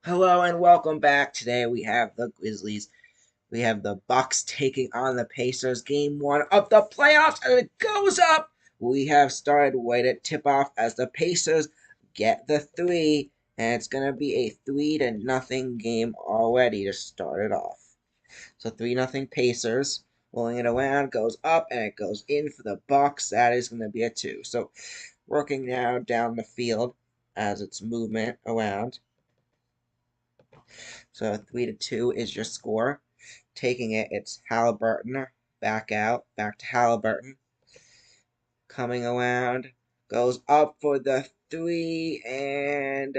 Hello and welcome back. Today we have the Grizzlies. We have the Bucks taking on the Pacers. Game one of the playoffs, and it goes up. We have started way to tip off as the Pacers get the three, and it's gonna be a 3-0 game already to start it off. So 3-0 Pacers. Rolling it around, goes up, and it goes in for the Bucks. That is gonna be a two. So working now down the field as its movement around. So 3-2 is your score. Taking it, it's Halliburton. Back out, back to Halliburton. Coming around, goes up for the three, and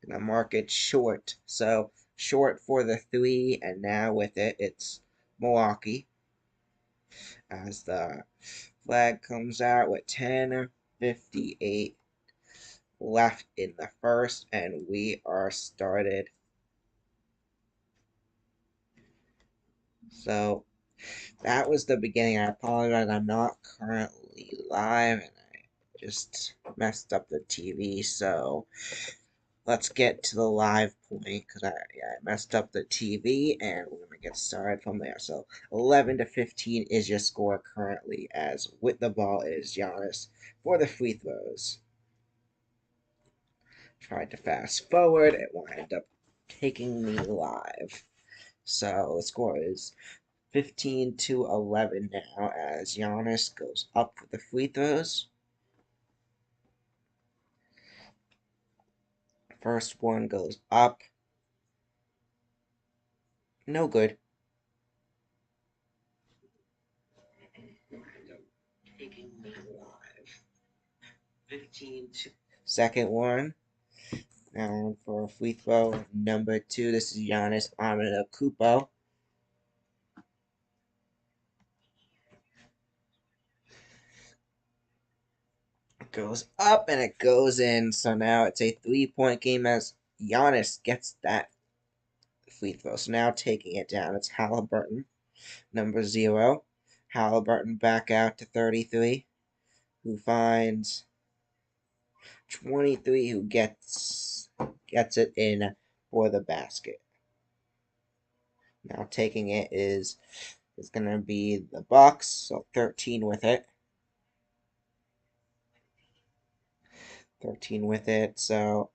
gonna mark it short. So short for the three, and now with it, it's Milwaukee. As the flag comes out with 10:58 left in the first, and we are started. So that was the beginning. I apologize. I'm not currently live and I just messed up the TV. So let's get to the live point because I messed up the TV and we're going to get started from there. So 11-15 is your score currently, as with the ball is Giannis for the free throws. Tried to fast forward. It wound up taking me live. So the score is 15-11 now as Giannis goes up for the free throws. First one goes up. No good. Taking me alive. 15-2. Second one. Now for a free throw. Number two. This is Giannis Antetokounmpo. It goes up and it goes in. So now it's a 3-point game as Giannis gets that free throw. So now taking it down, it's Halliburton. Number 0. Halliburton back out to 33, who finds 23, who gets it in for the basket. Now taking it is going to be the Bucks, so 13 with it. 13 with it, so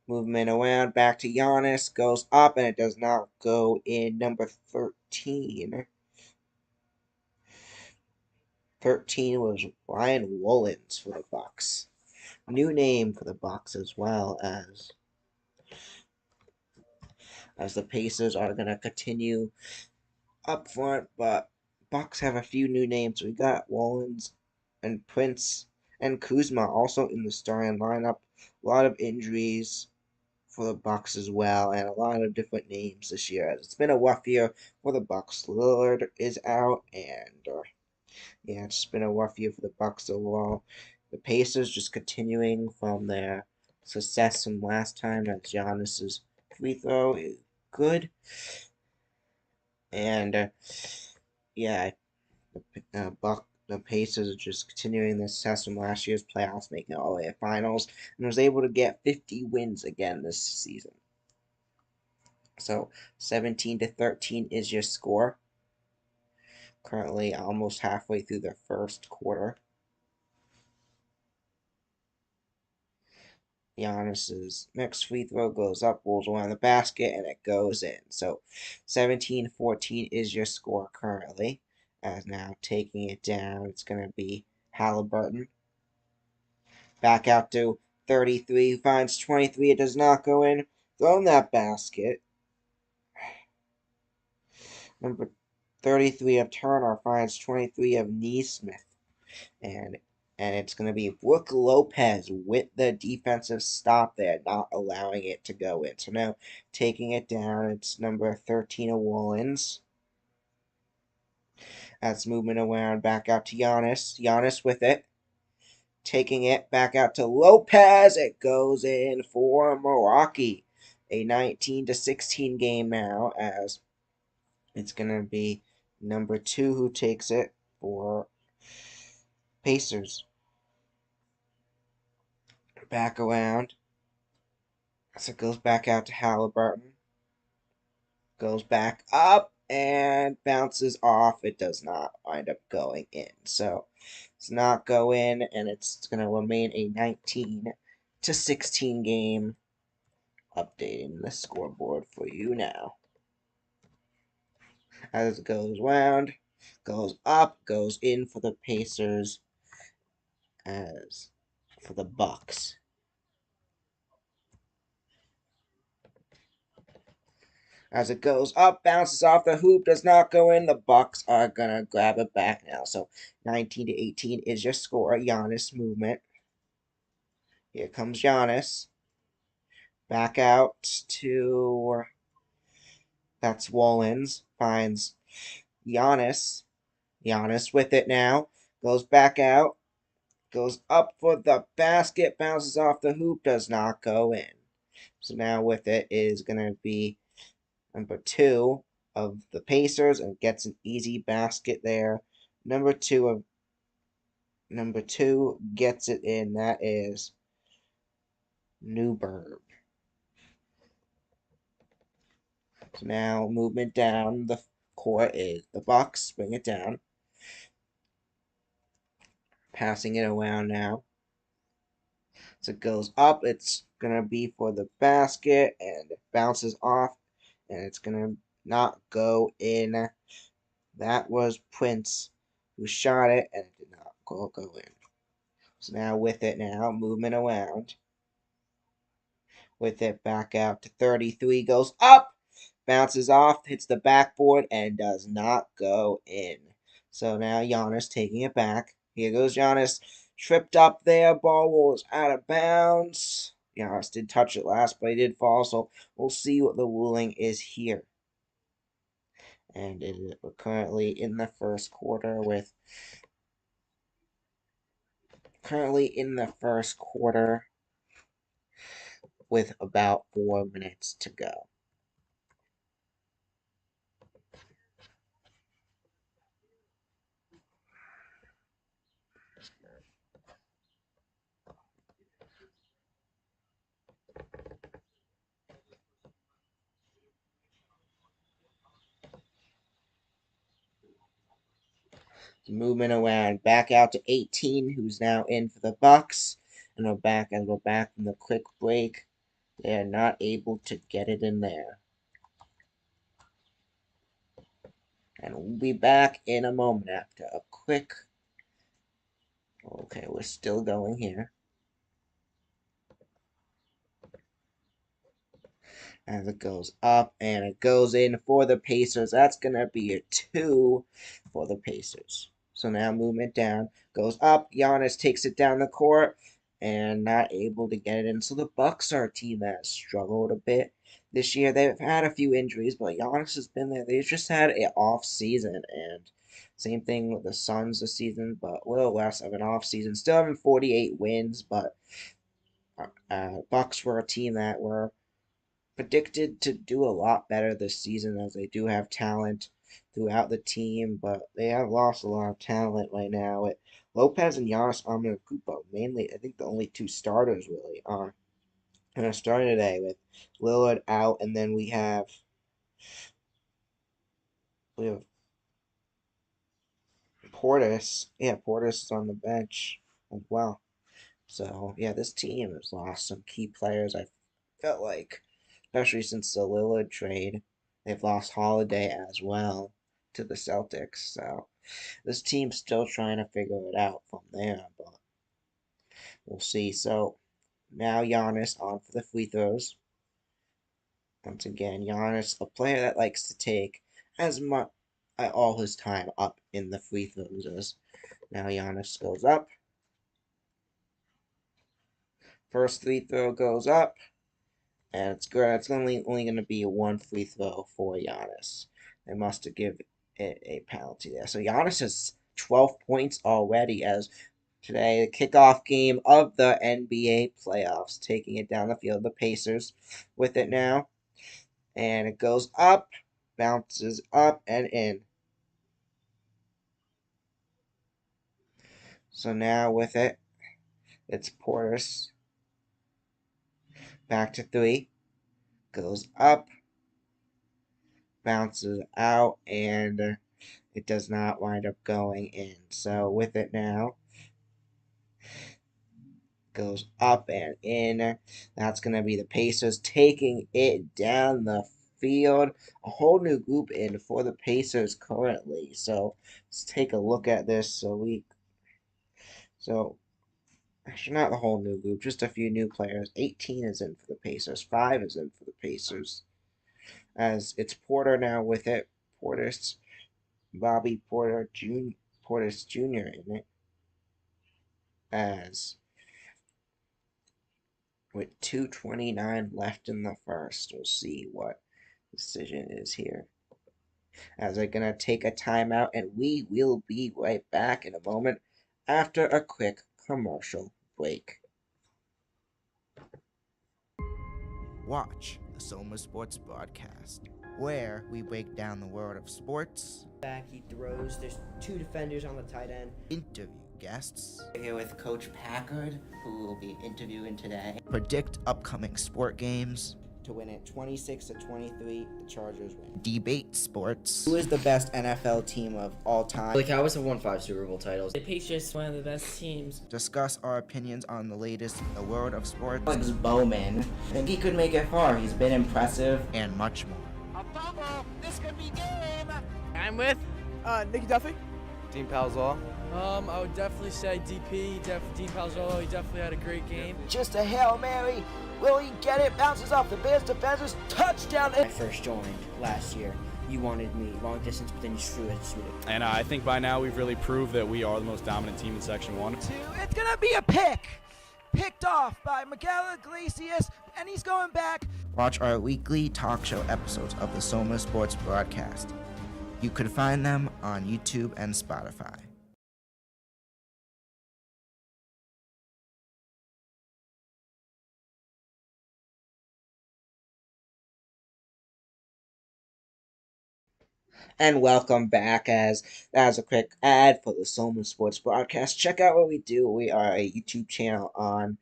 movement around, back to Giannis, goes up, and it does not go in. Number 13. 13 was Ryan Wollins for the Bucks. New name for the Bucks as well, as the Pacers are going to continue up front, but Bucks have a few new names. We got Wollins and Prince and Kuzma also in the starting lineup. A lot of injuries for the Bucks as well, and a lot of different names this year. It's been a rough year for the Bucks. Lillard is out, and yeah, it's been a rough year for the Bucks overall. The Pacers just continuing from their success from last time, as Giannis's free throw is good, and yeah, the Pacers are just continuing the success from last year's playoffs, making it all the way to finals, and was able to get 50 wins again this season. So 17-13 is your score. Currently almost halfway through the first quarter. Giannis's next free throw goes up, rolls around the basket, and it goes in. So 17-14 is your score currently. As now taking it down, it's going to be Halliburton. Back out to 33, finds 23, it does not go in. Thrown that basket. Number 33 of Turner finds 23 of Neesmith. And it's going to be Brook Lopez with the defensive stop there, not allowing it to go in. So now taking it down, it's number 13 of Wollins. That's movement around, back out to Giannis. Giannis with it. Taking it back out to Lopez. It goes in for Milwaukee. A 19-16 game now, as it's going to be number 2 who takes it for Pacers. Back around. So it goes back out to Halliburton. Goes back up and bounces off. It does not wind up going in. So it's not go in, and it's going to remain a 19-16 game. Updating the scoreboard for you now. As it goes round, goes up, goes in for the Pacers, as for the Bucks. As it goes up, bounces off the hoop, does not go in. The Bucks are gonna grab it back now. So 19-18 is your score. Giannis movement. Here comes Giannis. Back out to that's Wollins. Finds Giannis. Giannis with it now. Goes back out. Goes up for the basket. Bounces off the hoop. Does not go in. So now with it is gonna be number 2 of the Pacers and gets an easy basket there. Number two gets it in. That is Newburn. So now movement down the court is the Bucks. Bring it down. Passing it around now. So it goes up. It's gonna be for the basket and it bounces off, and it's gonna not go in. That was Prince who shot it, and it did not go in. So now with it now, movement around. With it back out to 33, goes up, bounces off, hits the backboard, and does not go in. So now Giannis taking it back. Here goes Giannis, tripped up there, ball rolls out of bounds. Giannis did touch it last, but he did fall, so we'll see what the ruling is here. And we're currently in the first quarter with about 4 minutes to go. Movement around back out to 18, who's now in for the Bucks. And we're back from the quick break. They are not able to get it in there. And we'll be back in a moment after a quick. Okay, we're still going here. As it goes up and it goes in for the Pacers. That's going to be a 2 for the Pacers. So now movement down, goes up. Giannis takes it down the court and not able to get it in. So the Bucks are a team that has struggled a bit this year. They've had a few injuries, but Giannis has been there. They've just had an off season, and same thing with the Suns this season, but a little less of an off season. Still having 48 wins, but Bucks were a team that were predicted to do a lot better this season as they do have talent throughout the team, but they have lost a lot of talent right now. Lopez and Giannis Antetokounmpo, mainly, I think the only 2 starters really are going to start today with Lillard out, and then we have Portis. Yeah, Portis is on the bench as well. So yeah, this team has lost some key players. I felt like, especially since the Lillard trade, they've lost Holiday as well to the Celtics. So this team's still trying to figure it out from there, but we'll see. So now Giannis on for the free throws. Once again, Giannis, a player that likes to take as much all his time up in the free throws as now Giannis goes up. First free throw goes up. And it's good. It's only going to be one free throw for Giannis. They must have given it a penalty there. So Giannis has 12 points already as today, the kickoff game of the NBA playoffs, taking it down the field. The Pacers with it now. And it goes up, bounces up and in. So now with it, it's Portis. back to 3, goes up, bounces out, and it does not wind up going in. So with it now, goes up and in. That's going to be the Pacers taking it down the field. A whole new group in for the Pacers currently. So let's take a look at this. So actually not the whole new group, just a few new players. 18 is in for the Pacers. 5 is in for the Pacers. As it's Porter now with it. Portis, Bobby Porter Jr. Portis Jr. in it. As with 2:29 left in the first. We'll see what decision is here. As they're going to take a timeout, and we will be right back in a moment after a quick commercial break. Watch the Soma Sports Broadcast, where we break down the world of sports. Back, he throws. There's 2 defenders on the tight end. Interview guests. Here with Coach Packard, who will be interviewing today. Predict upcoming sport games. To win it 26-23, the Chargers win. Debate sports. Who is the best NFL team of all time? The Cowboys have won 5 Super Bowl titles. The Patriots, one of the best teams. Discuss our opinions on the latest in the world of sports. Alex Bowman, I think he could make it far. He's been impressive. And much more. A fumble! This could be game! I'm with Nicky Duffy. Dean Palzal. I would definitely say DP, Dean Palzolo. He definitely had a great game. Just a Hail Mary. Will he get it? Bounces off the Bears defenders. Touchdown! When I first joined last year, you wanted me long distance, but then you threw it. And I think by now we've really proved that we are the most dominant team in Section 1. It's going to be a pick. Picked off by Miguel Iglesias, and he's going back. Watch our weekly talk show episodes of the Soma Sports Broadcast. You can find them on YouTube and Spotify. And welcome back. As a quick ad for the Soma Sports Broadcast. Check out what we do. We are a YouTube channel on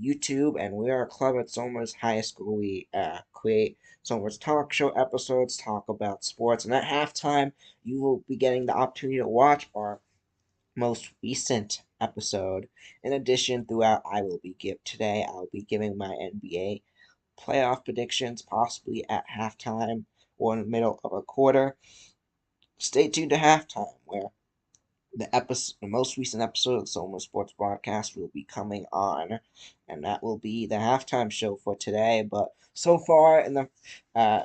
YouTube, and we are a club at Somers High School. We create Somers talk show episodes, talk about sports, and at halftime, you will be getting the opportunity to watch our most recent episode. In addition, throughout, today I'll be giving my NBA playoff predictions, possibly at halftime or in the middle of a quarter. Stay tuned to halftime, where the most recent episode of the Soma Sports Broadcast will be coming on, and that will be the halftime show for today. But so far,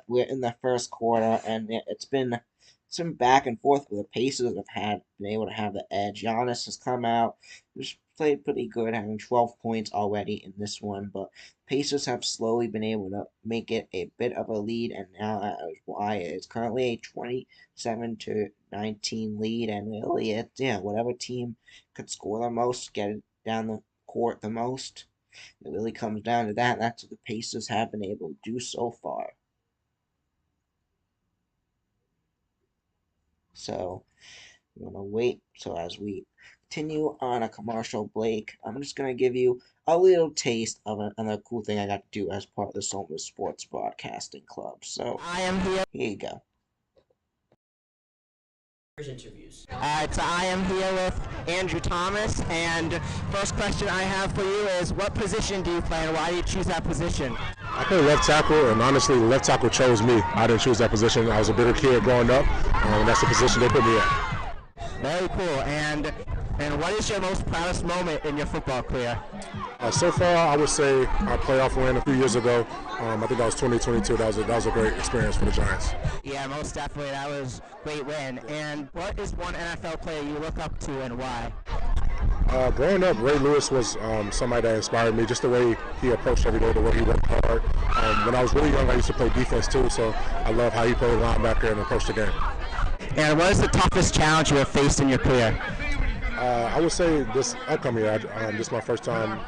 we're in the first quarter, and it's been some back and forth where the Pacers have been able to have the edge. Giannis has come out, who's played pretty good, having 12 points already in this one, but Pacers have slowly been able to make it a bit of a lead, and now that is why it's currently a 27-19 lead, and really, whatever team could score the most, get it down the court the most, it really comes down to that. That's what the Pacers have been able to do so far. So, I'm going to wait. So as we continue on a commercial break, I'm just going to give you a little taste of another cool thing I got to do as part of the Soma Sports Broadcasting Club. So, I am here. Here you go. Interviews. I am here with Andrew Thomas, and first question I have for you is, what position do you play, and why do you choose that position? I play left tackle, and honestly, the left tackle chose me. I didn't choose that position. I was a bigger kid growing up, and that's the position they put me at. Very cool. And what is your most proudest moment in your football career? So far, I would say our playoff win a few years ago. I think that was 2022. That was a great experience for the Giants. Yeah, most definitely. That was a great win. And what is one NFL player you look up to, and why? Growing up, Ray Lewis was somebody that inspired me, just the way he approached every day, the way he worked hard. When I was really young, I used to play defense too, so I love how he played linebacker and approached the game. And what is the toughest challenge you have faced in your career? I would say this upcoming year, this is my first time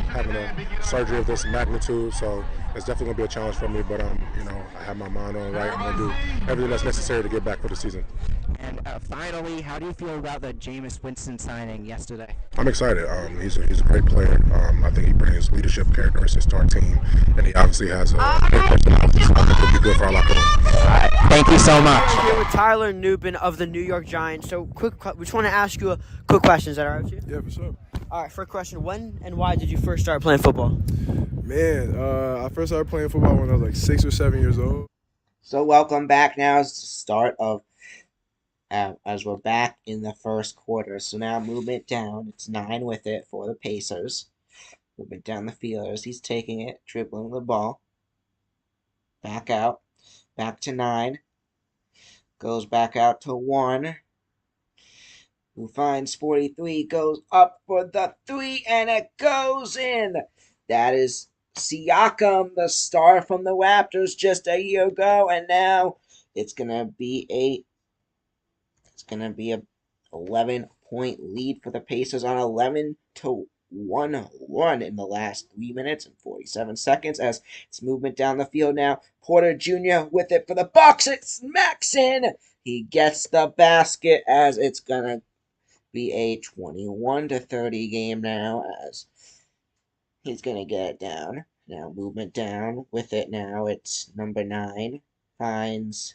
having a surgery of this magnitude, so it's definitely going to be a challenge for me, but I have my mind on right. I'm going to do everything that's necessary to get back for the season. And finally, how do you feel about the Jameis Winston signing yesterday? I'm excited. He's a great player. I think he brings leadership characteristics to our team, and he obviously has a great personality. So I think he'll be good for our locker room. All right, thank you so much. We're here with Tyler Nubin of the New York Giants. So, we just want to ask you a quick question. Is that all right with you? Yeah, for sure. All right, first question. When and why did you first start playing football? Man, I first started playing football when I was like 6 or 7 years old. So welcome back now. It's the start of as we're back in the first quarter. So now movement down. It's 9 with it for the Pacers. Movement down the field as he's taking it, dribbling the ball. Back out. Back to 9. Goes back out to 1. Who finds 43, goes up for the 3, and it goes in. That is Siakam, the star from the Raptors just a year ago, and now it's gonna be a 11-point lead for the Pacers on 11-1 run in the last 3 minutes and 47 seconds as it's movement down the field now. Porter Jr. with it for the Bucks. It smacks in. He gets the basket as it's gonna be a 21-30 game now as he's gonna get it down. Now movement down with it now. It's number 9 finds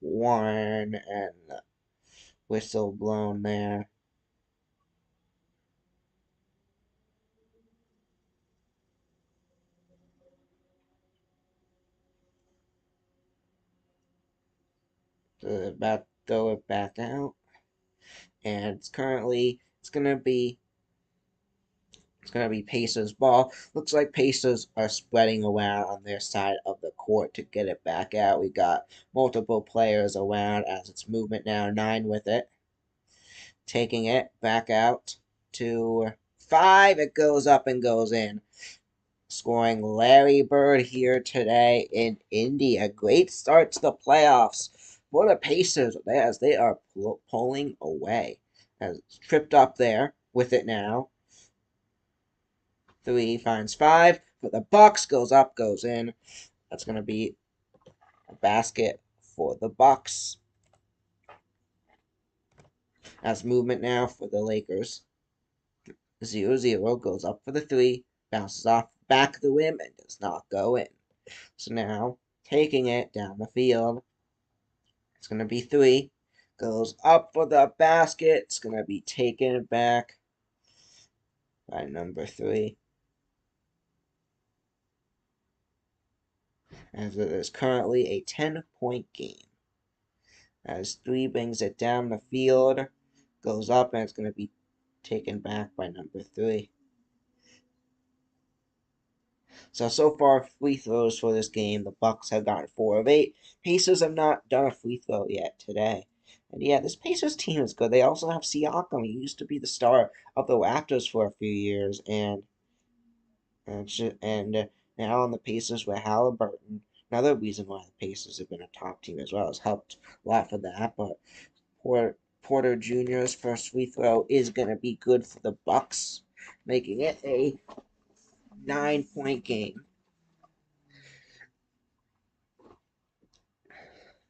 1 and the whistle blown there. So about to throw it back out, and it's gonna be Pacers ball. Looks like Pacers are spreading around on their side of the court to get it back out. We got multiple players around as it's movement now. 9 with it. Taking it back out to 5. It goes up and goes in. Scoring Larry Bird here today in Indy. A great start to the playoffs for the Pacers as they are pulling away. As tripped up there with it now. 3 finds 5 for the Bucks. Goes up, goes in. That's going to be a basket for the Bucks. As movement now for the Lakers. 0-0 goes up for the 3. Bounces off back of the rim and does not go in. So now taking it down the field. It's going to be 3. Goes up for the basket. It's going to be taken back by number 3. As it is currently a 10-point game. As 3 brings it down the field. Goes up and it's going to be taken back by number 3. So far, free throws for this game, the Bucks have gotten 4 of 8. Pacers have not done a free throw yet today. And yeah, this Pacers team is good. They also have Siakam. He used to be the star of the Raptors for a few years, and now on the Pacers with Halliburton. Another reason why the Pacers have been a top team as well has helped a lot for that. But Porter Jr.'s first free throw is going to be good for the Bucks, making it a 9-point game.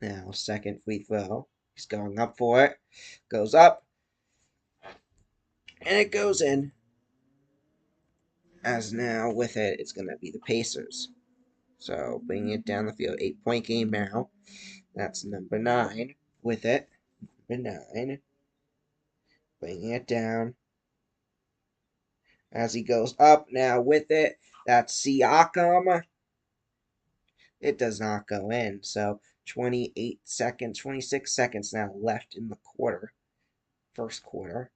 Now, second free throw. He's going up for it. Goes up. And it goes in. As now, with it, it's going to be the Pacers. So, bringing it down the field. 8-point game now. That's number 9 with it. Number 9. Bringing it down. As he goes up now with it. That's Siakam. It does not go in. So, 26 seconds now left in the quarter. First quarter.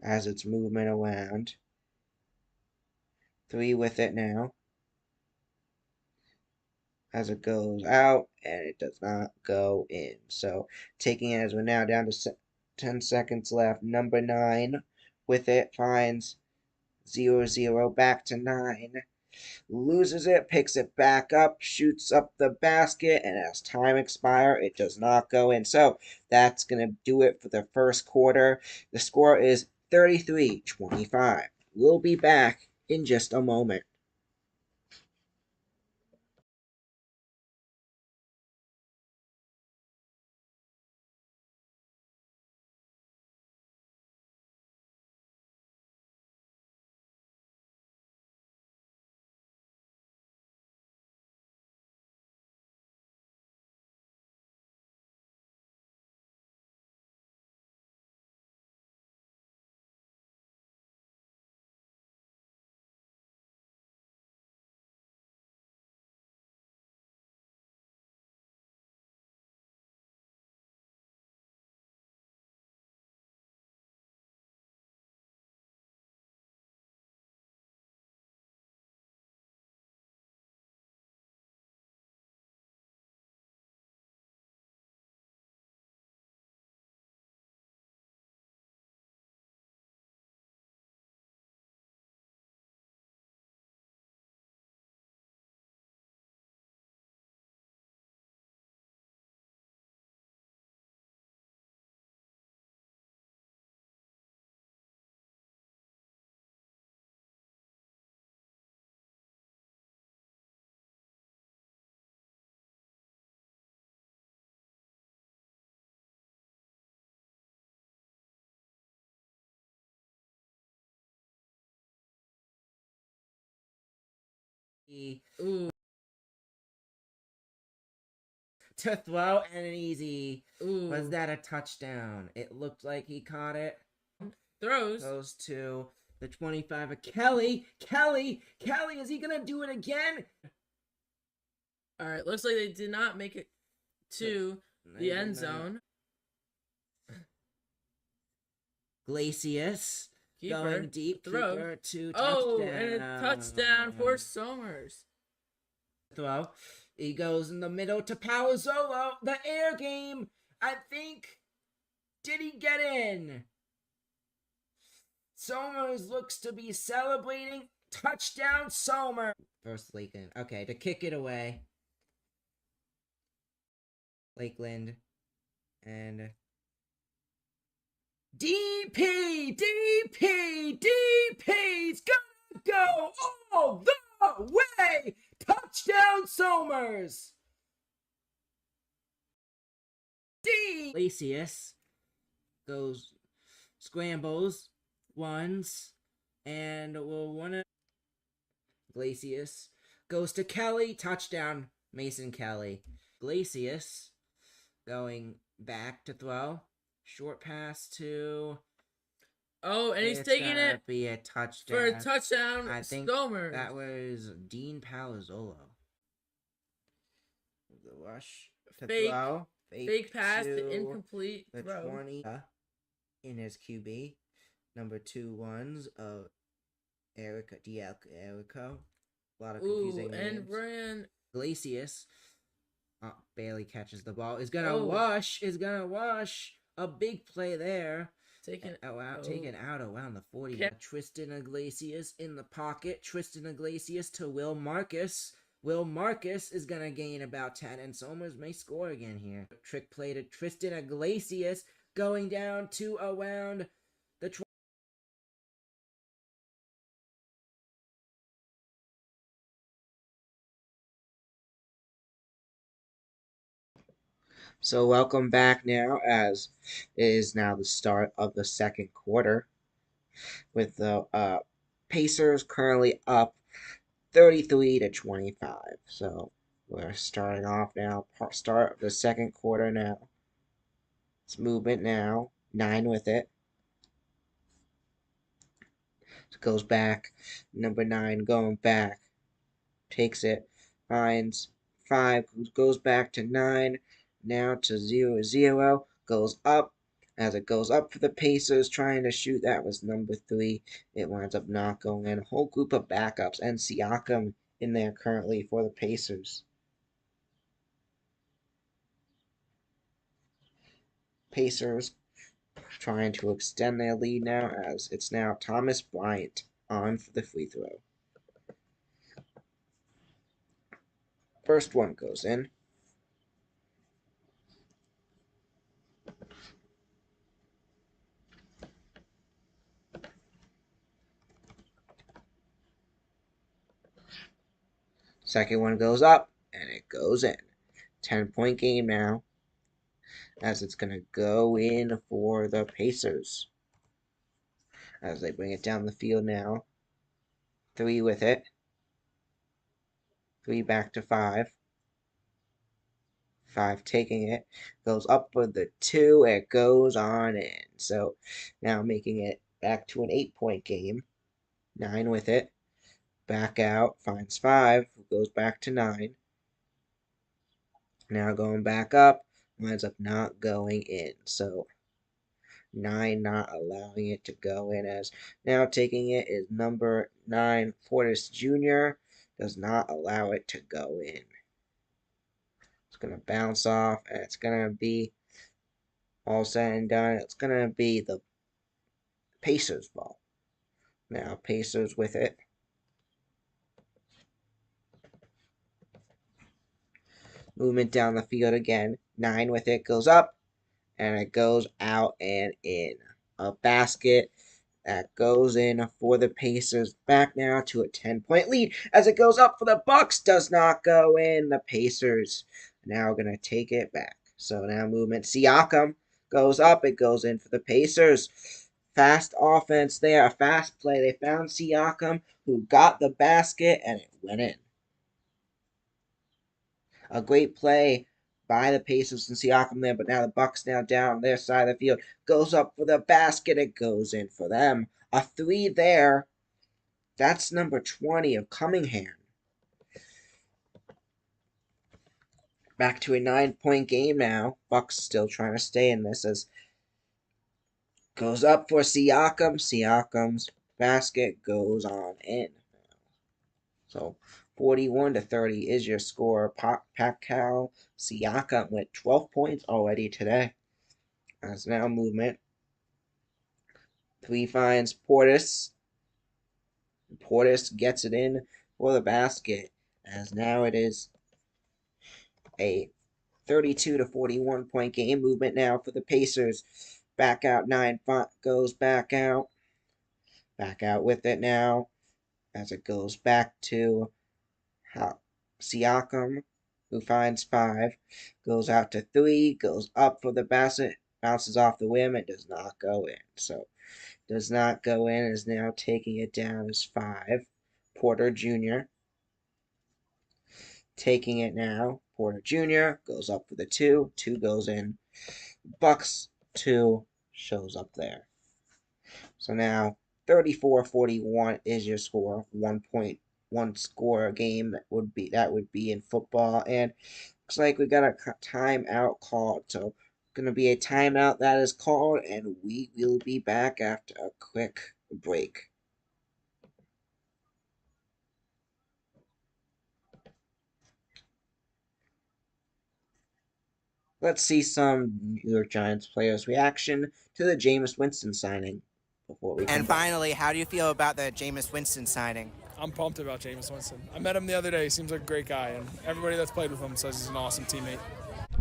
As it's movement around. 3 with it now. As it goes out, and it does not go in. So, taking it as we're now down to 10 seconds left. Number 9 with it finds 0-0 back to 9. Loses it, picks it back up, shoots up the basket, and as time expires, it does not go in. So, that's going to do it for the first quarter. The score is 33-25. We'll be back in just a moment. Ooh. To throw and an easy. Ooh. Was that a touchdown? It looked like he caught it. Throws. Goes to the 25 of Kelly. Kelly, is he gonna do it again? All right, looks like they did not make it to the end zone. Glacius going deep, throw. keeper to Oh, touchdown. and a touchdown for Somers. Throw. He goes in the middle to Palazzolo. The air game, I think. Did he get in? Somers looks to be celebrating. Touchdown, Somers. First Lakeland. Okay, to kick it away. Lakeland. And DP! DP's gonna go all the way! Touchdown, Somers! Glacius goes, scrambles, runs, and will run it. Glacius goes to Kelly, touchdown, Mason Kelly. Glacius going back to throw, short pass to. Oh, and he's taking it be a touchdown. for a touchdown. I think Somers. that was Dean Palazzolo. The rush to Fake, throw. fake pass to to incomplete the throw. 20 in his QB. Number 2 ones of Erica Erico. A lot of confusing names. And ran. Glacius barely catches the ball. Is gonna rush. A big play there. Taken out around the 40. Tristan Iglesias in the pocket. Tristan Iglesias to Will Marcus. Will Marcus is going to gain about 10, and Somers may score again here. Trick play to Tristan Iglesias, going down to around the 20. So welcome back now, as it is now the start of the second quarter, with the Pacers currently up 33-25. So we're starting off now. Start of the second quarter now. It's movement now. 9 with it. Goes back. Number 9 going back. Takes it. Finds 5. Goes back to 9. Now to 0-0. Goes up. As it goes up for the Pacers, trying to shoot. That was number 3. It winds up not going in. A whole group of backups, and Siakam in there currently for the Pacers. Pacers trying to extend their lead now, as it's now Thomas Bryant on for the free throw. First one goes in. Second one goes up, and it goes in. 10-point game now, as it's going to go in for the Pacers. As they bring it down the field now. 3 with it. 3 back to 5. 5 taking it. Goes up for the 2. It goes on in. So now making it back to an 8-point game. 9 with it. Back out. Finds 5. Goes back to 9. Now going back up. Winds up not going in. So 9 not allowing it to go in, as now taking it is number 9, Portis Jr. Does not allow it to go in. It's going to bounce off, and it's going to be all said and done. It's going to be the Pacers' ball. Now Pacers with it. Movement down the field again. 9 with it. Goes up. And it goes out and in. A basket that goes in for the Pacers. Back now to a 10-point lead. As it goes up for the Bucks. Does not go in. The Pacers now going to take it back. So now movement. Siakam goes up. It goes in for the Pacers. Fast offense there. A fast play. They found Siakam, who got the basket, and it went in. A great play by the Pacers and Siakam there, but now the Bucks now down their side of the field. Goes up for the basket. It goes in for them. A three there. That's number 20 of Cunningham. Back to a 9-point game now. Bucks still trying to stay in this as goes up for Siakam. Siakam's basket goes on in. So 41-30 is your score. Pascal Siakam with 12 points already today. As now movement. 3 finds Portis. Portis gets it in for the basket. As now it is a 32-41 point game. Movement now for the Pacers. Back out 9 goes back out. Back out with it now. As it goes back to Siakam, who finds 5. Goes out to 3. Goes up for the basket. Bounces off the rim. It does not go in. So does not go in. Is now taking it down as 5. Porter Jr. Taking it now. Porter Jr. goes up for the 2. 2 goes in. Bucks 2 shows up there. So now 34-41 is your score. 1.1 score game that would be in football. And looks like we got a timeout called. So going to be a timeout that is called, and we will be back after a quick break. Let's see some New York Giants players' reaction to the Jameis Winston signing before we come And back. finally, how do you feel about the Jameis Winston signing? I'm pumped about Jameis Winston. I met him the other day. He seems like a great guy, and everybody that's played with him says he's an awesome teammate.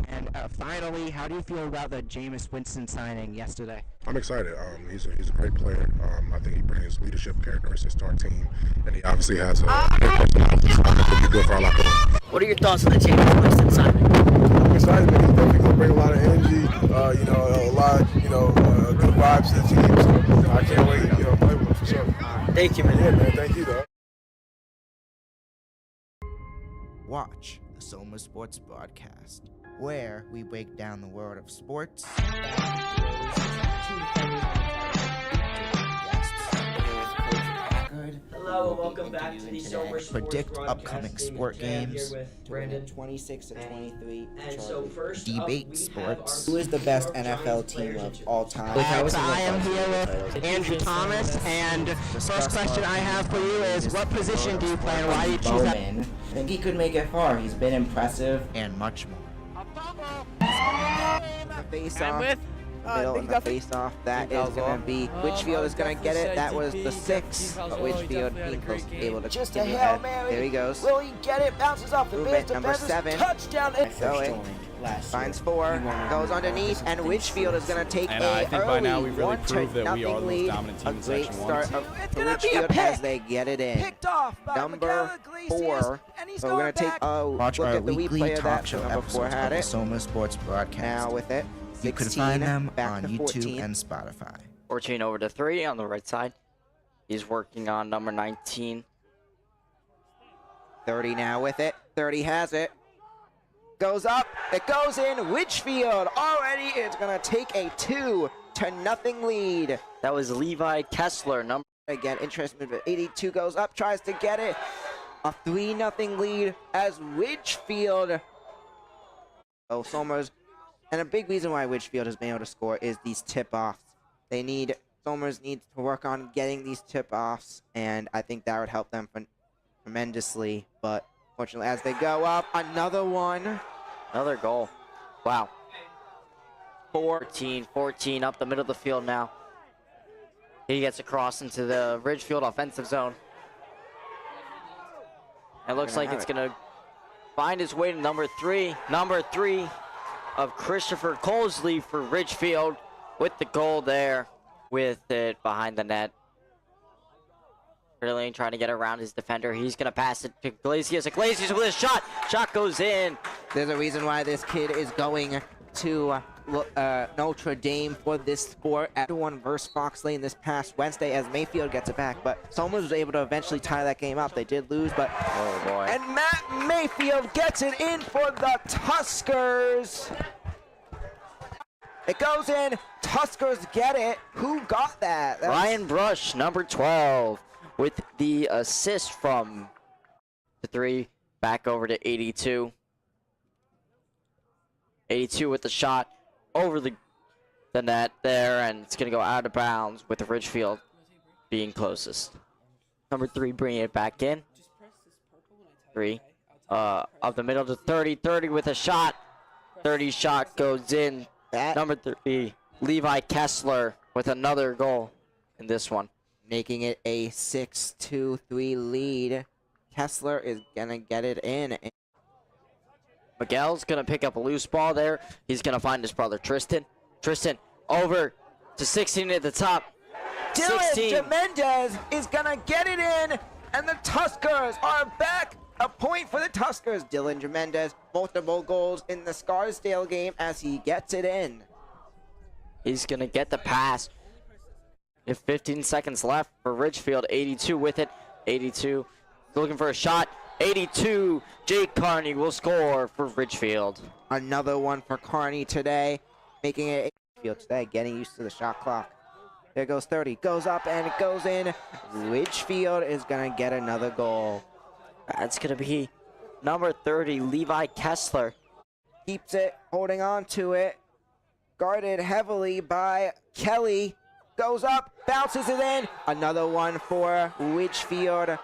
And finally, how do you feel about the Jameis Winston signing yesterday? I'm excited. He's a great player. I think he brings leadership characteristics to our team, and he obviously has a great personality. So I think he'll be good for our locker room. What are your thoughts on the Jameis Winston signing? I'm excited, man. He's definitely going to bring a lot of energy, a lot of, good vibes to the team. So I can't wait, to play with him for sure. Thank you, man. Yeah, man. Thank you, though. Watch the Soma Sports Broadcast, where we break down the world of sports. Hello and welcome back to the Sober Sports Predict Broadcast. upcoming sport games. Here with Brandon. 26-23. And so first Debate up, we sports. have Who is the best New York NFL Giants team players of in- all time? I am here with Andrew Thomas, and first question I have for you is, what position do you play and why do you choose that? Bowman. I think he could make it far. He's been impressive. And much more. The face-off. Middle and the face-off. That is going to be Whitfield is going to get it. That was the 6, but Whitfield was able to Just a continue Hail ahead. Mary. There he goes. Will he get it? Bounces off the Movement Bears number defenders. 7. Touchdown. Going. Finds 4. Goes underneath, and Whitfield is going to take And a I think by now we've really 1-0 proved that we are the most dominant team A in great Section 1. start It's for gonna be a Whitfield as pick. they get it in. Picked off by Number Miguel 4. and he's So we're going going to take back. a Watch look our at the weekly replay of talk that. show So number 4 episodes had of the it. Soma Sports Broadcast. Now with it. You could 16 find them back on to YouTube 14. and Spotify. 14 over to 3 on the right side. He's working on number 19. 30 now with it. 30 has it. Goes up. It goes in. Whitfield already is going to take a 2-0 lead. That was Levi Kessler, number. Again, interest move. 82 goes up, tries to get it. A 3-0 lead as Whitfield. Oh, Somers. And a big reason why Whitfield has been able to score is these tip-offs. Somers needs to work on getting these tip-offs, and I think that would help them tremendously. But fortunately, as they go up, another one. Another goal. Wow. 14 up the middle of the field now. He gets across into the Ridgefield offensive zone. It looks like it's going to find its way to number 3. Number 3 of Christopher Colesley for Ridgefield with the goal there with it behind the net. Really trying to get around his defender. He's going to pass it to Iglesias. Iglesias with a shot. Shot goes in. There's a reason why this kid is going to Notre Dame for this sport. Everyone versus Fox Lane this past Wednesday as Mayfield gets it back, but Somers was able to eventually tie that game up. They did lose, but Oh boy. and Matt Mayfield gets it in for the Tuskers. It goes in. Tuskers get it. Who got that? Ryan Brush, number 12, with the assist from the 3. Back over to 82. 82 with the shot over the net there, and it's going to go out of bounds with the Ridgefield being closest. Number 3 bringing it back in. 3 up the middle to 30. 30 with a shot. 30 shot goes in. Number 3, Levi Kessler with another goal in this one. Making it a 6-2-3 lead. Kessler is going to get it in. Miguel's going to pick up a loose ball there. He's going to find his brother Tristan. Tristan over to 16 at the top. Dylan Mendez is going to get it in, and the Tuskers are back. A point for the Tuskers. Dylan Mendez, multiple goals in the Scarsdale game as he gets it in. He's going to get the pass. If 15 seconds left for Ridgefield. 82 with it. 82 looking for a shot. 82, Jake Carney will score for Ridgefield. Another one for Carney today, making it Ridgefield today, getting used to the shot clock. There goes 30, goes up and it goes in. Ridgefield is going to get another goal. That's going to be number 30, Levi Kessler. Keeps it, holding on to it. Guarded heavily by Kelly. Goes up, bounces it in. Another one for Ridgefield.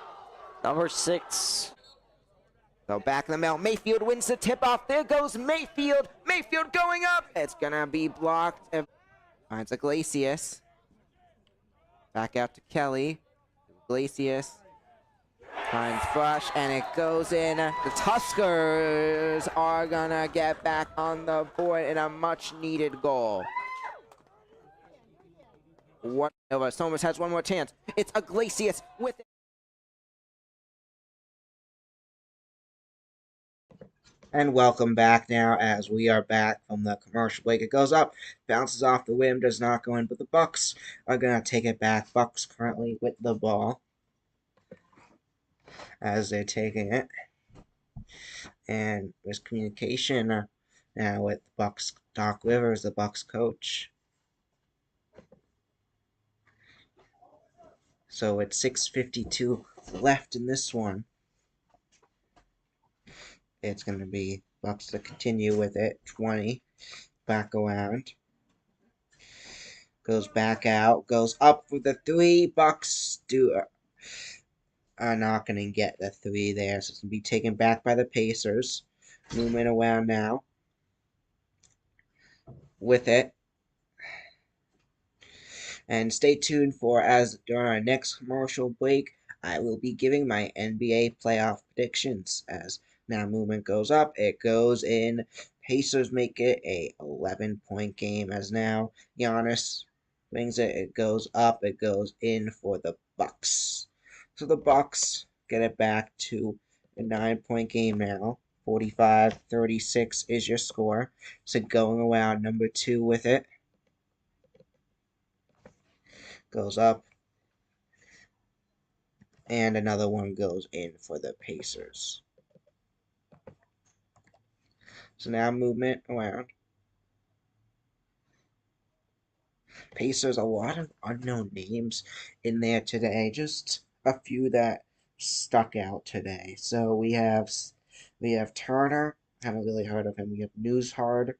Number 6. So back in the middle, Mayfield wins the tip-off. There goes Mayfield. Mayfield going up. It's going to be blocked. Finds Iglesias. Back out to Kelly. Iglesias. Finds Brush, and it goes in. The Tuskers are going to get back on the board in a much-needed goal. Somers has one more chance. It's Iglesias with it. And welcome back now as we are back from the commercial break. It goes up, bounces off the rim, does not go in, but the Bucks are going to take it back. Bucks currently with the ball as they're taking it. And there's communication now with Bucks. Doc Rivers, the Bucks coach. So it's 6:52 left in this one. It's going to be Bucks to continue with it. 20. Back around. Goes back out. Goes up for the 3. Bucks are not going to get the 3 there. So it's going to be taken back by the Pacers. Movement around now. With it. And stay tuned for as during our next commercial break, I will be giving my NBA playoff predictions as now movement goes up, it goes in. Pacers make it a 11-point game as now Giannis brings it. It goes up, it goes in for the Bucks. So the Bucks get it back to a 9-point game now. 45-36 is your score. So going around number 2 with it. Goes up. And another one goes in for the Pacers. So now movement around. Pacers, a lot of unknown names in there today. Just a few that stuck out today. So we have Turner. Haven't really heard of him. We have Newshard.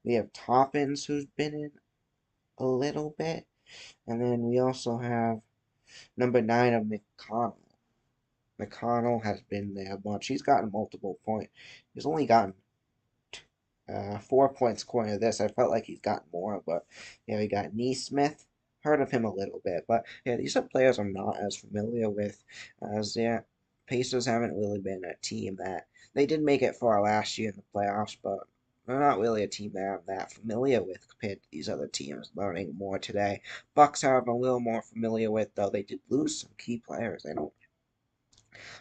We have Toppins, who's been in a little bit. And then we also have number 9 of McConnell. McConnell has been there a bunch. He's gotten multiple points. He's only gotten 4 points according to this. I felt like he's gotten more, but yeah, we got Neesmith. Heard of him a little bit, but yeah, these are players I'm not as familiar with. As yeah, Pacers haven't really been a team that they did make it far last year in the playoffs, but they're not really a team that I'm that familiar with compared to these other teams. Learning more today. Bucks I'm a little more familiar with, though they did lose some key players. I don't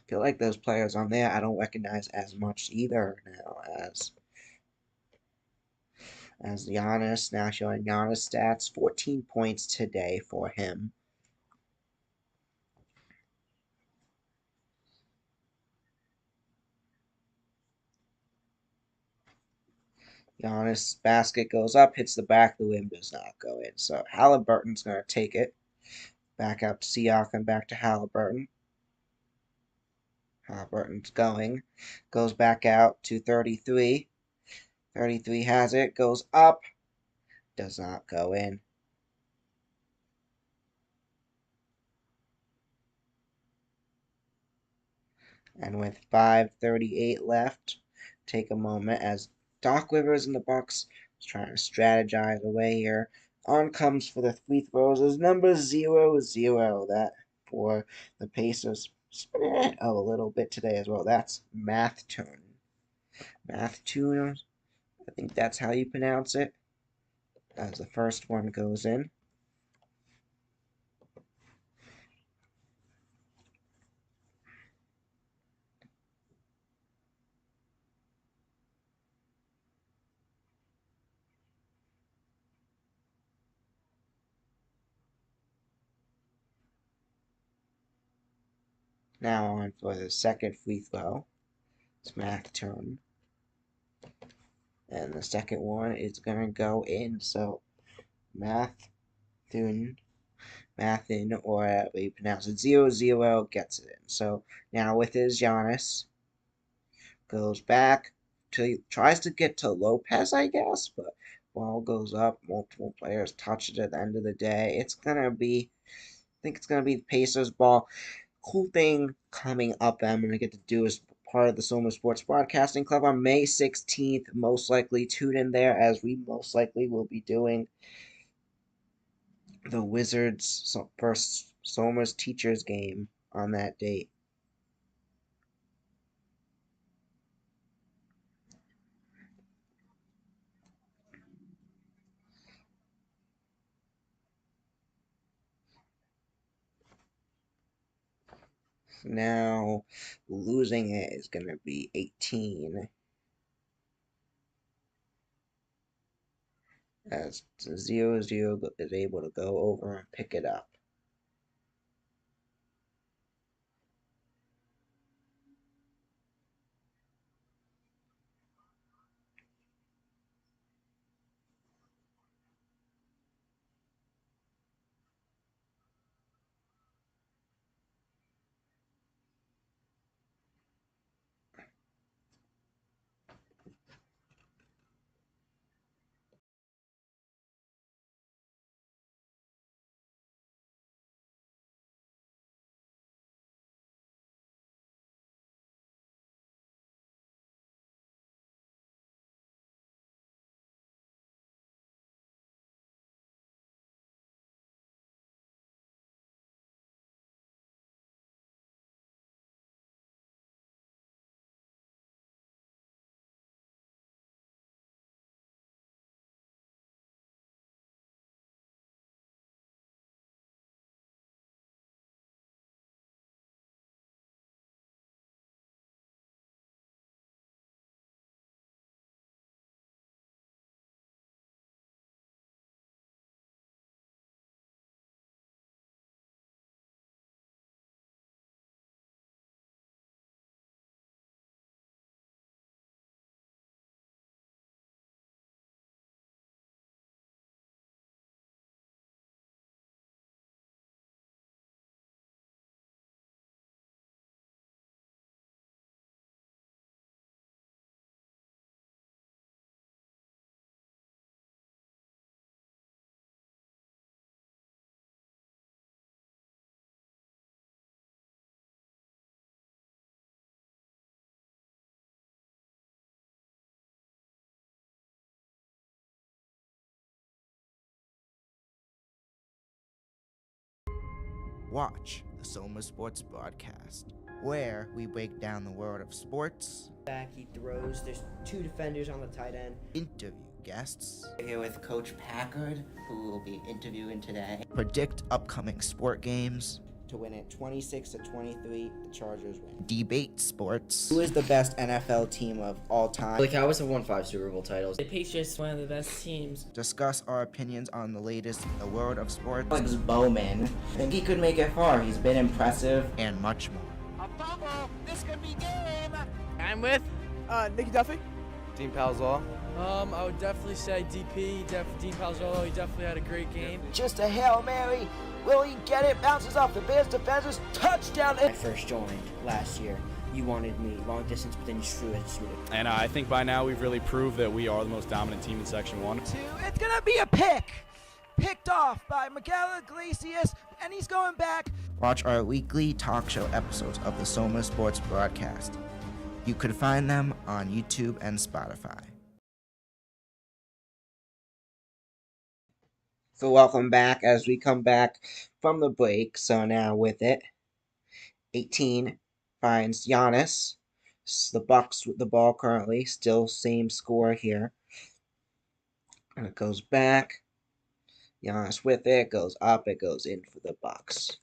feel like those players on there I don't recognize as much either now As Giannis, now showing Giannis stats, 14 points today for him. Giannis' basket goes up, hits the back, the rim does not go in. So Halliburton's going to take it. Back out to Siakam, back to Halliburton. Halliburton's going. Goes back out to 33. 33 has it, goes up, does not go in. And with 5:38 left, take a moment as Doc Rivers and the Bucks is trying to strategize away here. On comes for the free throws is number 00. That for the Pacers. Spin a little bit today as well. That's Math Tune. Math Tune, I think that's how you pronounce it. As the first one goes in. Now on for the second free throw. It's Math turn. And the second one is going to go in. So Mathin, or however you pronounce it, 00 gets it in. So now with his Giannis, goes back to, tries to get to Lopez, I guess, but ball goes up, multiple players touch it at the end of the day. It's going to be, I think it's going to be the Pacers ball. Cool thing coming up that I'm going to get to do as part of the Soma Sports Broadcasting Club on May 16th. Most likely tune in there, as we most likely will be doing the Wizards' first Soma's Teachers game on that date. Now, losing it is going to be 18. As 00 is able to go over and pick it up. Watch the Soma Sports Broadcast, where we break down the world of sports. Back, he throws. There's two defenders on the tight end. Interview guests. Here with Coach Packard, who will be interviewing today. Predict upcoming sport games. to win it 26-23. The Chargers win. Debate sports. Who is the best NFL team of all time? The Cowboys have won 5 Super Bowl titles. The Patriots, one of the best teams. Discuss our opinions on the latest in the world of sports. Alex Bowman, I think he could make it far. He's been impressive. And much more. A fumble. This could be game. I'm with Nicky Duffy. Dean Palzal. I would definitely say DP, Dean Palzolo. He definitely had a great game. Just a Hail Mary. Will he get it? Bounces off the Bears defenders. Touchdown. When I first joined last year, you wanted me long distance, but then you threw it. And I think by now we've really proved that we are the most dominant team in Section 1. It's going to be a pick. Picked off by Miguel Iglesias, and he's going back. Watch our weekly talk show episodes of the Soma Sports broadcast. You could find them on YouTube and Spotify. So welcome back as we come back from the break. So now with it, 18 finds Giannis. The Bucks with the ball currently, still same score here. And it goes back. Giannis with it, goes up, it goes in for the Bucks.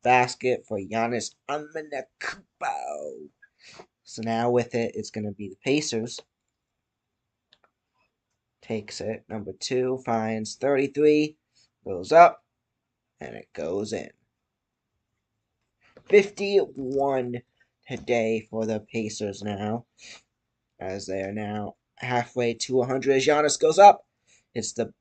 Basket for Giannis Antetokounmpo. So now with it, it's going to be the Pacers. Takes it. Number 2 finds 33. Goes up. And it goes in. 51 today for the Pacers now. As they are now halfway to 100. As Giannis goes up. It's the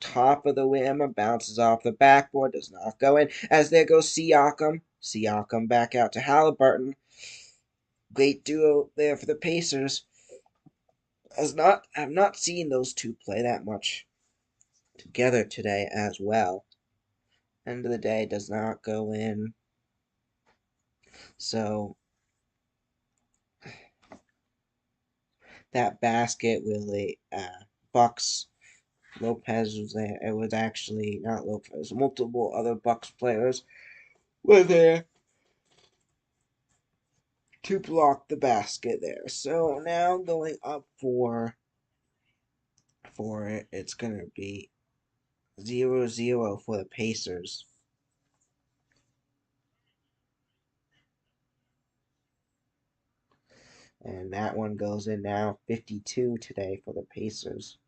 top of the rim. Bounces off the backboard. Does not go in. As there goes Siakam. Siakam back out to Halliburton. Great duo there for the Pacers. I've not seen those two play that much together today as well. End of the day, does not go in. So that basket really, Bucks, Lopez was there. It was actually not Lopez. Multiple other Bucks players were there to block the basket there. So now going up for it, it's going to be 0-0 for the Pacers. And that one goes in now. 52 today for the Pacers.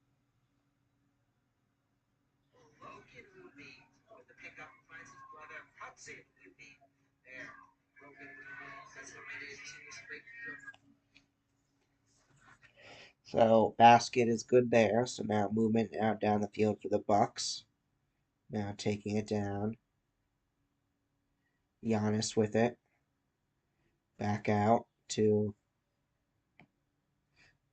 So basket is good there. So now movement now down the field for the Bucks. Now taking it down. Giannis with it. Back to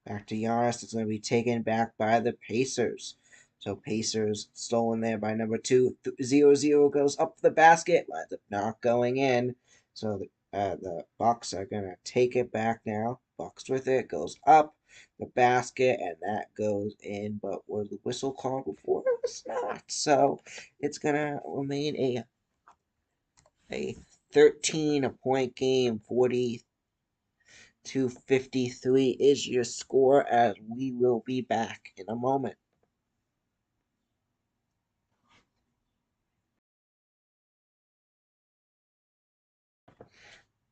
Giannis. It's going to be taken back by the Pacers. So Pacers stolen there by number 2. 0-0 goes up the basket. Winds up not going in. So the Bucks are going to take it back now. Bucks with it. Goes up the basket. And that goes in. But was the whistle called before? It was not. So it's going to remain a 13-point game. 42-53 is your score, as we will be back in a moment.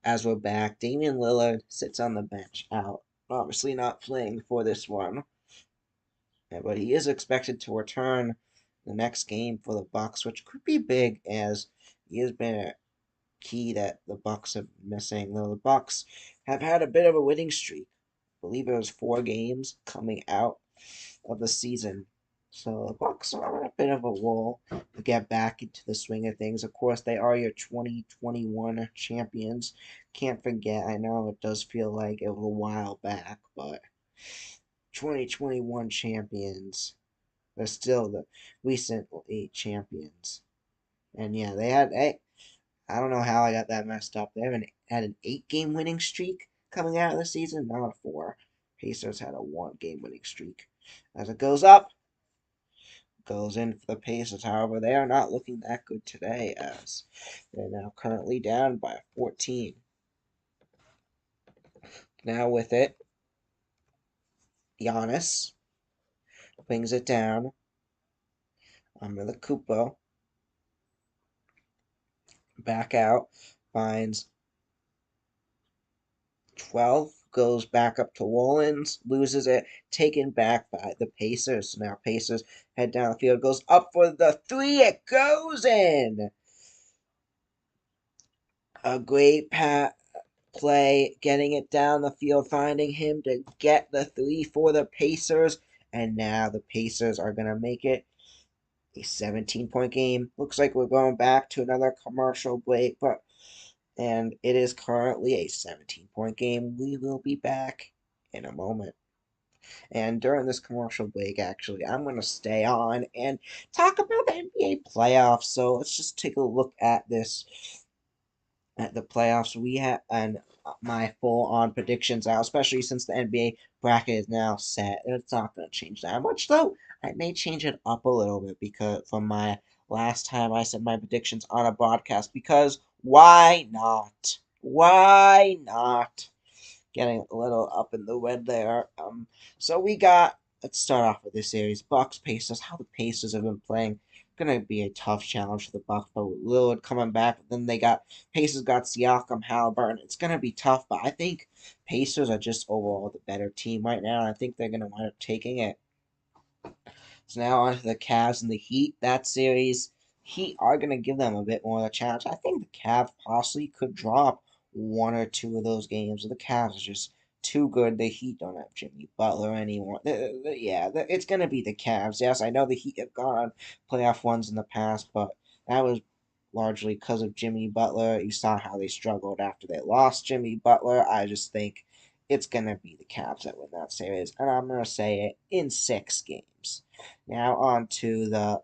As we're back, Damian Lillard sits on the bench out. Obviously not playing for this one. But he is expected to return the next game for the Bucks, which could be big, as he has been a key that the Bucks have been missing. Though the Bucks have had a bit of a winning streak. I believe it was 4 games coming out of the season. So the Bucks are on a bit of a roll to get back into the swing of things. Of course, they are your 2021 champions. Can't forget, I know it does feel like it was a while back, but 2021 champions. They're still the recently champions. And yeah, I don't know how I got that messed up. They haven't had an 8-game winning streak coming out of the season, not a 4. Pacers had a 1-game winning streak. As it goes up, goes in for the Pacers. However, they are not looking that good today, as they're now currently down by 14. Now with it, Giannis brings it down. Antetokounmpo. back out, finds 12, goes back up to Wollins, loses it, taken back by the Pacers. So now Pacers head down the field, goes up for the three, it goes in. A great play, getting it down the field, finding him to get the three for the Pacers, and now the Pacers are going to make it a 17-point game. Looks like we're going back to another commercial break, and it is currently a 17-point game. We will be back in a moment. And during this commercial break, actually, I'm going to stay on and talk about the NBA playoffs. So let's just take a look at this, at the playoffs. We have, and my full-on predictions out, especially since the NBA bracket is now set. It's not going to change that much, though. I may change it up a little bit because from my last time I said my predictions on a broadcast, because why not? Why not? Getting a little up in the red there. So we got, let's start off with this series. Bucks Pacers. How the Pacers have been playing. Gonna be a tough challenge for the Bucks, but with Lillard coming back, then they got Pacers got Siakam, Halliburton. It's gonna be tough, but I think Pacers are just overall the better team right now, and I think they're gonna wind up taking it. So now on to the Cavs and the Heat. That series, Heat are going to give them a bit more of a challenge. I think the Cavs possibly could drop one or two of those games. The Cavs are just too good. The Heat don't have Jimmy Butler anymore. It's going to be the Cavs. Yes, I know the Heat have gone on playoff runs in the past, but that was largely because of Jimmy Butler. You saw how they struggled after they lost Jimmy Butler. I just think it's going to be the Cavs that win that series, and I'm going to say it in 6 games. Now on to the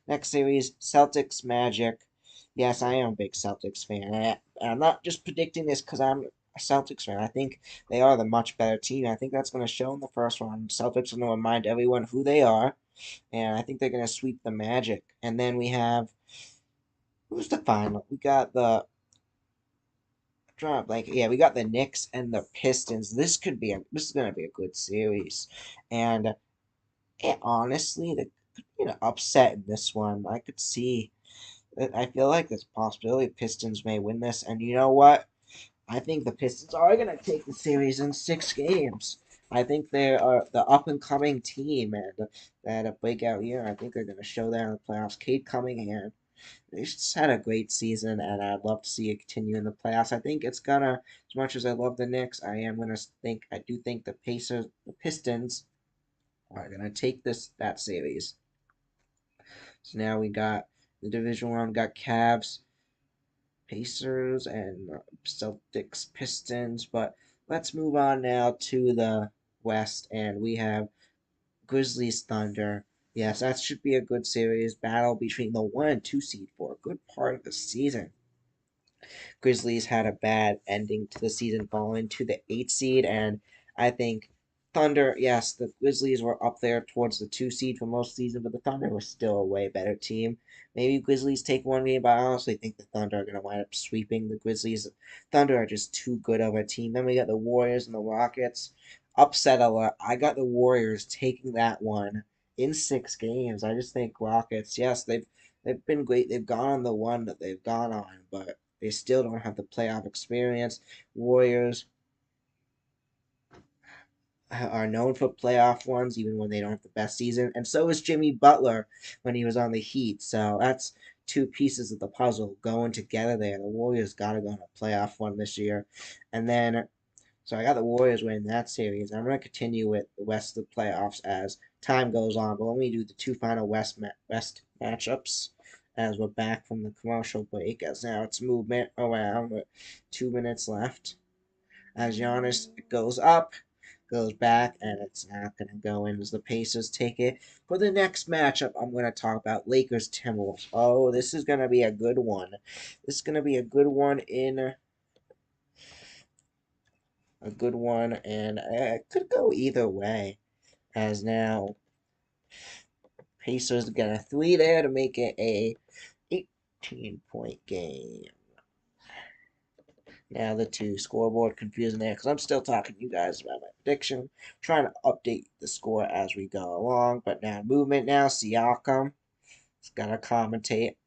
next series, Celtics Magic. Yes, I am a big Celtics fan. And I'm not just predicting this because I'm a Celtics fan. I think they are the much better team. I think that's going to show in the first round. Celtics are going to remind everyone who they are, and I think they're going to sweep the Magic. And then we have, who's the final? We got the we got the Knicks and the Pistons. This is going to be a good series, and honestly, the upset in this one. I could see. I feel like there's a possibility Pistons may win this, and you know what? I think the Pistons are gonna take the series in 6 games. I think they are the up and coming team, and they had a breakout year. I think they're gonna show that in the playoffs. Cade Cunningham, they just had a great season, and I'd love to see it continue in the playoffs. I think it's gonna, as much as I love the Knicks, I do think the Pistons are gonna take that series. So now we got the division round. We got Cavs, Pacers, and Celtics, Pistons. But let's move on now to the West, and we have Grizzlies, Thunder. Yes, that should be a good series. Battle between the 1 and 2 seed for a good part of the season. Grizzlies had a bad ending to the season, falling to the 8 seed, and I think Thunder, yes, the Grizzlies were up there towards the 2 seed for most of the season, but the Thunder was still a way better team. Maybe Grizzlies take one game, but I honestly think the Thunder are going to wind up sweeping the Grizzlies. Thunder are just too good of a team. Then we got the Warriors and the Rockets. Upset alert. I got the Warriors taking that one in 6 games. I just think Rockets, yes, they've been great. They've gone on the one that they've gone on, but they still don't have the playoff experience. Warriors are known for playoff ones, even when they don't have the best season. And so is Jimmy Butler when he was on the Heat. So that's 2 pieces of the puzzle going together there. The Warriors got to go on a playoff one this year. And then, so I got the Warriors winning that series. I'm going to continue with the rest of the playoffs as time goes on. But let me do the 2 final West matchups as we're back from the commercial break. As now it's movement around with 2 minutes left. As Giannis goes up, goes back, and it's not going to go in as the Pacers take it. For the next matchup, I'm going to talk about Lakers Timberwolves. Oh, this is going to be a good one. This is going to be a good one and it could go either way. As now, Pacers get a 3 there to make it a 18-point game. Now the 2 scoreboard confusing there because I'm still talking to you guys about my prediction. Trying to update the score as we go along. But now movement now, Siakam. It's got to commentate.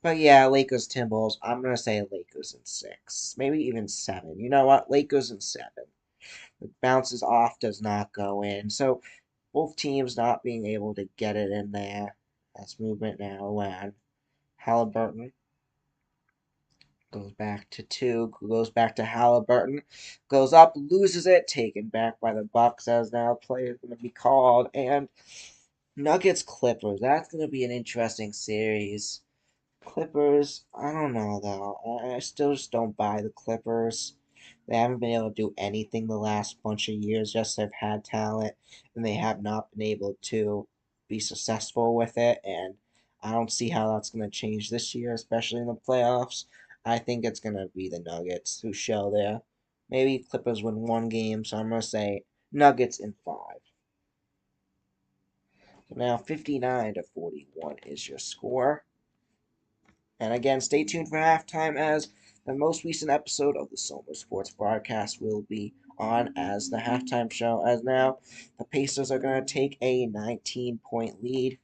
But yeah, Lakers Timberwolves. I'm gonna say Lakers in 6, maybe even 7. You know what? Lakers in 7. It bounces off, does not go in. So both teams not being able to get it in there. That's movement now around. Halliburton goes back to 2, goes back to Halliburton, goes up, loses it, taken back by the Bucks as now play is going to be called, and Nuggets Clippers. That's going to be an interesting series. Clippers, I don't know though. I still just don't buy the Clippers. They haven't been able to do anything the last bunch of years. Yes, they've had talent, and they have not been able to be successful with it. And I don't see how that's going to change this year, especially in the playoffs. I think it's going to be the Nuggets who show there. Maybe Clippers win 1 game, so I'm going to say Nuggets in 5. So now 59-41 is your score. And again, stay tuned for halftime as the most recent episode of the Soma Sports broadcast will be on as the halftime show. As now, the Pacers are going to take a 19-point lead.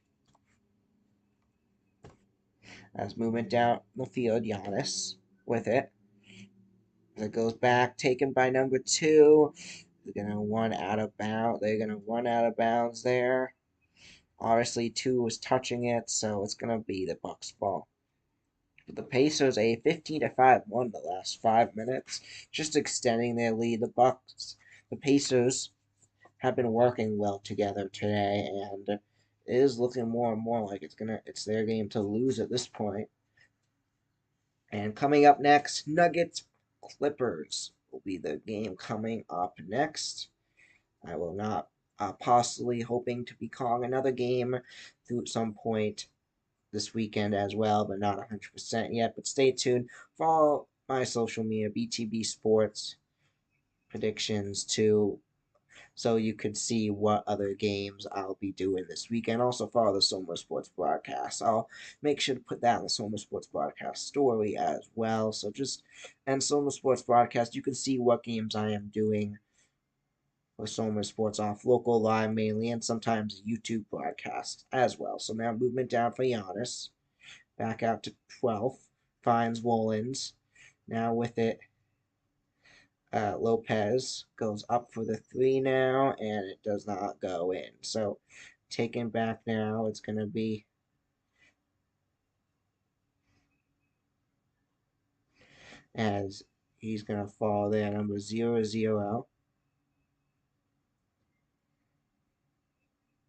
As movement down the field, Giannis with it. As it goes back, taken by number 2. They're going to run out of bounds. They're going to run out of bounds there. Obviously, 2 was touching it, so it's going to be the Bucks ball. The Pacers a 15-5 won the last 5 minutes, just extending their lead. The Pacers have been working well together today, and it is looking more and more like it's their game to lose at this point. And coming up next, Nuggets Clippers will be the game coming up next. I will not possibly hoping to be calling another game through some point this weekend as well, but not 100% yet. But stay tuned. Follow my social media, BTB Sports predictions too, so you could see what other games I'll be doing this weekend. Also follow the Soma Sports broadcast. I'll make sure to put that in the Soma Sports broadcast story as well. So and Soma Sports broadcast, you can see what games I am doing for Soma Sports off local, live mainly, and sometimes YouTube broadcasts as well. So now movement down for Giannis. Back out to 12th. Finds Wollins. Now with it, Lopez goes up for the 3 now, and it does not go in. So taken back now, it's going to be as he's going to fall there, number 0-0.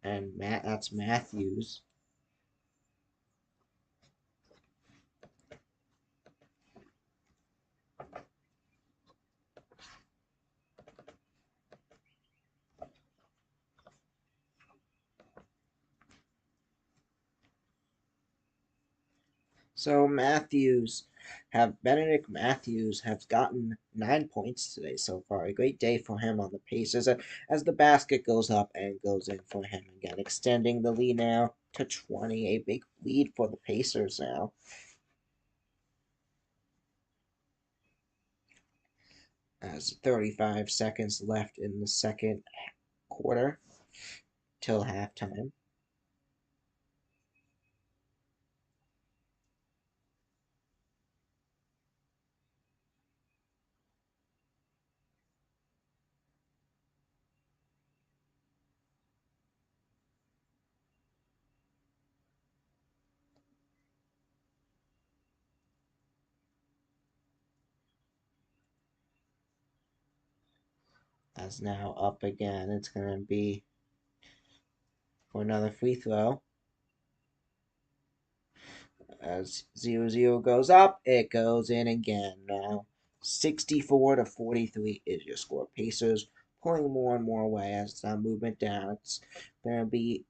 And that's Matthews. So Benedict Matthews has gotten 9 points today so far. A great day for him on the Pacers as the basket goes up and goes in for him again, extending the lead now to 20. A big lead for the Pacers now. As 35 seconds left in the second quarter till halftime. As now up again, it's going to be for another free throw. As 0-0 goes up, it goes in again. Now 64-43 is your score. Pacers pulling more and more away as the movement down. It's going to be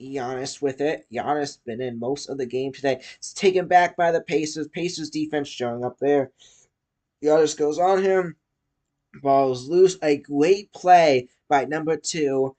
Giannis with it. Giannis been in most of the game today. It's taken back by the Pacers. Pacers defense showing up there. Giannis goes on him. Ball is loose. A great play by number 2.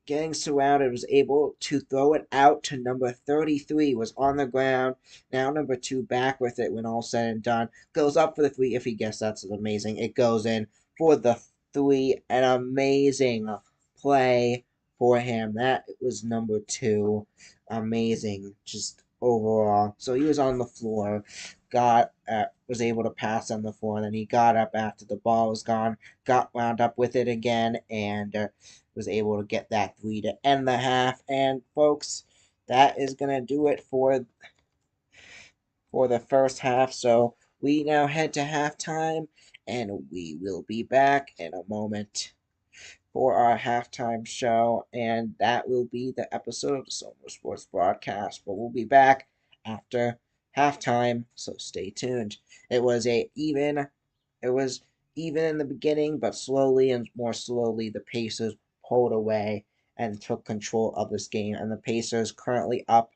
Getting surrounded, was able to throw it out to number 33, was on the ground. Now number 2 back with it when all said and done. Goes up for the 3. If he gets that's amazing. It goes in for the 3. An amazing play for him. That was number 2. Amazing. Just overall. So he was on the floor, was able to pass on the floor, and then he got up after the ball was gone, got wound up with it again, and was able to get that three to end the half. And folks, that is gonna do it for the first half. So we now head to halftime, and we will be back in a moment for our halftime show, and that will be the episode of the Soma Sports broadcast. But we'll be back after halftime, so stay tuned. It was even in the beginning, but slowly and more slowly the Pacers pulled away and took control of this game, and the Pacers currently up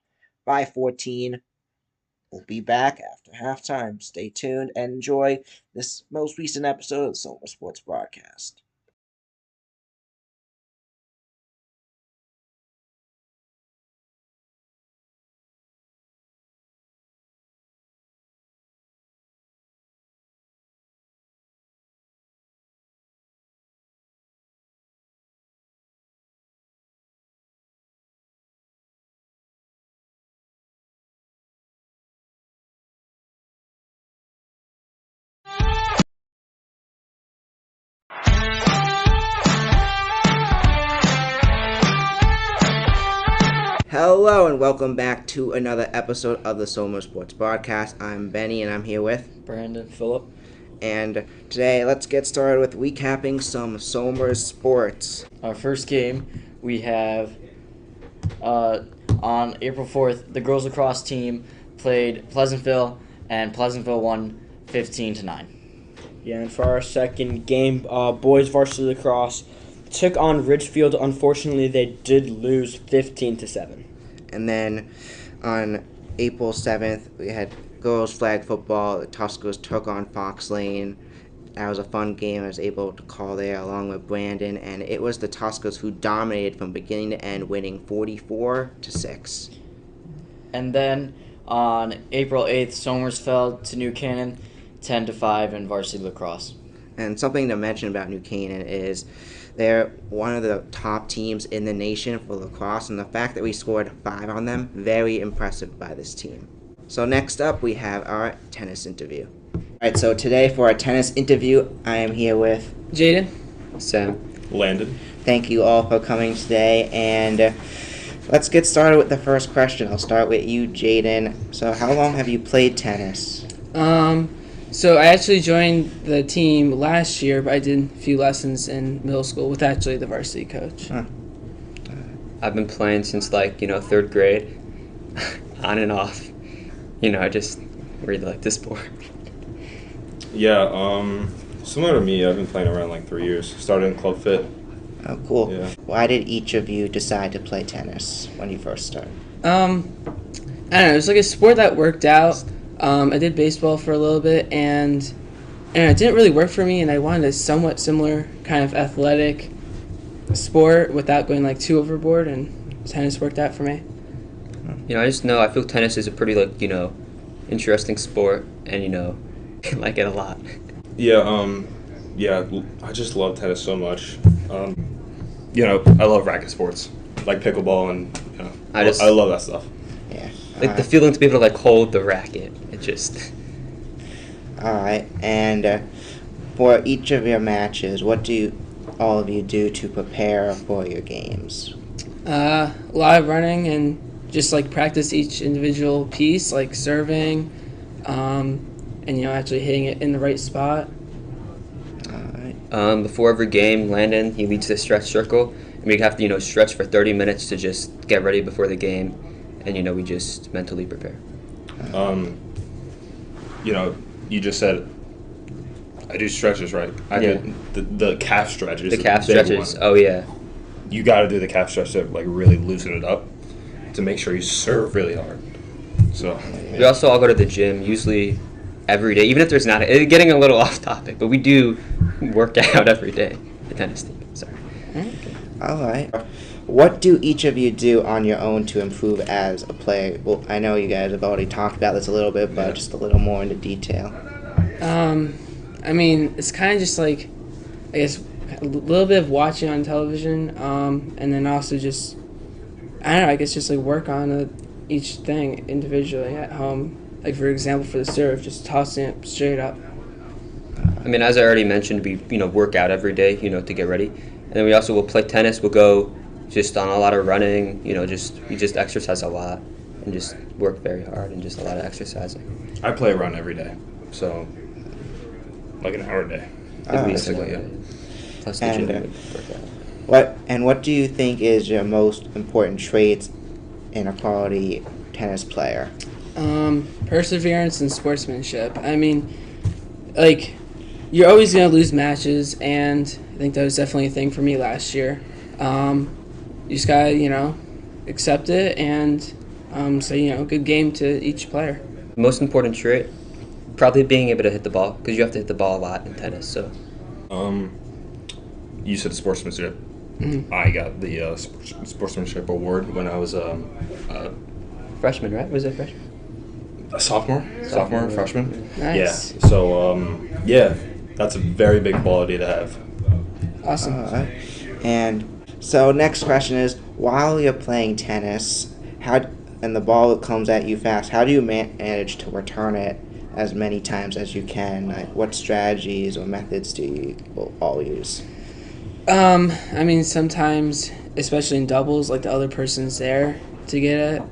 by 14. We'll be back after halftime. Stay tuned and enjoy this most recent episode of the Soma Sports broadcast. Hello and welcome back to another episode of the Soma Sports Broadcast. I'm Benny and I'm here with Brandon, Phillip. And today let's get started with recapping some Soma sports. Our first game we have on April 4th, the girls lacrosse team played Pleasantville and Pleasantville won 15-9. Yeah, and for our second game, boys varsity lacrosse took on Ridgefield. Unfortunately, they did lose 15-7. And then on April 7th, we had girls flag football. The Tuskers took on Fox Lane. That was a fun game I was able to call there along with Brandon. And it was the Tuskers who dominated from beginning to end, winning 44-6. And then on April 8th, Somers fell to New Canaan 10-5 in varsity lacrosse. And something to mention about New Canaan is they're one of the top teams in the nation for lacrosse, and the fact that we scored 5 on them, very impressive by this team. So next up, we have our tennis interview. All right, so today for our tennis interview, I am here with Jaden, Sam, Landon. Thank you all for coming today, and let's get started with the first question. I'll start with you, Jaden. So how long have you played tennis? So I actually joined the team last year, but I did a few lessons in middle school with actually the varsity coach. Huh. I've been playing since third grade, on and off. I just really like this sport. Yeah, similar to me, I've been playing around 3 years. Started in Club Fit. Oh, cool. Yeah. Why did each of you decide to play tennis when you first started? I don't know. It was like a sport that worked out. I did baseball for a little bit, and it didn't really work for me, and I wanted a somewhat similar kind of athletic sport without going too overboard, and tennis worked out for me. I feel tennis is a pretty interesting sport, and I like it a lot. Yeah, I just love tennis so much. I love racket sports like pickleball, and I love that stuff. Yeah. The feeling to be able to hold the racket, it just. All right, and for each of your matches, what do all of you do to prepare for your games? A lot of running and just practice each individual piece, like serving, and actually hitting it in the right spot. Before every game, Landon, he leads the stretch circle, and we have to stretch for 30 minutes to just get ready before the game, and we just mentally prepare. You just said I do stretches, right? I do the calf stretches. The calf stretches. Oh yeah. You got to do the calf stretch to really loosen it up to make sure you serve really hard. So we also all go to the gym usually every day, even if there's not. It's getting a little off topic, but we do work out every day. The tennis team. Sorry. Okay. All right. What do each of you do on your own to improve as a player? Well, I know you guys have already talked about this a little bit, but just a little more into detail. It's kind of just I guess a little bit of watching on television, and then also just, I don't know, I guess just work on each thing individually at home. Like, for example, for the serve, just tossing it straight up. I mean, as I already mentioned, we work out every day, to get ready, and then we also will play tennis. We'll go just on a lot of running, we just exercise a lot and just work very hard and just a lot of exercising. I play a run every day, so like an hour a day. Basically, yeah. Plus the gym workout. What do you think is your most important traits in a quality tennis player? Perseverance and sportsmanship. I mean, like, you're always going to lose matches, and I think that was definitely a thing for me last year. You just got to, accept it and say, good game to each player. Most important trait, probably being able to hit the ball, because you have to hit the ball a lot in tennis. So, you said sportsmanship. Mm-hmm. I got the sportsmanship award when I was freshman, right? Was it freshman? A sophomore, freshman. Nice. Yeah. So that's a very big quality to have. Awesome. And so next question is, while you're playing tennis, and the ball comes at you fast, how do you manage to return it as many times as you can? Like, what strategies or methods do you all use? I mean, sometimes, especially in doubles, like, the other person's there to get it.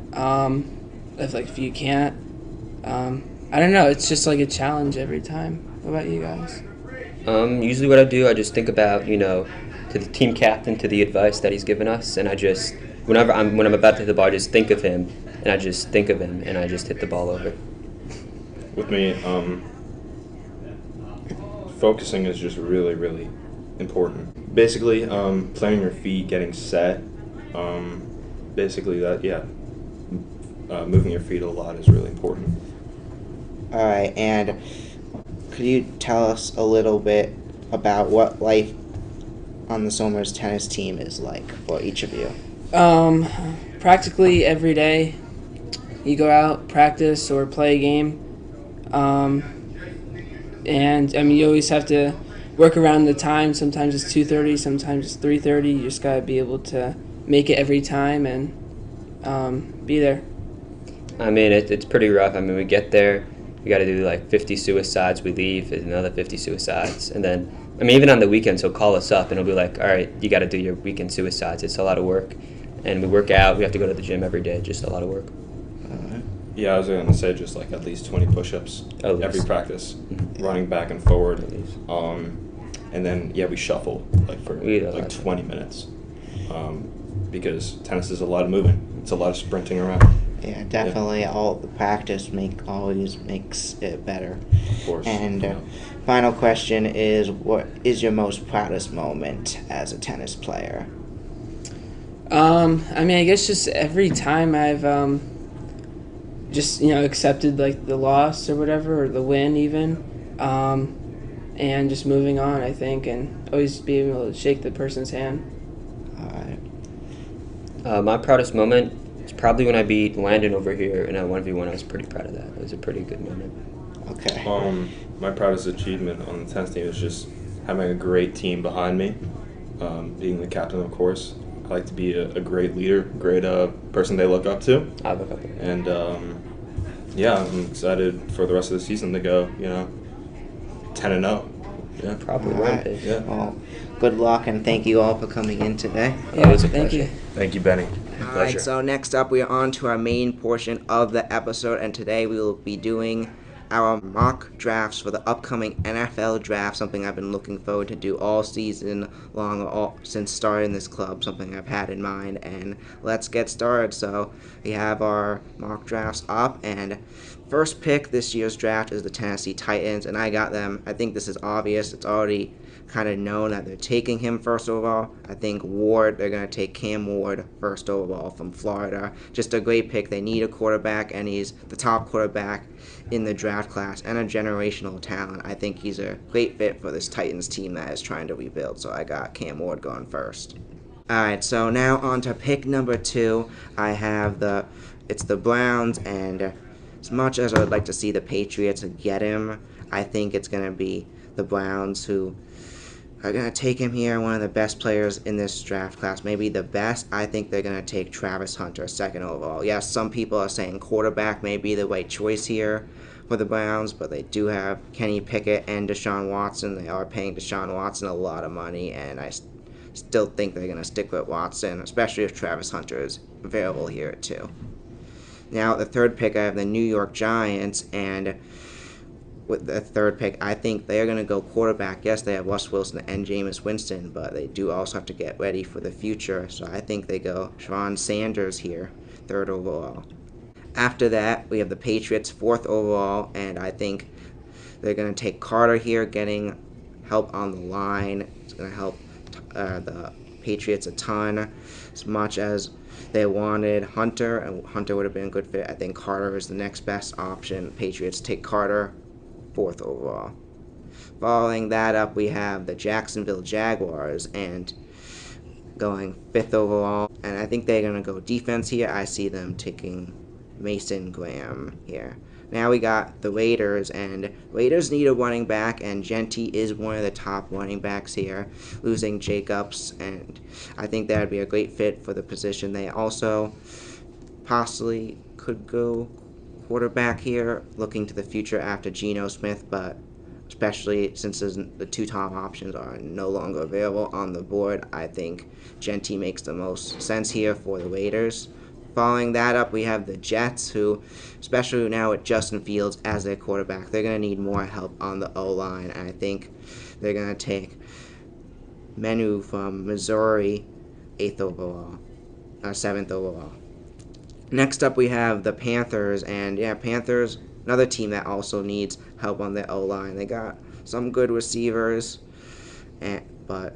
If you can't, I don't know. It's just like a challenge every time. What about you guys? Usually what I do, I just think about, to the team captain, to the advice that he's given us, and I just, when I'm about to hit the ball, I just think of him, and I just think of him, and I just hit the ball over. With me, focusing is just really, really important. Basically, planning your feet, getting set, basically that, yeah. Moving your feet a lot is really important. All right, and could you tell us a little bit about what life on the Somers tennis team is like for each of you? Practically every day, you go out, practice, or play a game. And, I mean, you always have to work around the time. Sometimes it's 2:30, sometimes it's 3:30. You just got to be able to make it every time and be there. I mean, it's pretty rough. I mean, we get there, we got to do like 50 suicides. We leave, another 50 suicides. And then, I mean, even on the weekends, he'll call us up and he'll be like, all right, you got to do your weekend suicides. It's a lot of work. And we work out. We have to go to the gym every day. Just a lot of work. Yeah, I was going to say just like at least 20 push-ups every practice, running back and forward. And then, we shuffle for 20 minutes because tennis is a lot of moving. It's a lot of sprinting around. Yeah, definitely. All the practice always makes it better. Of course. And final question is, what is your most proudest moment as a tennis player? I mean, I guess just every time I've accepted like the loss or whatever, or the win even, and just moving on, I think, and always being able to shake the person's hand. All right. My proudest moment is probably when I beat Landon over here in a 1v1. I was pretty proud of that. It was a pretty good moment. Okay. My proudest achievement on the tennis team is just having a great team behind me, being the captain, of course. I like to be a great leader, great person they look up to. I look up to. And I'm excited for the rest of the season to go, 10-0. Yeah, probably right. Yeah. Well, good luck and thank you all for coming in today. Yeah, it was a thank pleasure. you. Thank you, Benny. All right, so next up we are on to our main portion of the episode, and today we will be doing our mock drafts for the upcoming NFL draft, something I've been looking forward to do all season long, since starting this club, something I've had in mind, and let's get started. So we have our mock drafts up, and first pick this year's draft is the Tennessee Titans, and I got them. I think this is obvious. It's already kind of known that they're taking him first overall. I think they're going to take Cam Ward first overall from Florida. Just a great pick. They need a quarterback, and he's the top quarterback in the draft class and a generational talent. I think he's a great fit for this Titans team that is trying to rebuild, so I got Cam Ward going first. Alright, so now on to pick number 2. I have it's the Browns, and as much as I would like to see the Patriots get him, I think it's going to be the Browns who are going to take him here, one of the best players in this draft class, maybe the best. I think they're going to take Travis Hunter, second overall. Yes, some people are saying quarterback may be the right choice here for the Browns, but they do have Kenny Pickett and Deshaun Watson. They are paying Deshaun Watson a lot of money, and I still think they're going to stick with Watson, especially if Travis Hunter is available here too. Now, the third pick, I have the New York Giants, and with the third pick, I think they're going to go quarterback. Yes, they have Russ Wilson and Jameis Winston, but they do also have to get ready for the future. So I think they go Shawn Sanders here, third overall. After that, we have the Patriots, fourth overall, and I think they're going to take Carter here, getting help on the line. It's going to help the Patriots a ton, as much as they wanted Hunter, and Hunter would have been a good fit. I think Carter is the next best option. Patriots take Carter, fourth overall. Following that up, we have the Jacksonville Jaguars, and going fifth overall. And I think they're going to go defense here. I see them taking Mason Graham here. Now we got the Raiders, and Raiders need a running back, and Genty is one of the top running backs here, losing Jacobs, and I think that would be a great fit for the position. They also possibly could go quarterback here, looking to the future after Geno Smith, but especially since the two top options are no longer available on the board, I think Genty makes the most sense here for the Raiders. Following that up, we have the Jets, who, especially now with Justin Fields as their quarterback, they're going to need more help on the O-line, and I think they're going to take Menu from Missouri, 7th overall. Next up, we have the Panthers, and Panthers, another team that also needs help on the O-line. They got some good receivers, but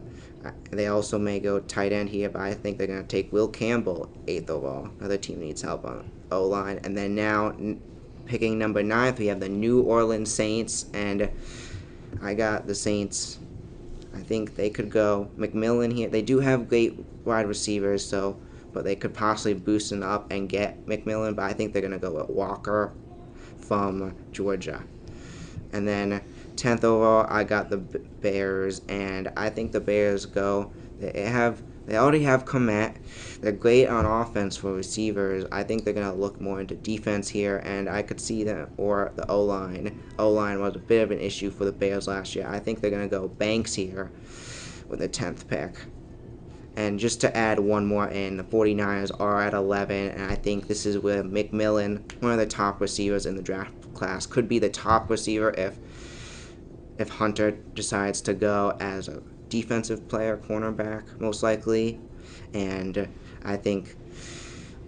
they also may go tight end here, but I think they're going to take Will Campbell, 8th overall. Another team needs help on O-line. And then now, picking number 9th, we have the New Orleans Saints, and I got the Saints. I think they could go McMillan here. They do have great wide receivers, but they could possibly boost them up and get McMillan, but I think they're going to go with Walker from Georgia. And then 10th overall, I got the Bears, and I think the Bears go. They already have Komet. They're great on offense for receivers. I think they're going to look more into defense here, and I could see them, or the O-line. O-line was a bit of an issue for the Bears last year. I think they're going to go Banks here with the 10th pick. And just to add one more in, the 49ers are at 11, and I think this is where McMillan, one of the top receivers in the draft class, could be the top receiver if Hunter decides to go as a defensive player, cornerback, most likely. And I think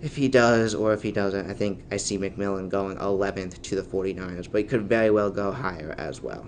if he does or if he doesn't, I think I see McMillan going 11th to the 49ers, but he could very well go higher as well.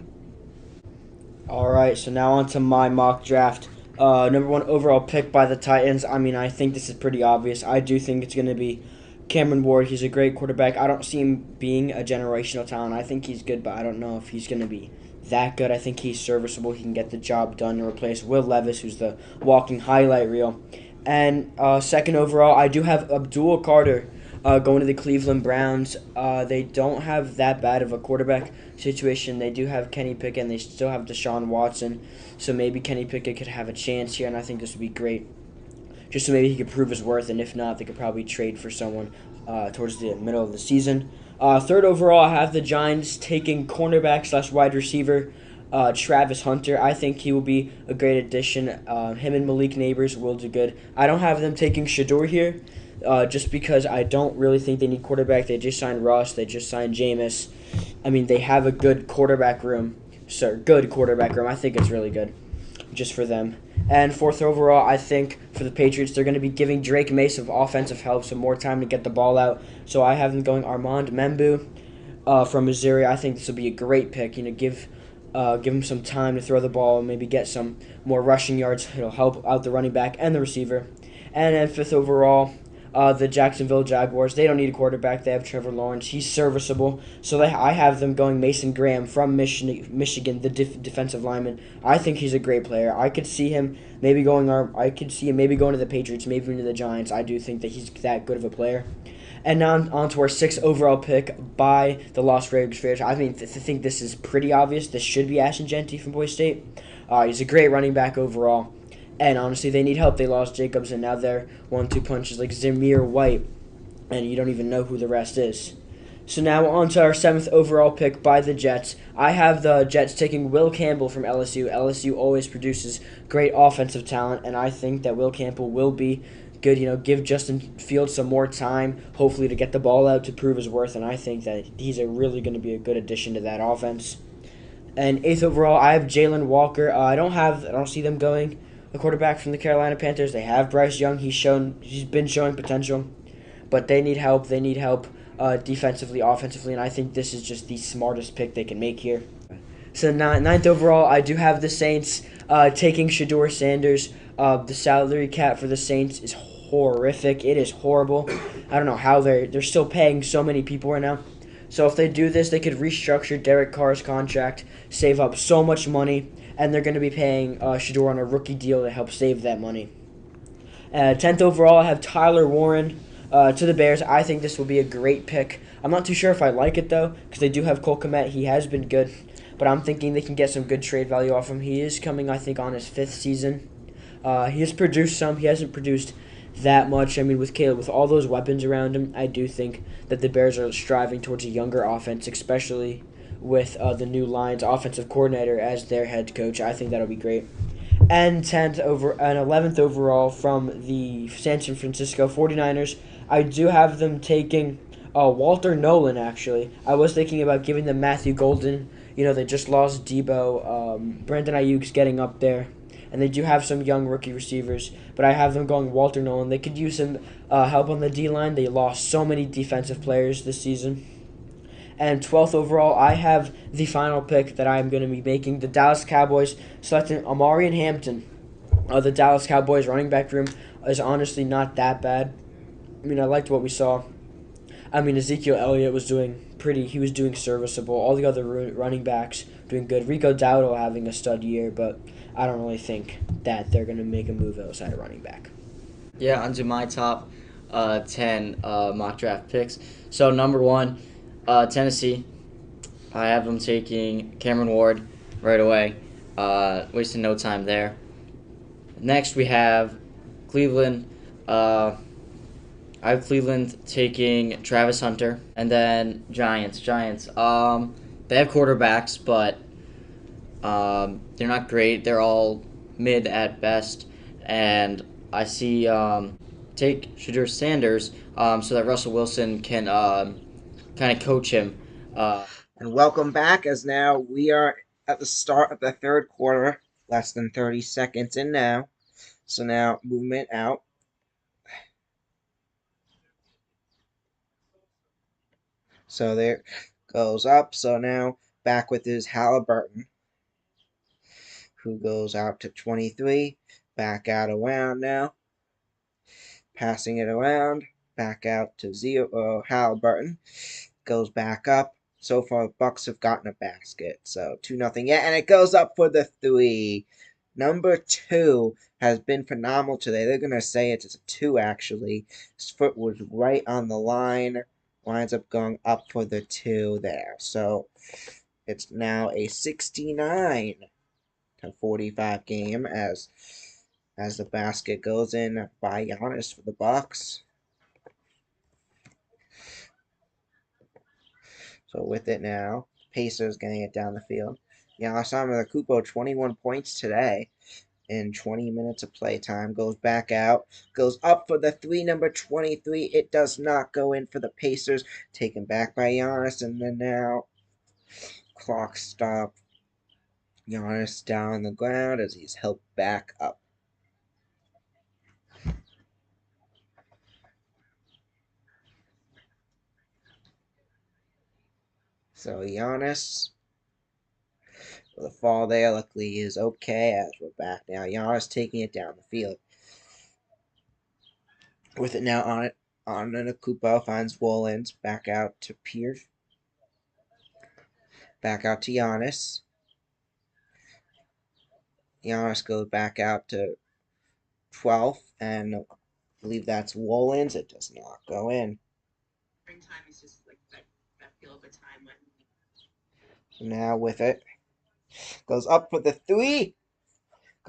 All right, so now on to my mock draft. Number 1 overall pick by the Titans. I mean, I think this is pretty obvious. I do think it's going to be Cameron Ward. He's a great quarterback. I don't see him being a generational talent. I think he's good, but I don't know if he's going to be that good. I think he's serviceable. He can get the job done and replace Will Levis, who's the walking highlight reel. And second overall, I do have Abdul Carter going to the Cleveland Browns. They don't have that bad of a quarterback situation. They do have Kenny Pickett, and they still have Deshaun Watson. So maybe Kenny Pickett could have a chance here, and I think this would be great. Just so maybe he could prove his worth, and if not, they could probably trade for someone towards the middle of the season. Third overall, I have the Giants taking cornerback / wide receiver Travis Hunter. I think he will be a great addition. Him and Malik Neighbors will do good. I don't have them taking Shador here, just because I don't really think they need quarterback. They just signed Russ. They just signed Jameis. I mean, they have a good quarterback room. Good quarterback room. I think it's really good just for them. And fourth overall, I think for the Patriots, they're going to be giving Drake May some offensive help, some more time to get the ball out. So I have them going Armand Membu from Missouri. I think this will be a great pick. Give him some time to throw the ball, maybe get some more rushing yards. It'll help out the running back and the receiver. And then fifth overall, the Jacksonville Jaguars. They don't need a quarterback. They have Trevor Lawrence. He's serviceable. So I have them going Mason Graham from Michigan, the defensive lineman. I think he's a great player. I could see him maybe going to the Patriots, maybe even to the Giants. I do think that he's that good of a player. And now on to our 6th overall pick by the Las Vegas Raiders. I mean, I think this is pretty obvious. This should be Ashton Genty from Boise State. He's a great running back overall. And honestly, they need help. They lost Jacobs, and now they're 1-2 punches like Zamir White, and you don't even know who the rest is. So now on to our 7th overall pick by the Jets. I have the Jets taking Will Campbell from LSU. LSU always produces great offensive talent, and I think that Will Campbell will be good. Give Justin Fields some more time, hopefully to get the ball out to prove his worth, and I think that he's really going to be a good addition to that offense. And 8th overall, I have Jalen Walker. I don't see them going a quarterback from the Carolina Panthers. They have Bryce Young. He's been showing potential, but they need help. They need help defensively, offensively, and I think this is just the smartest pick they can make here. So 9th overall, I do have the Saints taking Shador Sanders. The salary cap for the Saints is horrific. It is horrible. I don't know how they're still paying so many people right now. So if they do this, they could restructure Derek Carr's contract, save up so much money, and they're going to be paying Shador on a rookie deal to help save that money. 10th overall, I have Tyler Warren to the Bears. I think this will be a great pick. I'm not too sure if I like it, though, because they do have Cole Kmet. He has been good, but I'm thinking they can get some good trade value off him. He is coming, I think, on his 5th season. He has produced some. He hasn't produced that much. I mean, with Caleb, with all those weapons around him, I do think that the Bears are striving towards a younger offense, especially with the new Lions offensive coordinator as their head coach. I think that'll be great. And 11th overall from the San Francisco 49ers, I do have them taking Walter Nolan, actually. I was thinking about giving them Matthew Golden. They just lost Debo. Brandon Ayuk's getting up there. And they do have some young rookie receivers, but I have them going Walter Nolan. They could use some help on the D-line. They lost so many defensive players this season. And 12th overall, I have the final pick that I'm going to be making. The Dallas Cowboys selecting Amarian Hampton. The Dallas Cowboys running back room is honestly not that bad. I mean, I liked what we saw. I mean, Ezekiel Elliott was doing serviceable. All the other running backs doing good. Rico Dowdle having a stud year, but I don't really think that they're going to make a move outside of running back. Yeah, onto my top 10 mock draft picks. So number 1, Tennessee. I have them taking Cameron Ward right away. Wasting no time there. Next we have Cleveland. I have Cleveland taking Travis Hunter. And then Giants. They have quarterbacks, but they're not great. They're all mid at best. And I see take Shador Sanders so that Russell Wilson can kind of coach him. And welcome back, as now we are at the start of the 3rd quarter, less than 30 seconds in now. So now movement out. So there goes up. So now back with his Halliburton, who goes out to 23. Back out around now. Passing it around. Back out to Halliburton. Goes back up. So far, the Bucks have gotten a basket. So 2-0 yet. And it goes up for the 3. Number 2 has been phenomenal today. They're going to say it's a 2, actually. His foot was right on the line. Winds up going up for the 2 there. So it's now a 69-45 game as the basket goes in by Giannis for the Bucks. So with it now, Pacers getting it down the field. Giannis Antetokounmpo, 21 points today in 20 minutes of playtime. Goes back out, goes up for the 3, number 23. It does not go in for the Pacers. Taken back by Giannis, and then now clock stop. Giannis down on the ground as he's helped back up. So Giannis, the fall there luckily is okay as we're back now. Giannis taking it down the field. With it now on it, Antetokounmpo finds Wollins. Back out to Pierce. Back out to Giannis. Giannis goes back out to 12th, and I believe that's Wollins. It does not go in. So now with it, goes up for the 3.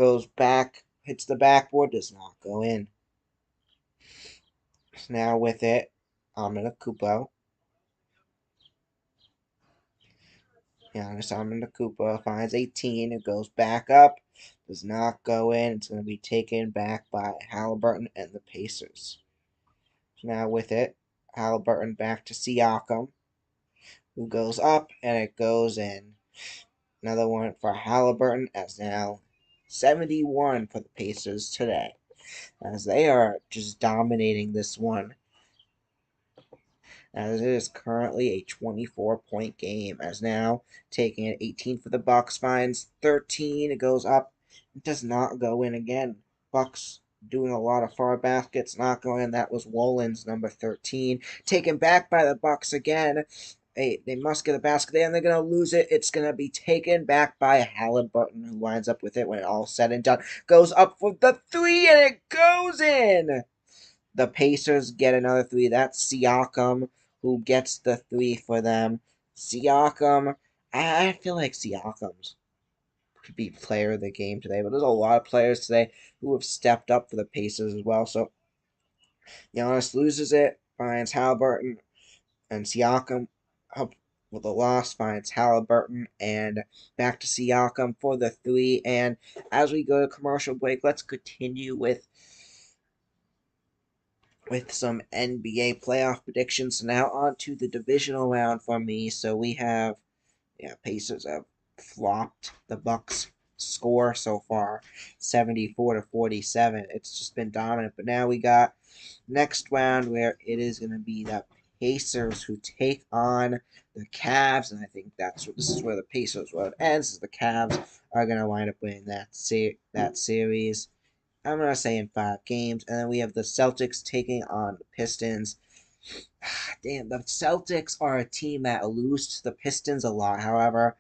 goes back, hits the backboard, does not go in. Now with it, Antetokounmpo. Giannis Antetokounmpo finds 18. It goes back up, does not go in. It's going to be taken back by Halliburton and the Pacers. Now with it, Halliburton back to Siakam, who goes up, and it goes in. Another one for Halliburton, as now 71 for the Pacers today, as they are just dominating this one, as it is currently a 24-point game, as now taking it 18 for the Bucks, finds 13, it goes up, it does not go in again. Bucks doing a lot of far baskets, not going in. That was Wolin's number 13, taken back by the Bucks again. They must get a basket there, and they're going to lose it. It's going to be taken back by Halliburton, who winds up with it when it all said and done. Goes up for the 3, and it goes in! The Pacers get another 3. That's Siakam, who gets the 3 for them. Siakam, I feel like Siakam's could be player of the game today, but there's a lot of players today who have stepped up for the Pacers as well. So Giannis loses it, finds Halliburton, and Siakam up with a loss, finds Halliburton, and back to Siakam for the 3. And as we go to commercial break, let's continue with some NBA playoff predictions. So now on to the divisional round for me. So we have, Pacers have flopped the Bucks score so far, 74-47. It's just been dominant. But now we got next round where it is going to be the Pacers who take on the Cavs, and I think this is where the Pacers road ends. Is the Cavs are going to wind up winning that series. I'm going to say in 5 games. And then we have the Celtics taking on the Pistons. Damn, the Celtics are a team that loses to the Pistons a lot, however.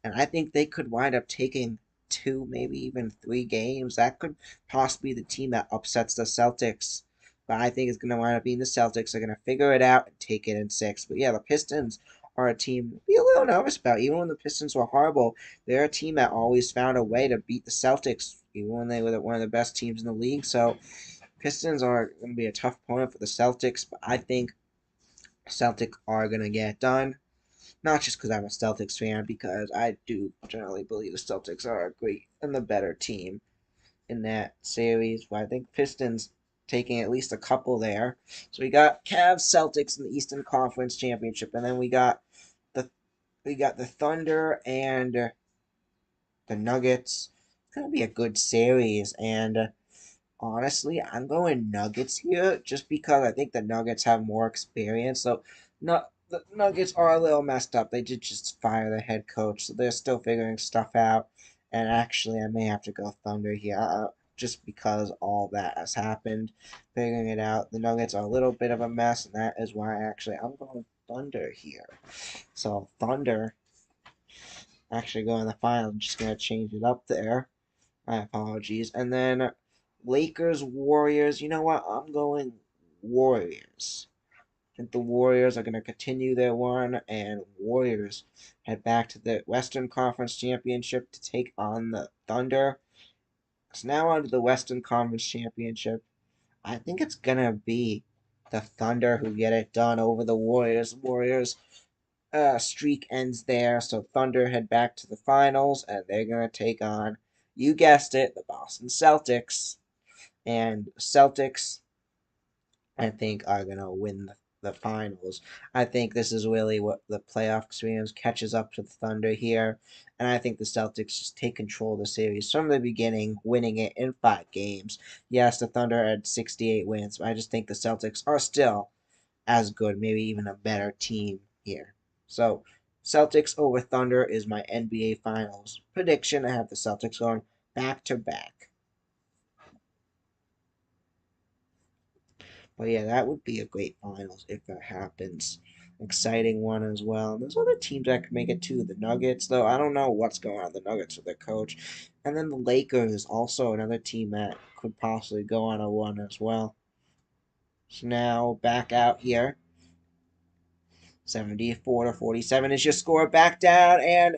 And I think they could wind up taking 2, maybe even 3 games. That could possibly be the team that upsets the Celtics. But I think it's going to wind up being the Celtics. They're going to figure it out and take it in 6. But yeah, the Pistons are a team to be a little nervous about. Even when the Pistons were horrible, they're a team that always found a way to beat the Celtics, even when they were one of the best teams in the league. So Pistons are going to be a tough opponent for the Celtics, but I think Celtics are going to get it done. Not just because I'm a Celtics fan, because I do generally believe the Celtics are a great and the better team in that series. But I think Pistons taking at least a couple there. So we got Cavs, Celtics in the Eastern Conference Championship, and then we got the Thunder and the Nuggets. It's gonna be a good series, and honestly, I'm going Nuggets here just because I think the Nuggets have more experience. So, the Nuggets are a little messed up. They did just fire the head coach, so they're still figuring stuff out. And actually, I may have to go Thunder here, just because all that has happened, figuring it out. The Nuggets are a little bit of a mess, and that is why I'm going Thunder here. So Thunder actually going the final. I'm just gonna change it up there. My apologies. And then Lakers, Warriors. You know what? I'm going Warriors. I think the Warriors are going to continue their run, and Warriors head back to the Western Conference Championship to take on the Thunder. So now on to the Western Conference Championship. I think it's going to be the Thunder who get it done over the Warriors. Warriors streak ends there, so Thunder head back to the finals, and they're going to take on, you guessed it, the Boston Celtics. And Celtics, I think, are going to win the finals. I think this is really what the playoff experience catches up to the Thunder here. And I think the Celtics just take control of the series from the beginning, winning it in 5 games. Yes, the Thunder had 68 wins, but I just think the Celtics are still as good, maybe even a better team here. So, Celtics over Thunder is my NBA Finals prediction. I have the Celtics going back to back. But yeah, that would be a great finals if that happens. Exciting one as well. And there's other teams that could make it too. The Nuggets, though, I don't know what's going on with the Nuggets with their coach. And then the Lakers, also another team that could possibly go on a run as well. So now back out here. 74-47 is your score. Back down, and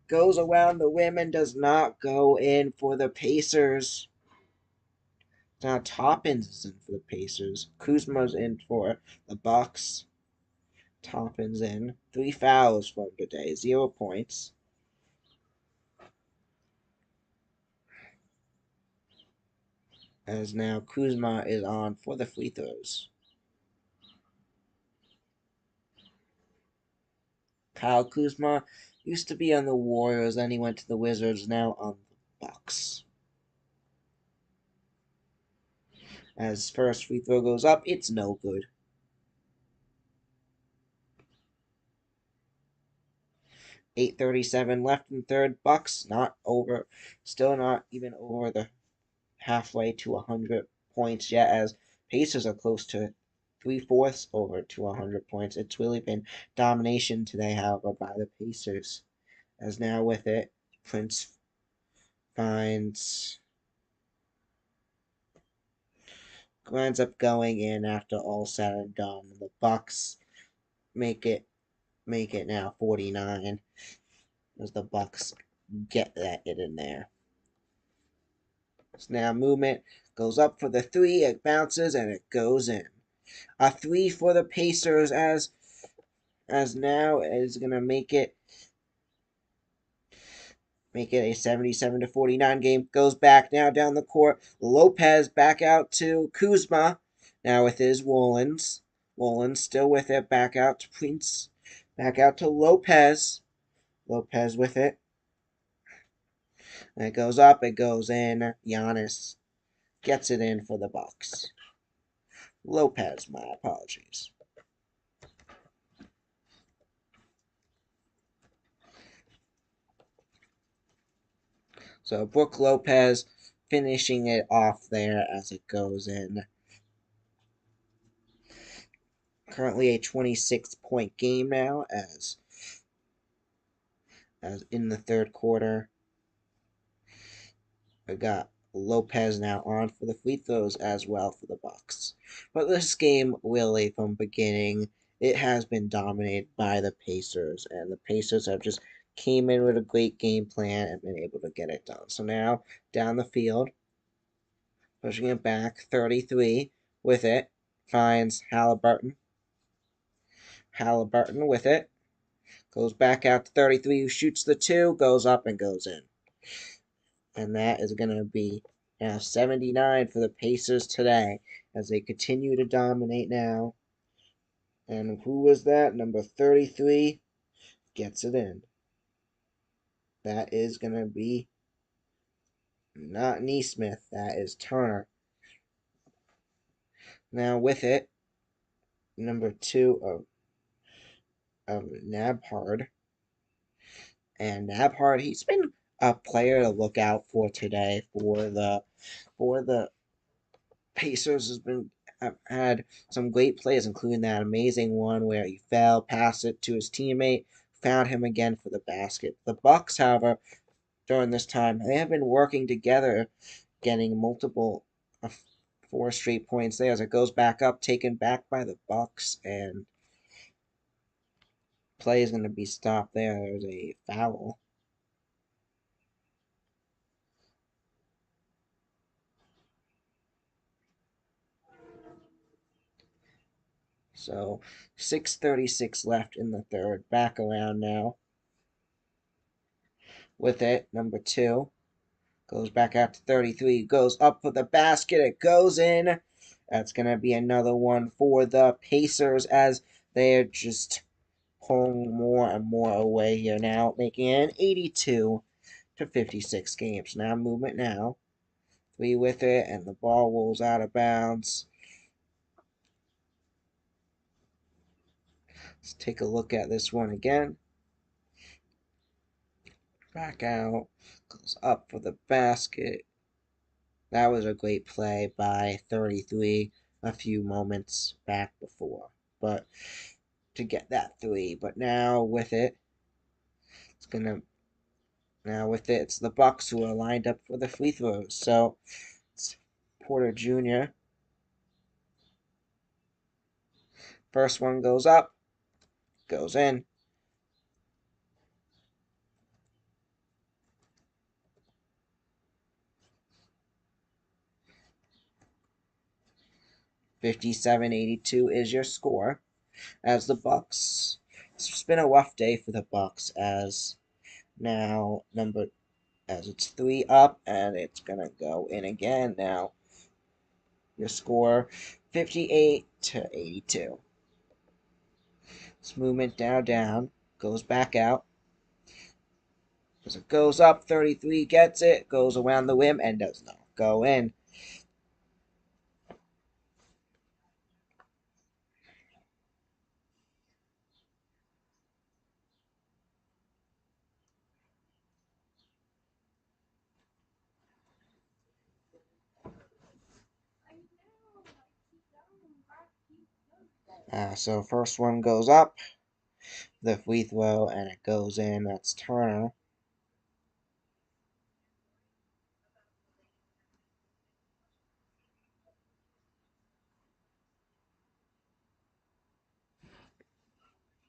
goes around the rim and does not go in for the Pacers. Now Toppins is in for the Pacers. Kuzma's in for the Bucks. Toppins in. 3 fouls from today, 0 points. As now Kuzma is on for the free throws. Kyle Kuzma used to be on the Warriors, then he went to the Wizards, now on the Bucks. As first free throw goes up, it's no good. 8:37 left in third. Bucks not over, still not even over the halfway to 100 points yet, as Pacers are close to 3/4 over to 100 points. It's really been domination today, however, by the Pacers. As now with it, Prince finds ends up going in after all said and done. The Bucks make it now 49 as the Bucks get that in there. So now movement goes up for the 3, it bounces and it goes in. A 3 for the Pacers as now is gonna make it a 77-49 game. Goes back now down the court. Lopez back out to Kuzma. Now with his Wollins. Wollins still with it. Back out to Prince. Back out to Lopez. Lopez with it. And it goes up. It goes in. Giannis gets it in for the Bucks. Lopez, my apologies. So Brook Lopez finishing it off there as it goes in. Currently a 26-point game now as in the third quarter. We got Lopez now on for the free throws as well for the Bucks. But this game really from beginning, it has been dominated by the Pacers, and the Pacers have just came in with a great game plan and been able to get it done. So now down the field, pushing it back, 33 with it, finds Halliburton. Halliburton with it. Goes back out to 33, who shoots the 2, goes up and goes in. And that is going to be now 79 for the Pacers today as they continue to dominate now. And who was that? Number 33 gets it in. That is going to be not Neesmith. That is Turner. Now with it, number 2 of Nabhard. And Nabhard, he's been a player to look out for today for the Pacers. Has been had some great plays, including that amazing one where he fell, passed it to his teammate, found him again for the basket. The Bucks, however, during this time, they have been working together, getting multiple 4 straight points there as it goes back up, taken back by the Bucks, and play is going to be stopped there. There's a foul. So 6:36 left in the third. Back around now. With it, number 2 goes back out to 33. Goes up for the basket. It goes in. That's going to be another one for the Pacers as they're just pulling more and more away here now, making it an 82-56 games. Now movement now. 3 with it, and the ball rolls out of bounds. Let's take a look at this one again. Back out, goes up for the basket. That was a great play by 33 a few moments back before, but to get that 3. But now with it, it's the Bucks who are lined up for the free throws. So it's Porter Jr. First one goes up, goes in. 57-82 is your score. As the Bucks, it's been a rough day for the Bucks as now as it's 3 up and it's gonna go in again now. Your score 58-82. This movement down, goes back out. As it goes up, 33 gets it, goes around the rim and does not go in. So first one goes up, the free throw, and it goes in. That's Turner.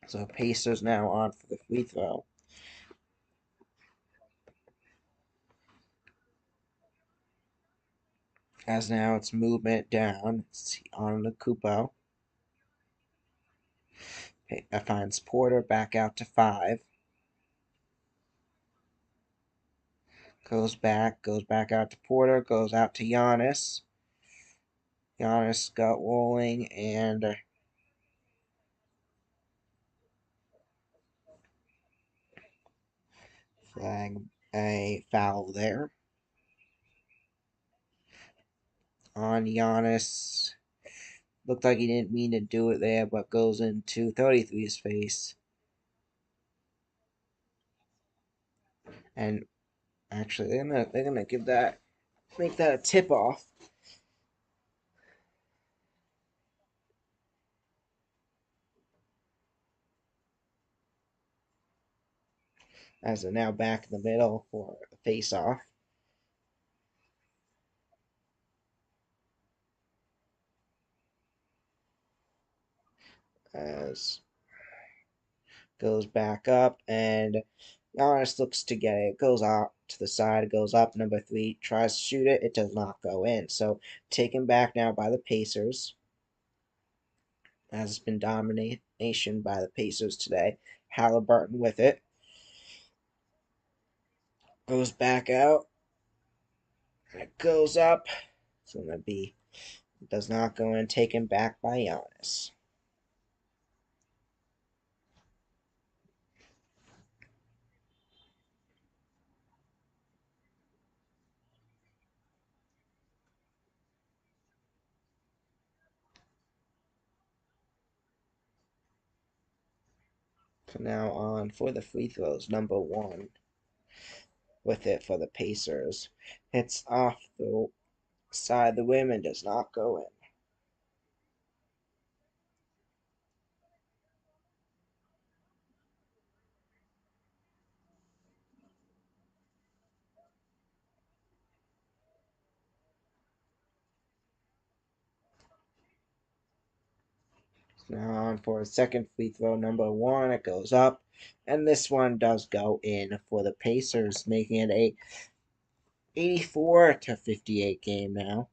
So Pacers now on for the free throw. As now it's movement down. It's on the Kupo. Finds Porter back out to 5. Goes back out to Porter, goes out to Giannis. Giannis got rolling and flag a foul there on Giannis. Looked like he didn't mean to do it there, but goes into 33's face. And actually, they're gonna make that a tip off. As they're now back in the middle for the face off. As goes back up and Giannis looks to get it. Goes out to the side, goes up. Number 3 tries to shoot it. It does not go in. So taken back now by the Pacers. As it's been domination by the Pacers today. Halliburton with it. Goes back out. And it goes up. It's going to be, it does not go in. Taken back by Giannis. So now on for the free throws, number 1 with it for the Pacers. Hits off the side of the rim and does not go in. Now on for a second free throw, number 1. It goes up, and this one does go in for the Pacers, making it a 84-58 game now.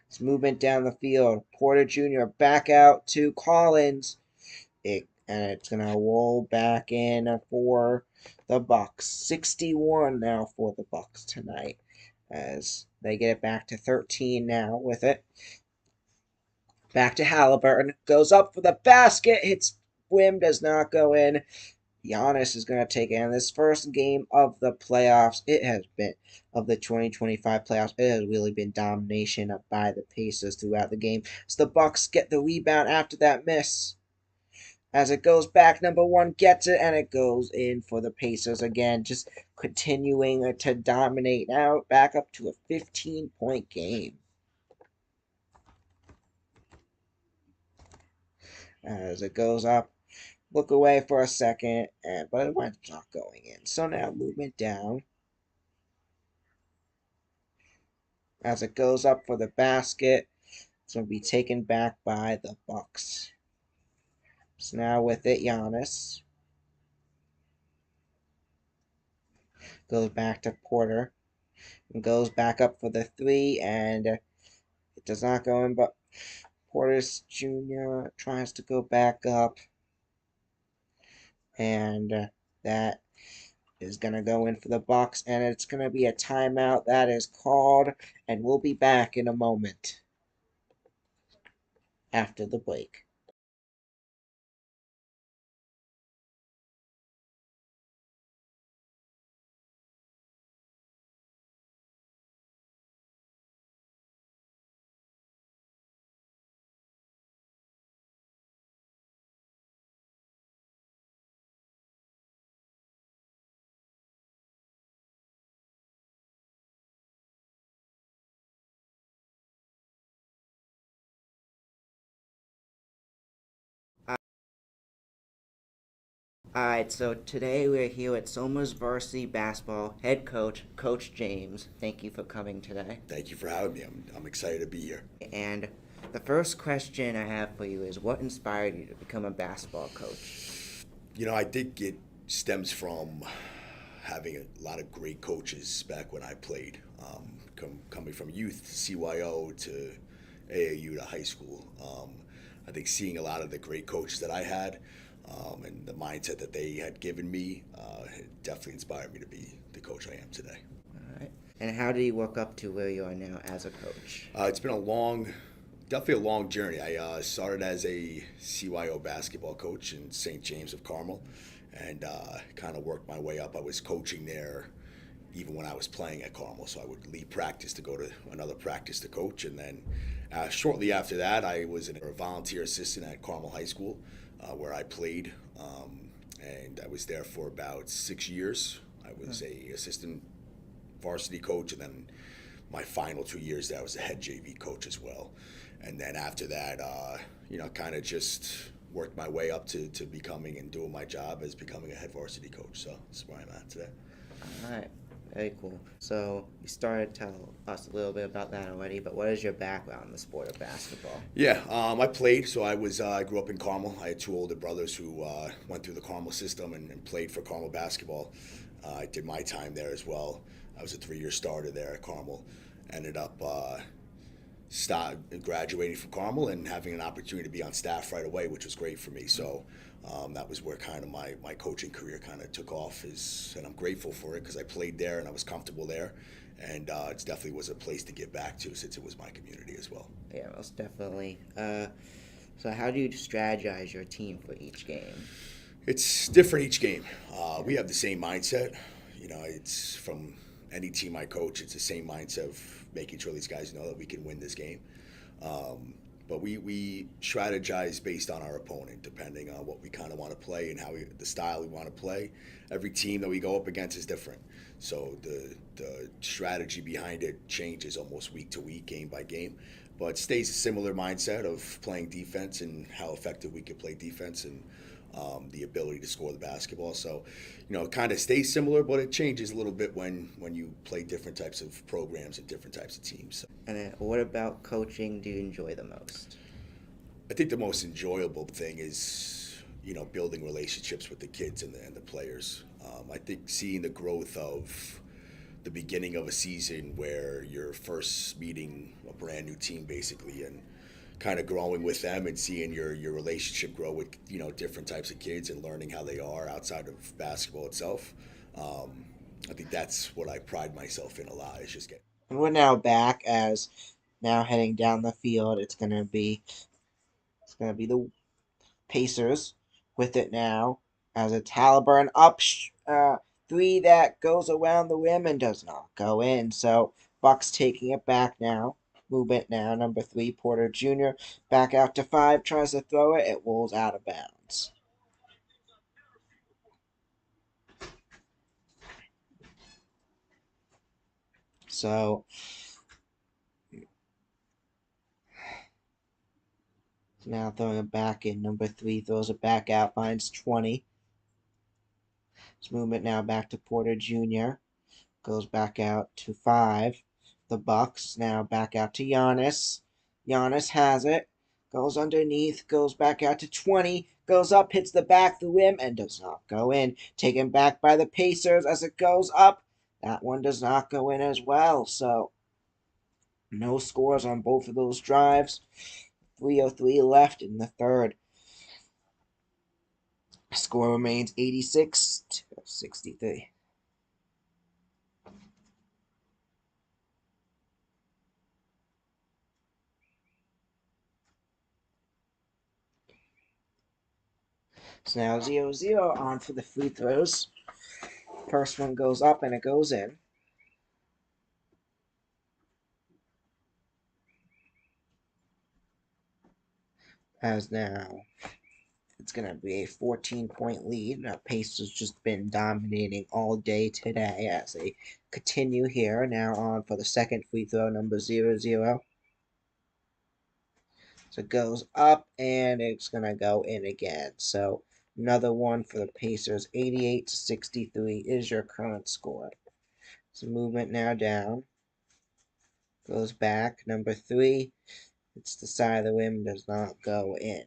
It's movement down the field. Porter Jr. back out to Collins. And it's going to roll back in for the Bucks. 61 now for the Bucks tonight as they get it back to 13 now with it. Back to Halliburton. Goes up for the basket. Hits rim. Does not go in. Giannis is going to take it. And this first game of the playoffs, it has been, of the 2025 playoffs, it has really been domination by the Pacers throughout the game. So the Bucks get the rebound after that miss. As it goes back, number 1 gets it, and it goes in for the Pacers again, just continuing to dominate now, back up to a 15-point game. As it goes up, look away for a second, but it winds up not going in. So now movement down. As it goes up for the basket, it's going to be taken back by the Bucks. So now with it, Giannis goes back to Porter and goes back up for the 3, and it does not go in, but Portis Jr. tries to go back up, and that is going to go in for the Bucks, and it's going to be a timeout that is called, and we'll be back in a moment after the break. Alright, so today we're here at Somers Varsity Basketball head coach, Coach James. Thank you for coming today. Thank you for having me. I'm excited to be here. And the first question I have for you is, what inspired you to become a basketball coach? I think it stems from having a lot of great coaches back when I played, coming from youth, CYO to AAU to high school. I think seeing a lot of the great coaches that I had and the mindset that they had given me it definitely inspired me to be the coach I am today. All right. And how did you work up to where you are now as a coach? It's been definitely a long journey. I started as a CYO basketball coach in St. James of Carmel and kind of worked my way up. I was coaching there even when I was playing at Carmel, so I would leave practice to go to another practice to coach. And then shortly after that, I was a volunteer assistant at Carmel High School where I played, and I was there for about 6 years. I was a assistant varsity coach, and then my final 2 years there, I was a head JV coach as well. And then after that, kind of just worked my way up to becoming and doing my job as becoming a head varsity coach. So that's where I'm at today. All right. Very cool. So you started to tell us a little bit about that already, but what is your background in the sport of basketball? Yeah, I played. So I grew up in Carmel. I had two older brothers who went through the Carmel system and played for Carmel basketball. I did my time there as well. I was a 3-year starter there at Carmel. Ended up graduating from Carmel and having an opportunity to be on staff right away, which was great for me. So that was where kind of my coaching career kind of took off, and I'm grateful for it because I played there and I was comfortable there, and it definitely was a place to give back to since it was my community as well. Yeah, most definitely. So how do you strategize your team for each game? It's different each game. We have the same mindset. It's from any team I coach, it's the same mindset of making sure these guys know that we can win this game. But we strategize based on our opponent, depending on what we kind of want to play and the style we want to play. Every team that we go up against is different. So the strategy behind it changes almost week to week, game by game. But it stays a similar mindset of playing defense and how effective we can play defense and the ability to score the basketball. So, it kind of stays similar, but it changes a little bit when you play different types of programs and different types of teams. And what about coaching do you enjoy the most? I think the most enjoyable thing is, building relationships with the kids and the players. I think seeing the growth of the beginning of a season where you're first meeting a brand new team basically and kind of growing with them and seeing your relationship grow with different types of kids and learning how they are outside of basketball itself. I think that's what I pride myself in a lot, is just getting. And we're now back as now heading down the field. It's gonna be the Pacers with it now as a Halliburton up three that goes around the rim and does not go in. So Bucks taking it back now. Movement now, number 3, Porter Jr. Back out to 5, tries to throw it. It rolls out of bounds. So now throwing it back in. Number 3 throws it back out, finds 20. It's movement now back to Porter Jr. Goes back out to 5. The Bucks now back out to Giannis. Giannis has it. Goes underneath. Goes back out to 20. Goes up, hits the back of the rim, and does not go in. Taken back by the Pacers as it goes up. That one does not go in as well. So No scores on both of those drives. 3:03 left in the third. Score remains 86-63. So now 0-0 on for the free throws. First one goes up and it goes in. As now it's going to be a 14-point lead. Now Pacers just been dominating all day today as they continue here. Now on for the second free throw, number 0-0. So it goes up and it's going to go in again. So another one for the Pacers. 88-63 is your current score. So movement now down. Goes back. Number 3. It's the side of the rim. Does not go in.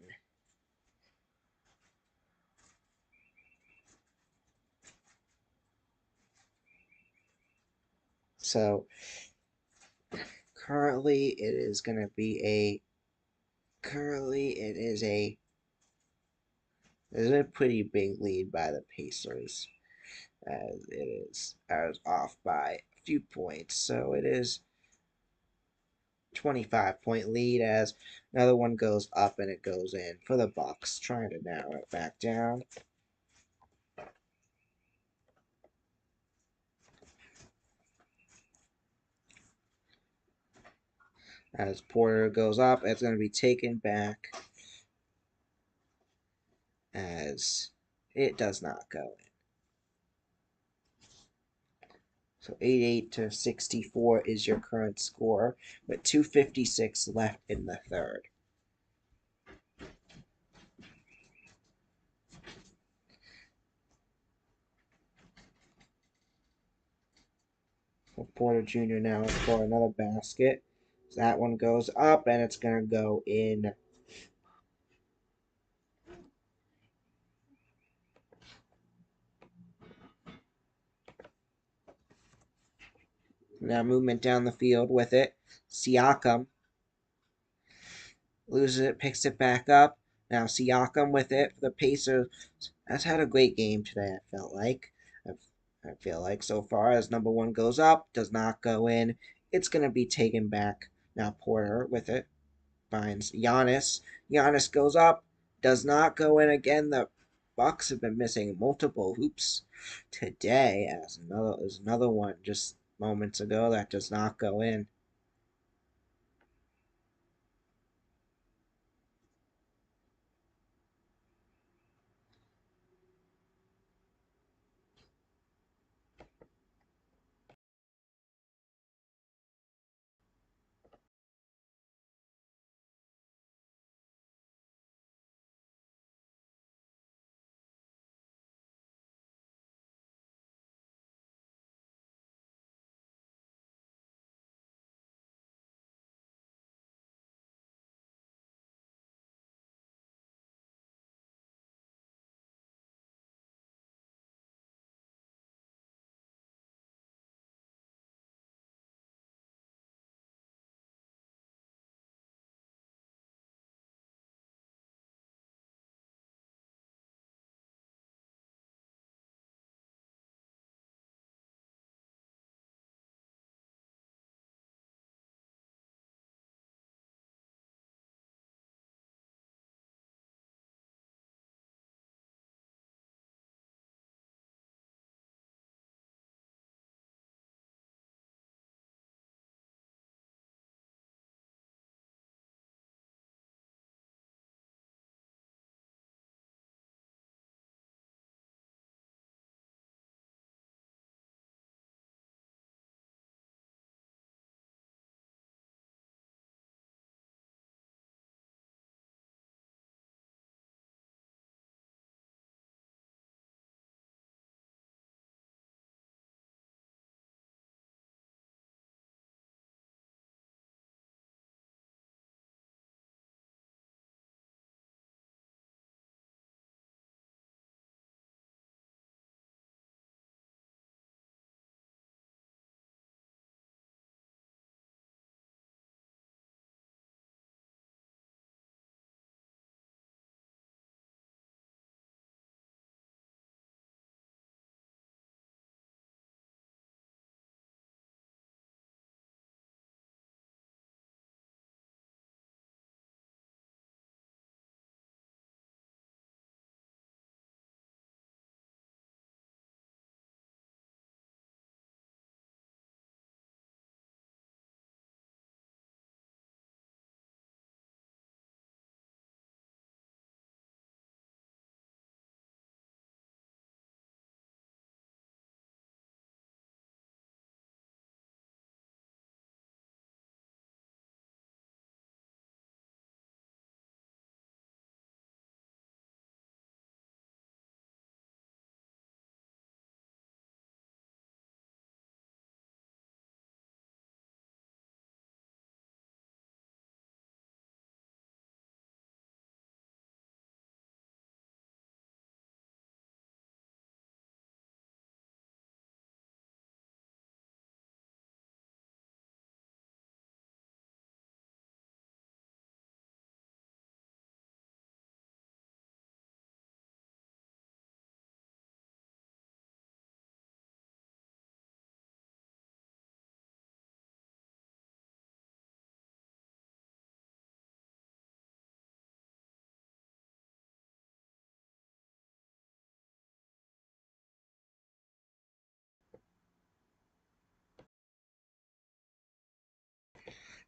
So currently it is going to be a pretty big lead by the Pacers, as it is off by a few points. So it is 25-point lead as another one goes up and it goes in for the Bucks, trying to narrow it back down. As Porter goes up, it's going to be taken back as it does not go in. So 88-64 is your current score, with 2:56 left in the third. So Porter Jr. now for another basket. So that one goes up and it's going to go in. Now movement down the field with it. Siakam loses it, picks it back up. Now Siakam with it for the Pacers has had a great game today, I feel like so far, as number 1 goes up, does not go in. It's going to be taken back. Now Porter with it finds Giannis. Giannis goes up, does not go in again. The Bucks have been missing multiple hoops today, as another one just moments ago that does not go in.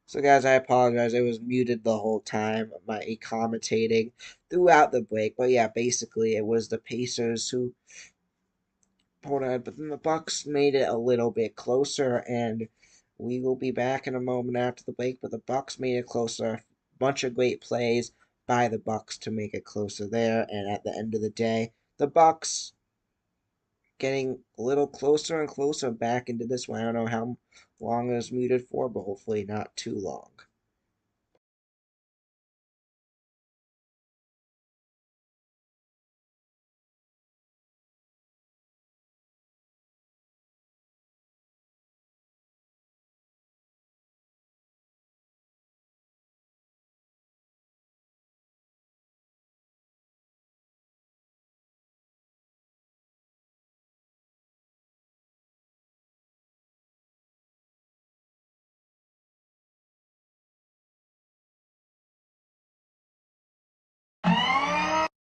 So guys, I apologize. It was muted the whole time. My commentating throughout the break. But yeah, basically it was the Pacers who pulled out, but then the Bucks made it a little bit closer, and we will be back in a moment after the break. But the Bucks made it closer. Bunch of great plays by the Bucks to make it closer there, and at the end of the day, the Bucks getting a little closer and closer back into this one. I don't know how long it was muted for, but hopefully not too long.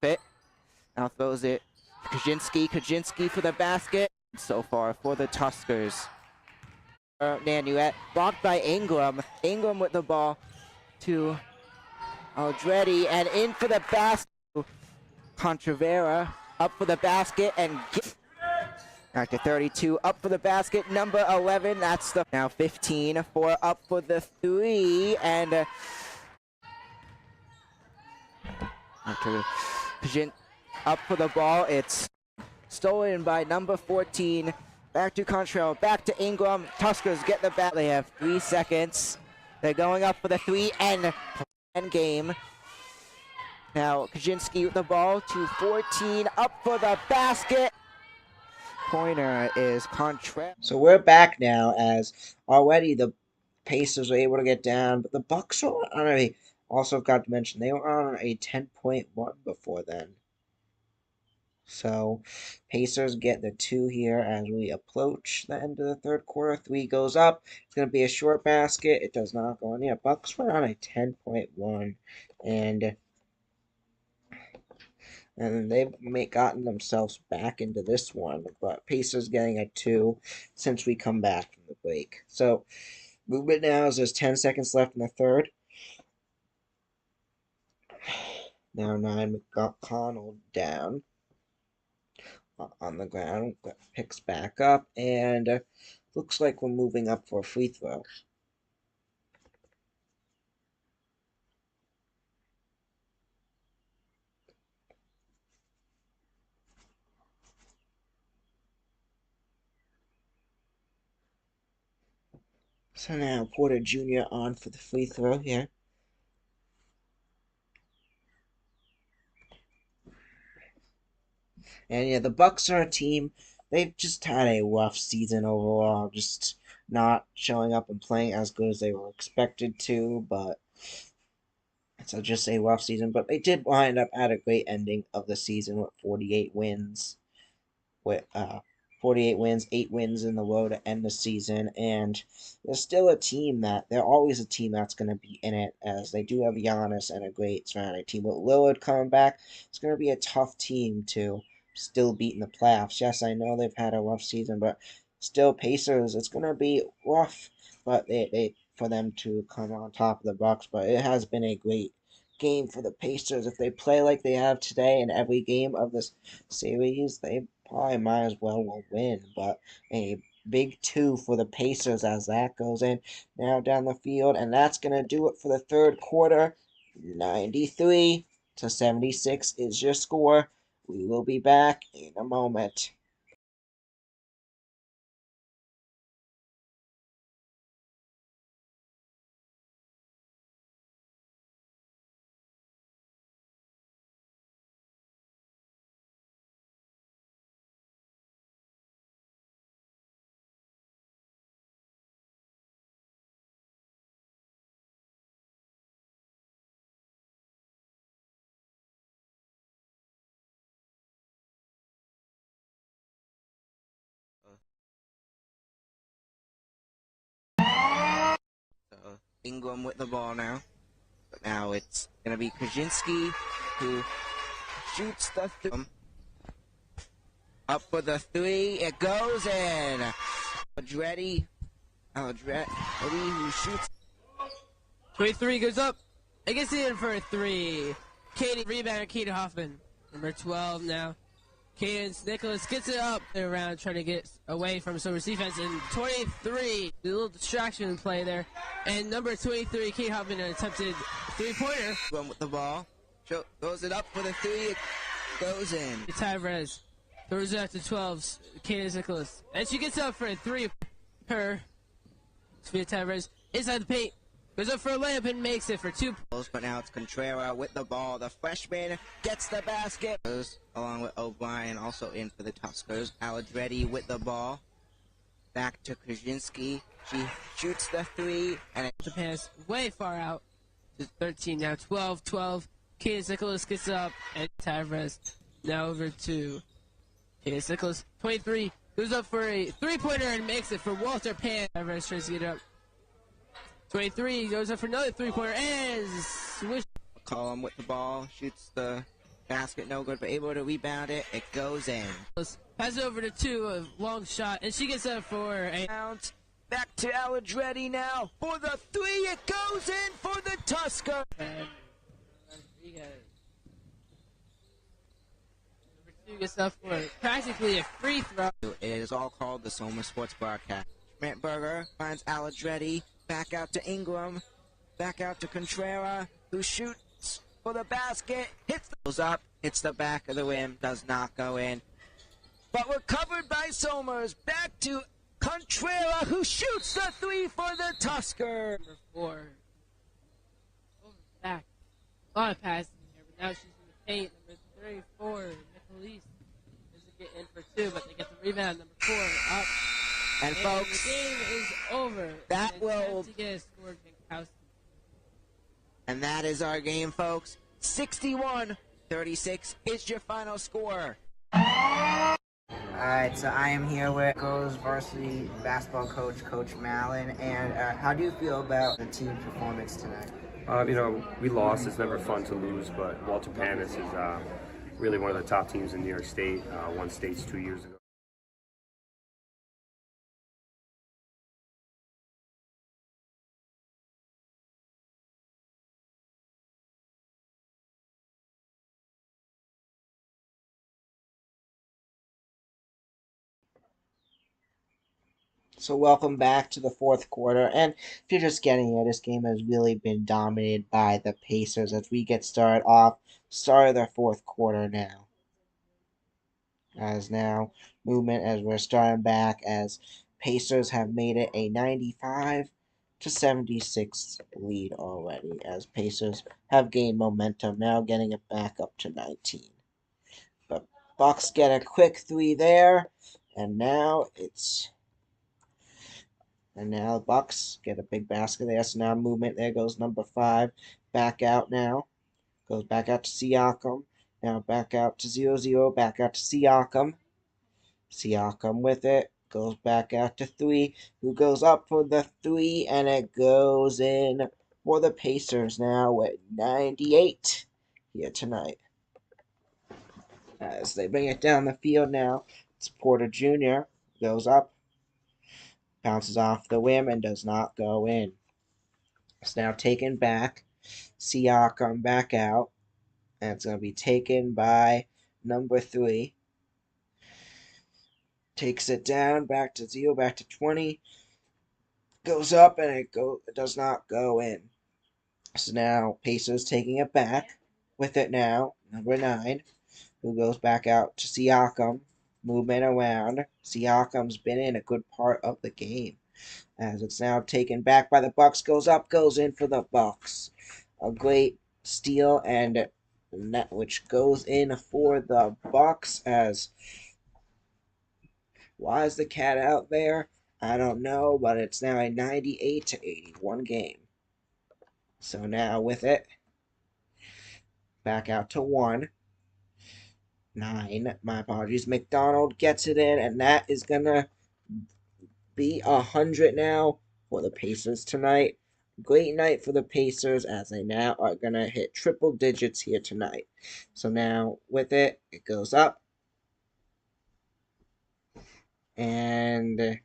Fit. Now throws it. Kaczynski for the basket. So far for the Tuskers. Nanuet blocked by Ingram. Ingram with the ball to Aldretti and in for the basket. Contravera up for the basket and back to 32 up for the basket. Number 11. That's the now 15 for up for the three and. Up for the ball. It's stolen by number 14. Back to Contrell. Back to Ingram. Tuskers get the bat. They have 3 seconds. They're going up for the three and end game. Now Kaczynski with the ball to 14. Up for the basket. Pointer is Contrell. So we're back now as already the Pacers were able to get down, but the Bucks were on a. Also got to mention they were on a 10-point one before then. So Pacers get the 2 here as we approach the end of the third quarter. 3 goes up. It's going to be a short basket. It does not go in. Yeah, Bucks were on a 10-point one, and they've gotten themselves back into this one. But Pacers getting a 2 since we come back from the break. So movement now is there's 10 seconds left in the third. Now 9 McConnell down on the ground, picks back up, and looks like we're moving up for a free throw. So now Porter Jr. on for the free throw here. And yeah, the Bucks are a team. They've just had a rough season overall, just not showing up and playing as good as they were expected to, but it's just a rough season. But they did wind up at a great ending of the season with 48 wins. With 48 wins, 8 wins in the row to end the season, and they're still a team they're always a team that's going to be in it, as they do have Giannis and a great surrounding team. With Lillard coming back, it's going to be a tough team to still beat in the playoffs. Yes, I know they've had a rough season, but still Pacers, it's going to be rough, but they for them to come on top of the Bucks. But it has been a great game for the Pacers. If they play like they have today in every game of this series, they probably might as well will win. But a big 2 for the Pacers as that goes in now down the field, and that's going to do it for the third quarter. 93-76 is your score. We will be back in a moment. Ingram with the ball now. But now it's going to be Kaczynski who shoots the up for the 3. It goes in. Aldretti who shoots. 23 goes up. I gets in for a 3. Katie, rebounder, Katie Hoffman. Number 12 now. Cadence Nicholas gets it up around trying to get away from Somer's defense. And 23, a little distraction play there. And number 23, Katie Hoffman, an attempted three-pointer. One with the ball. Goes it up for the 3. It goes in. Tyrez throws it out to 12's Cadence Nicholas. And she gets up for a 3. Her, Sophia Tyrez, inside the paint. Goes up for a layup and makes it for 2. But now it's Contreras with the ball. The freshman gets the basket. Along with O'Brien, also in for the Tuskers. Aladretti with the ball. Back to Krasinski. She shoots the 3. And the pass way far out. To 13 now. 12. Cadence Nicholas gets up. And Tyrez now over to Cadence Nicholas. 23. Goes up for a three-pointer and makes it for Walter Pan. Tyrez tries to get up. 23 goes up for another three-pointer and swish. Collum with the ball, shoots the basket, no good, but able to rebound it. It goes in. Pass it over to 2, a long shot, and she gets up for a bounce. Back to Aladretti now for the 3. It goes in for the Tusker. Number 2 gets up for practically a free throw. It is all called the Soma Sports Broadcast. Schmidtberger finds Aladretti. Back out to Ingram. Back out to Contreras, who shoots for the basket. Goes up. Hits the back of the rim. Does not go in. But recovered by Somers. Back to Contreras, who shoots the 3 for the Tusker. Number 4. Over back. A lot of passing here, but now she's in the paint. Number 34, Nicolese. Doesn't get in for 2, but they get the rebound. Number 4 up. And folks, the game is over. That will. And that is our game, folks. 61-36 is your final score. Alright, so I am here with Goes varsity basketball coach, Coach Mallon. And how do you feel about the team performance tonight? We lost. It's never fun to lose, but Walter Panis is really one of the top teams in New York State. Won states 2 years ago. So welcome back to the fourth quarter, and if you're just getting here, this game has really been dominated by the Pacers as we get started off. Start of the fourth quarter now. As now, movement as we're starting back as Pacers have made it a 95-76 lead already as Pacers have gained momentum, now getting it back up to 19. But Bucks get a quick 3 there, and now it's... And now the Bucks get a big basket there. So now movement. There goes number 5. Back out now. Goes back out to Siakam. Now back out to 0-0. Back out to Siakam. Siakam with it. Goes back out to 3. Who goes up for the 3. And it goes in for the Pacers now with 98 here tonight. As they bring it down the field now. It's Porter Jr. Goes up. Bounces off the rim and does not go in. It's now taken back. Siakam back out. And it's going to be taken by number 3. Takes it down. Back to 0. Back to 20. Goes up and it does not go in. So now Pacers taking it back. With it now. Number 9. Who goes back out to Siakam. Movement around. Siakam's been in a good part of the game. As it's now taken back by the Bucks. Goes up, goes in for the Bucks. A great steal and net which goes in for the Bucks. As why is the cat out there? I don't know, but it's now a 98-81 game. So now with it, back out to 1. 9, my apologies. McDonald gets it in, and that is gonna be 100 now for the Pacers tonight. Great night for the Pacers as they now are gonna hit triple digits here tonight. So now with it, it goes up. And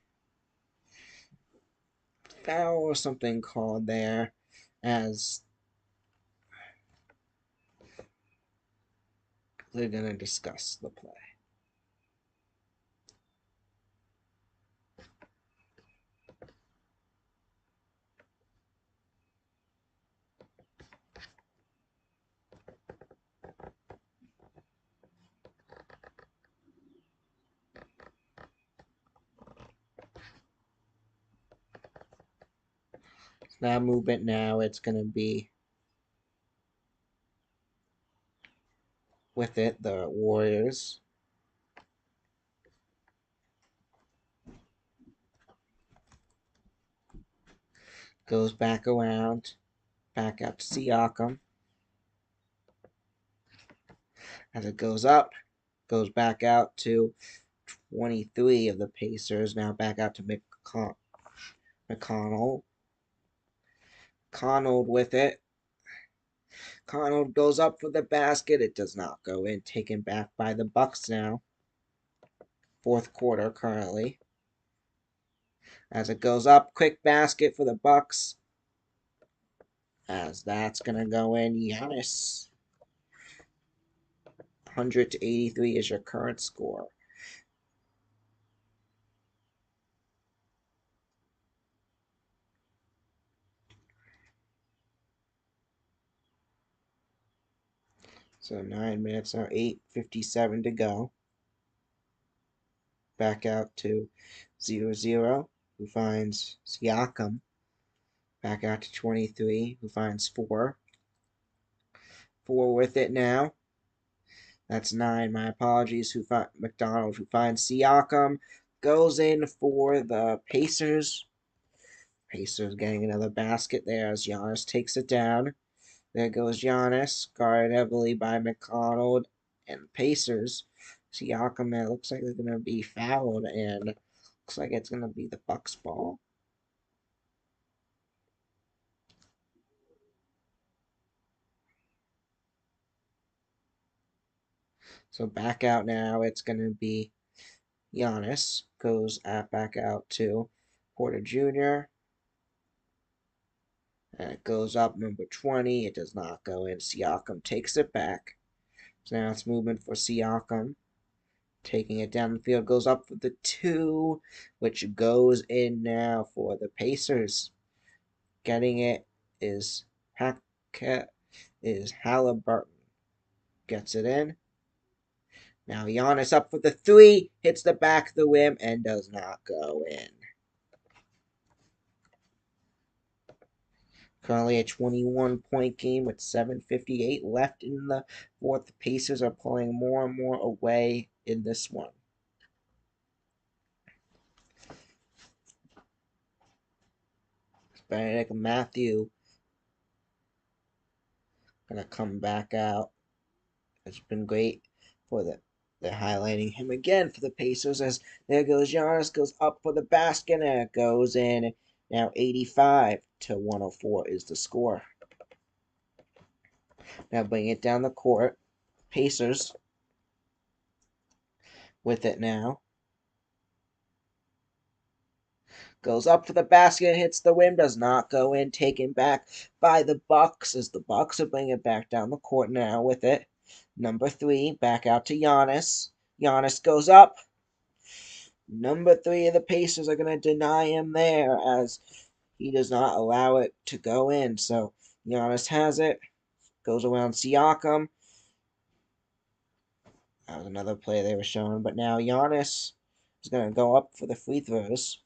foul or something called there as they're going to discuss the play. Now movement now, it's going to be with it, the Warriors. Goes back around, back out to Siakam. As it goes up, goes back out to 23 of the Pacers. Now back out to McConnell. Connell with it. Connell goes up for the basket. It does not go in. Taken back by the Bucks now. Fourth quarter currently. As it goes up, quick basket for the Bucks. As that's gonna go in. Giannis. 100-83 is your current score. So 9 minutes now, 8:57 to go. Back out to 0-0, who finds Siakam. Back out to 23, who finds 4. 4 with it now. That's 9, my apologies. McDonald, who finds Siakam. Goes in for the Pacers. Pacers getting another basket there as Giannis takes it down. There goes Giannis, guarded heavily by McConnell and Pacers. Siakam, it looks like they're going to be fouled, and looks like it's going to be the Bucks ball. So back out now, it's going to be Giannis. Goes back out to Porter Jr. And it goes up number 20. It does not go in. Siakam takes it back. So now it's movement for Siakam. Taking it down the field, goes up for the 2, which goes in now for the Pacers. Getting it is Halliburton. Gets it in. Now Giannis up for the 3, hits the back of the rim, and does not go in. Currently a 21-point game with 7:58 left in the fourth. The Pacers are pulling more and more away in this one. Benedict Matthew gonna come back out. It's been great for they're highlighting him again for the Pacers as there goes Giannis, goes up for the basket, and it goes in. Now 85-104 is the score. Now bring it down the court. Pacers with it now. Goes up for the basket, hits the rim, does not go in. Taken back by the Bucks as the Bucks are bringing it back down the court now with it. Number 3, back out to Giannis. Giannis goes up. Number 3 of the Pacers are going to deny him there as he does not allow it to go in. So Giannis has it. Goes around Siakam. That was another play they were showing. But now Giannis is going to go up for the free throws.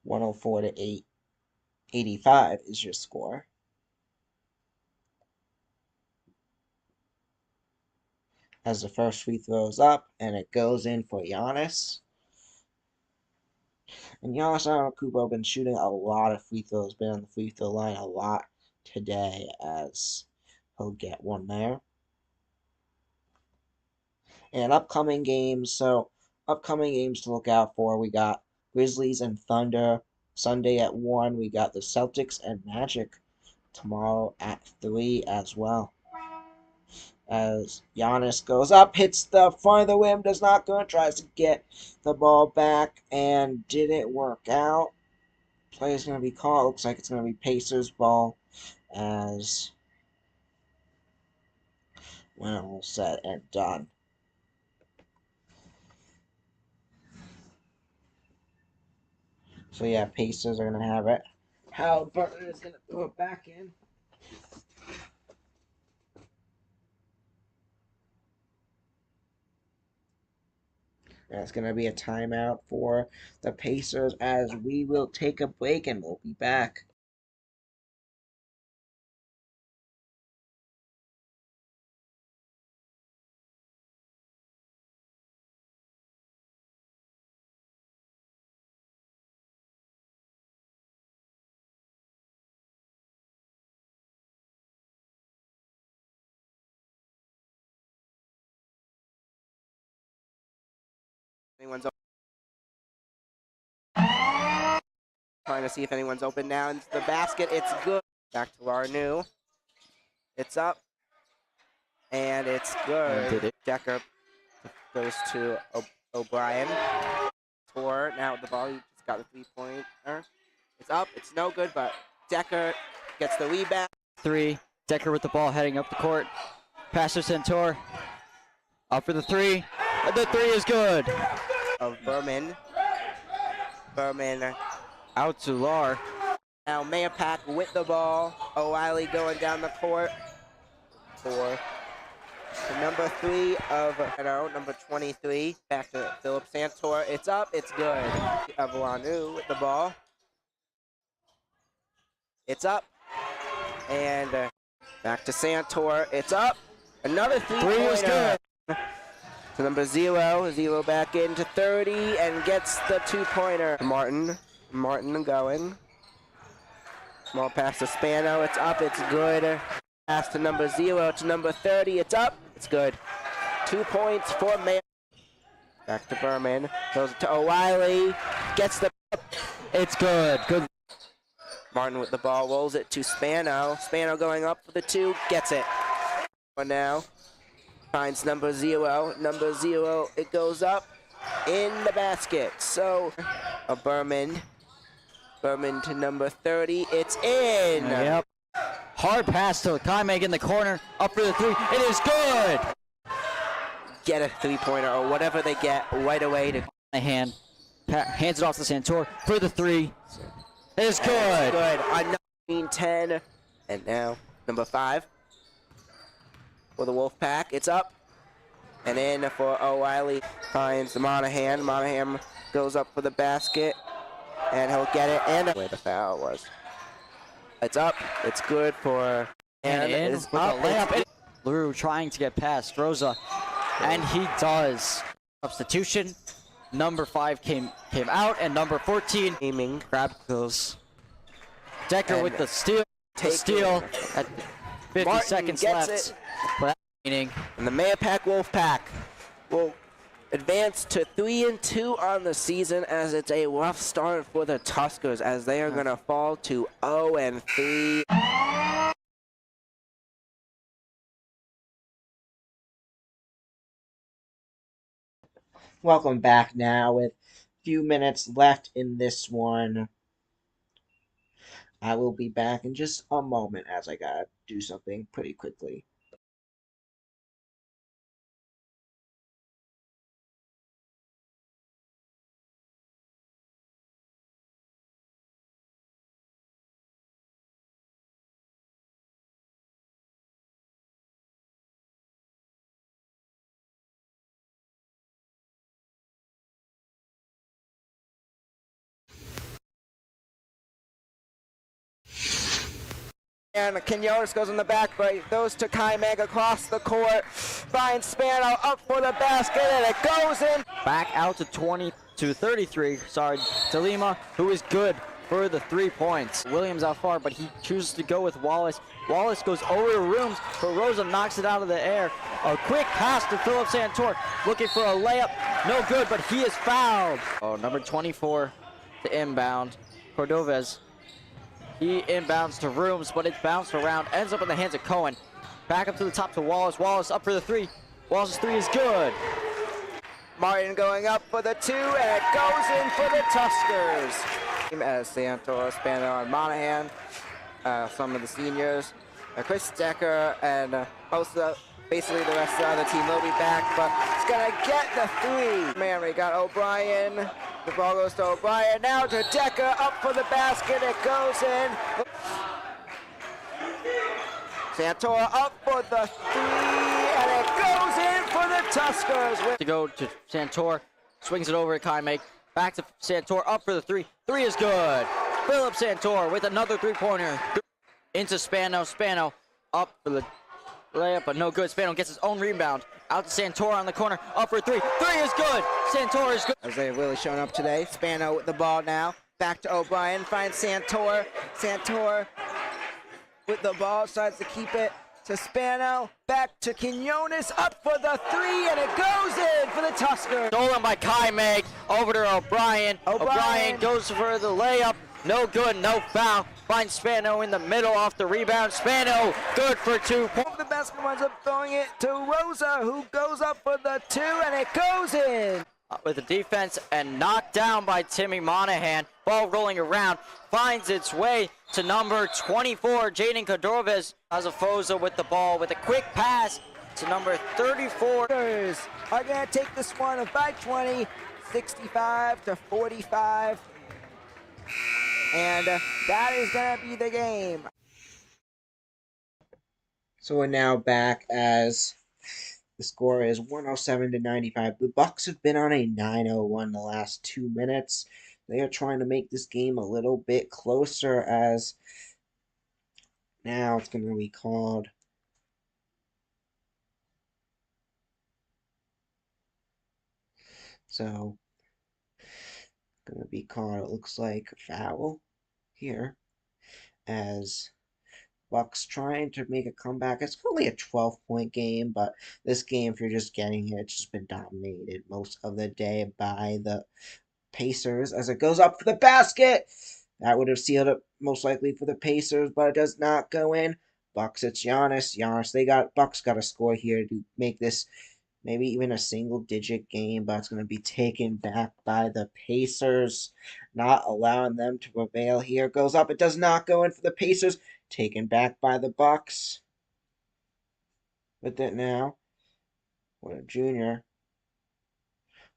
(104-8). 85 is your score. As the first free throw is up, and it goes in for Giannis. And Giannis Antetokounmpo been shooting a lot of free throws, been on the free throw line a lot today, as he'll get one there. And upcoming games to look out for, we got Grizzlies and Thunder Sunday at 1, we got the Celtics and Magic. Tomorrow at 3 as well. As Giannis goes up, hits the front of the rim, does not go, tries to get the ball back, and didn't work out. Play is going to be called. Looks like it's going to be Pacers ball as when all said and done. So yeah, Pacers are going to have it. Halliburton is going to throw it back in. And it's going to be a timeout for the Pacers as we will take a break and we'll be back. Trying to see if anyone's open now into the basket. It's good. Back to our new. It's up. And it's good. Decker goes to O'Brien. Tor now with the ball. He just got a 3-pointer. It's up. It's no good, but Decker gets the rebound. 3. Decker with the ball heading up the court. Pass to Santor. Up for the 3. And the 3 is good. Of Berman. Berman out to Lar. Now Mayapak with the ball. O'Reilly going down the court for the number 3 of number 23. Back to Philip Santor. It's up. It's good. Avalanu with the ball. It's up. And back to Santor. It's up. Another 3-pointer. 3 is good. To number 0. 0 back into 30 and gets the 2-pointer. Martin going. Small pass to Spano. It's up. It's good. Pass to number 0 to number 30. It's up. It's good. 2 points for Mayo. Back to Berman. Goes to O'Reilly. Gets the. It's good. Good. Martin with the ball. Rolls it to Spano. Spano going up for the 2. Gets it. But now finds number 0. Number 0. It goes up in the basket. So a Berman. Berman to number 30. It's in. Yep. Hard pass to Kaimeg in the corner. Up for the 3. It is good. Get a 3-pointer or whatever they get right away to hands it off to Santor for the 3. It is good. It's good. On 10. And now number 5 for the Wolfpack. It's up and in for O'Reilly. Finds the Monahan. Monahan goes up for the basket. And he'll get it, and where the foul was. It's up. It's good for. And in with a layup. LaRue trying to get past Rosa, and he does. Substitution. Number 5 came out, and number 14 aiming. Crab goes. Decker and with the steal. Steal at 50 Martin seconds gets left. It. Meaning. And the Mayapak Wolfpack will advance to 3-2 on the season as it's a rough start for the Tuskers as they are going to fall to 0-3. Welcome back now with a few minutes left in this one. I will be back in just a moment as I gotta do something pretty quickly. And Quinones goes in the back, but he goes to Kaimeg across the court. Finds Spano up for the basket, and it goes in. Back out to 33. Sorry, to Lima, who is good for the 3 points. Williams out far, but he chooses to go with Wallace. Wallace goes over the rooms, but Rosa knocks it out of the air. A quick pass to Philip Santor, looking for a layup. No good, but he is fouled. Oh, number 24 to inbound. Cordovez. He inbounds to Rooms, but it's bounced around, ends up in the hands of Cohen. Back up to the top to Wallace. Wallace up for the three. Wallace's three is good. Martin going up for the 2, and it goes in for the Tuskers. As Santos, Spano, and Monahan, some of the seniors, Chris Decker, and basically the rest of the other team will be back, but it's gonna get the 3. Man, we got O'Brien. The ball goes to O'Brien, now to Decker, up for the basket, it goes in. Santora up for the 3, and it goes in for the Tuskers. To go to Santor, swings it over at Kaimake. Back to Santor, up for the 3. 3 is good. Philip Santor with another 3-pointer. Into Spano. Spano up for the layup, but no good. Spano gets his own rebound. Out to Santor on the corner, up for 3. 3 is good. Santor is good. As they've really shown up today. Spano with the ball now. Back to O'Brien, finds Santor. Santor with the ball, decides to keep it to Spano. Back to Quinones, up for the 3, and it goes in for the Tuskers. Stolen by Kaimake, over to O'Brien. O'Brien goes for the layup. No good, no foul. Finds Spano in the middle off the rebound. Spano, good for 2 points. The basket winds up throwing it to Rosa, who goes up for the 2, and it goes in. With the defense and knocked down by Timmy Monahan. Ball rolling around, finds its way to number 24, Jaden Cordovez. Azafoza with the ball with a quick pass to number 34. Are going to take this one by 20, 65 to 45. And that is going to be the game. So we're now back as the score is 107 to 95. The Bucks have been on a 9-0-1 the last 2 minutes. They are trying to make this game a little bit closer, as now it's going to be called it looks like foul here, as Bucks trying to make a comeback. It's only a 12-point game, but this game, if you're just getting here, it's just been dominated most of the day by the Pacers as it goes up for the basket. That would have sealed it most likely for the Pacers, but it does not go in. Bucks, it's Giannis. Bucks got to score here to make this maybe even a single-digit game, but it's going to be taken back by the Pacers, not allowing them to prevail here. Goes up. It does not go in for the Pacers. Taken back by the Bucks. With it now. What a junior.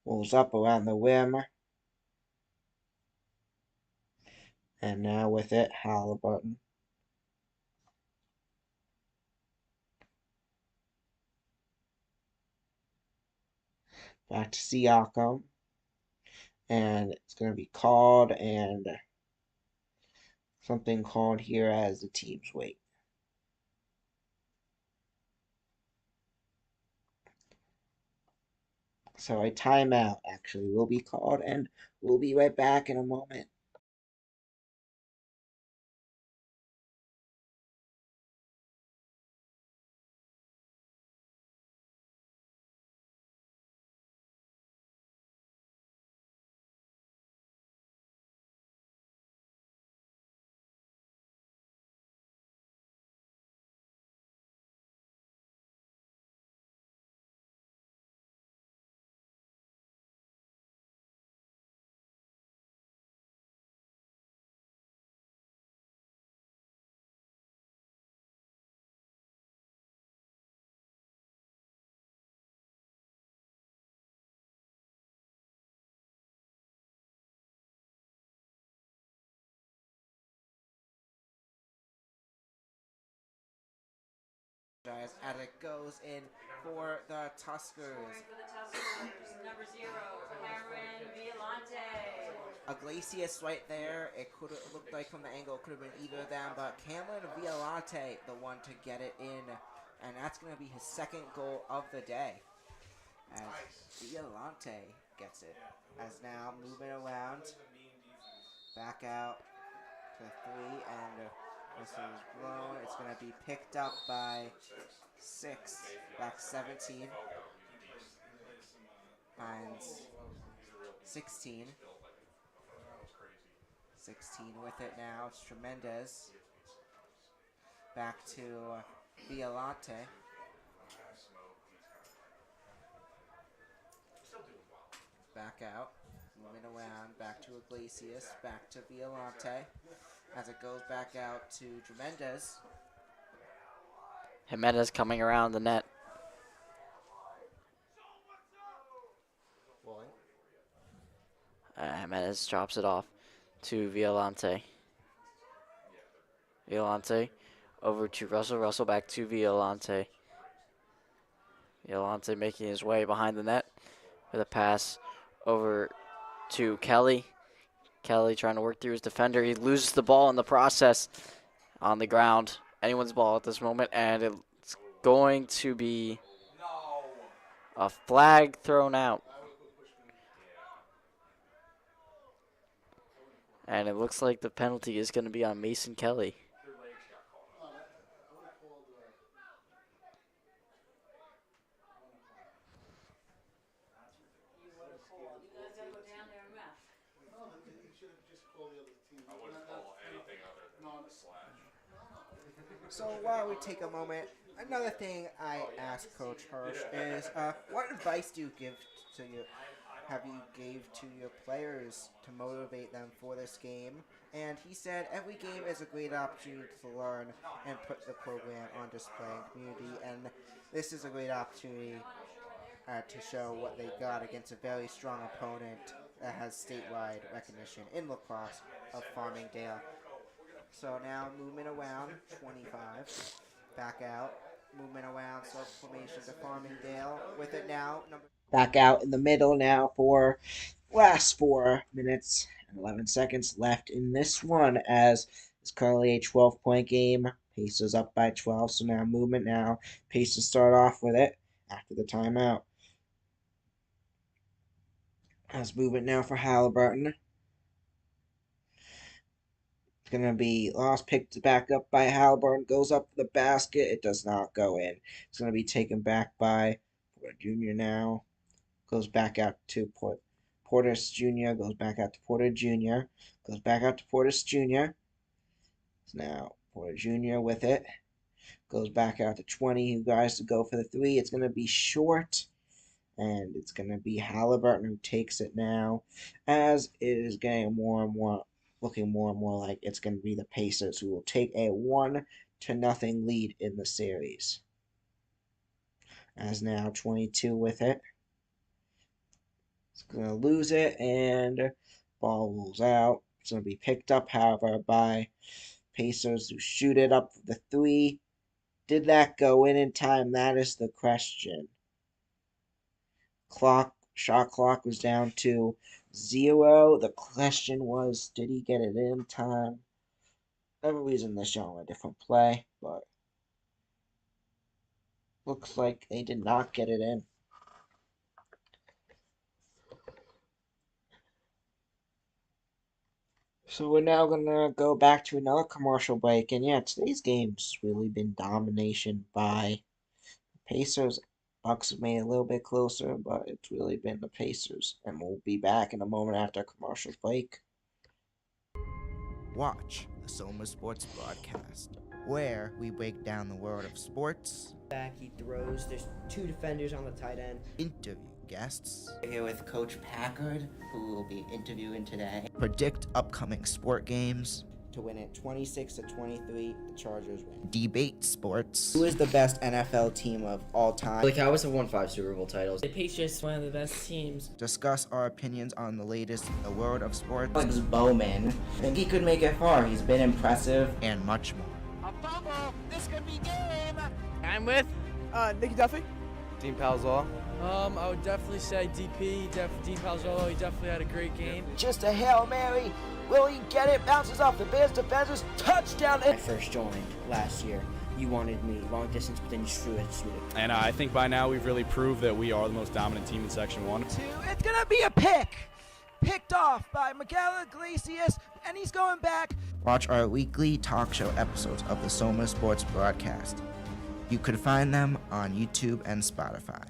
Rolls up around the rim. And now with it, Halliburton. Back to Siakam. And it's going to be called, and something called here as the team's weight. So a timeout actually will be called, and we'll be right back in a moment. As it goes in for the Tuskers. Number 0, Cameron Violante. Iglesias right there. It could have looked like from the angle it could have been either of them, but Cameron Violante, the one to get it in, and that's going to be his second goal of the day. As Violante gets it. As now moving around, back out to 3, and this is blown. It's going to be picked up by 6, back 17, finds 16, 16 with it now. It's Tremendous. Back to Violante. Back out. Moving around. Back to Iglesias. Back to Violante. As it goes back out to Tremendous. Jimenez coming around the net. Jimenez drops it off to Violante. Violante over to Russell. Russell back to Violante. Violante making his way behind the net with a pass over to Kelly. Kelly trying to work through his defender. He loses the ball in the process on the ground. Anyone's ball at this moment, and it's going to be a flag thrown out. And it looks like the penalty is going to be on Mason Kelly. So while we take a moment, another thing I asked Coach Hirsch is, what advice do you give to gave to your players to motivate them for this game? And he said every game is a great opportunity to learn and put the program on display in community, and this is a great opportunity to show what they got against a very strong opponent that has statewide recognition in lacrosse of Farmingdale. So now movement around, 25, back out, movement around, so formation to Farmingdale. With it now, back out in the middle now for last 4 minutes and 11 seconds left in this one, as it's currently a 12-point game. Pacers up by 12, so now movement now. Pacers start off with it after the timeout. As movement now for Halliburton. It's going to be lost, picked back up by Halliburton, goes up the basket. It does not go in. It's going to be taken back by Porter Jr. now. Goes back out to Portis Jr. Goes back out to Porter Jr. Goes back out to Portis Jr. So now Porter Jr. with it. Goes back out to 20, who guys to go for the three. It's going to be short. And it's going to be Halliburton who takes it now, as it is getting looking more and more like it's going to be the Pacers who will take a 1-0 lead in the series. As now 22 with it. It's going to lose it, and ball rolls out. It's going to be picked up, however, by Pacers who shoot it up for the three. Did that go in time? That is the question. Shot clock was down to 0. The question was, did he get it in time? Every reason they're showing a different play, but looks like they did not get it in. So we're now gonna go back to another commercial break, and yeah, today's game's really been domination by the Pacers. Bucks have made it a little bit closer, but it's really been the Pacers. And we'll be back in a moment after a commercial break. Watch the Soma Sports Broadcast, where we break down the world of sports. Back, he throws. There's 2 defenders on the tight end. Interview guests. We're here with Coach Packard, who will be interviewing today. Predict upcoming sport games. To win it 26-23, the Chargers win. Debate sports. Who is the best NFL team of all time? The Cowboys have won 5 Super Bowl titles. The Patriots, one of the best teams. Discuss our opinions on the latest in the world of sports. Alex Bowman. I think he could make it far. He's been impressive. And much more. A fumble. This could be game. I'm with Nicky Duffy. Dean Palzal. I would definitely say DP, Dean Palzolo. He definitely had a great game. Just a Hail Mary. Will he get it? Bounces off the Bears defenders. Touchdown. When I first joined last year, you wanted me long distance, but then you threw it. And I think by now we've really proved that we are the most dominant team in Section 1. It's going to be a pick. Picked off by Miguel Iglesias, and he's going back. Watch our weekly talk show episodes of the Soma Sports Broadcast. You could find them on YouTube and Spotify.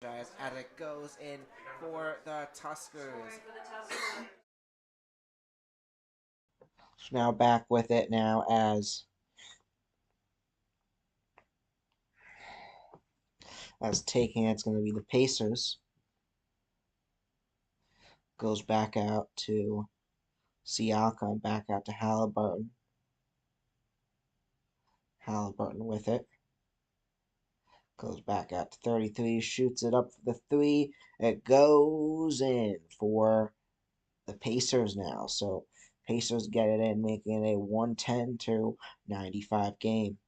And it goes in for the Tuskers. Now back with it now as taking it's going to be the Pacers. Goes back out to Siakam, back out to Halliburton. Halliburton with it. Goes back out to 33, shoots it up for the three. It goes in for the Pacers now. So Pacers get it in, making it a 110-95 game.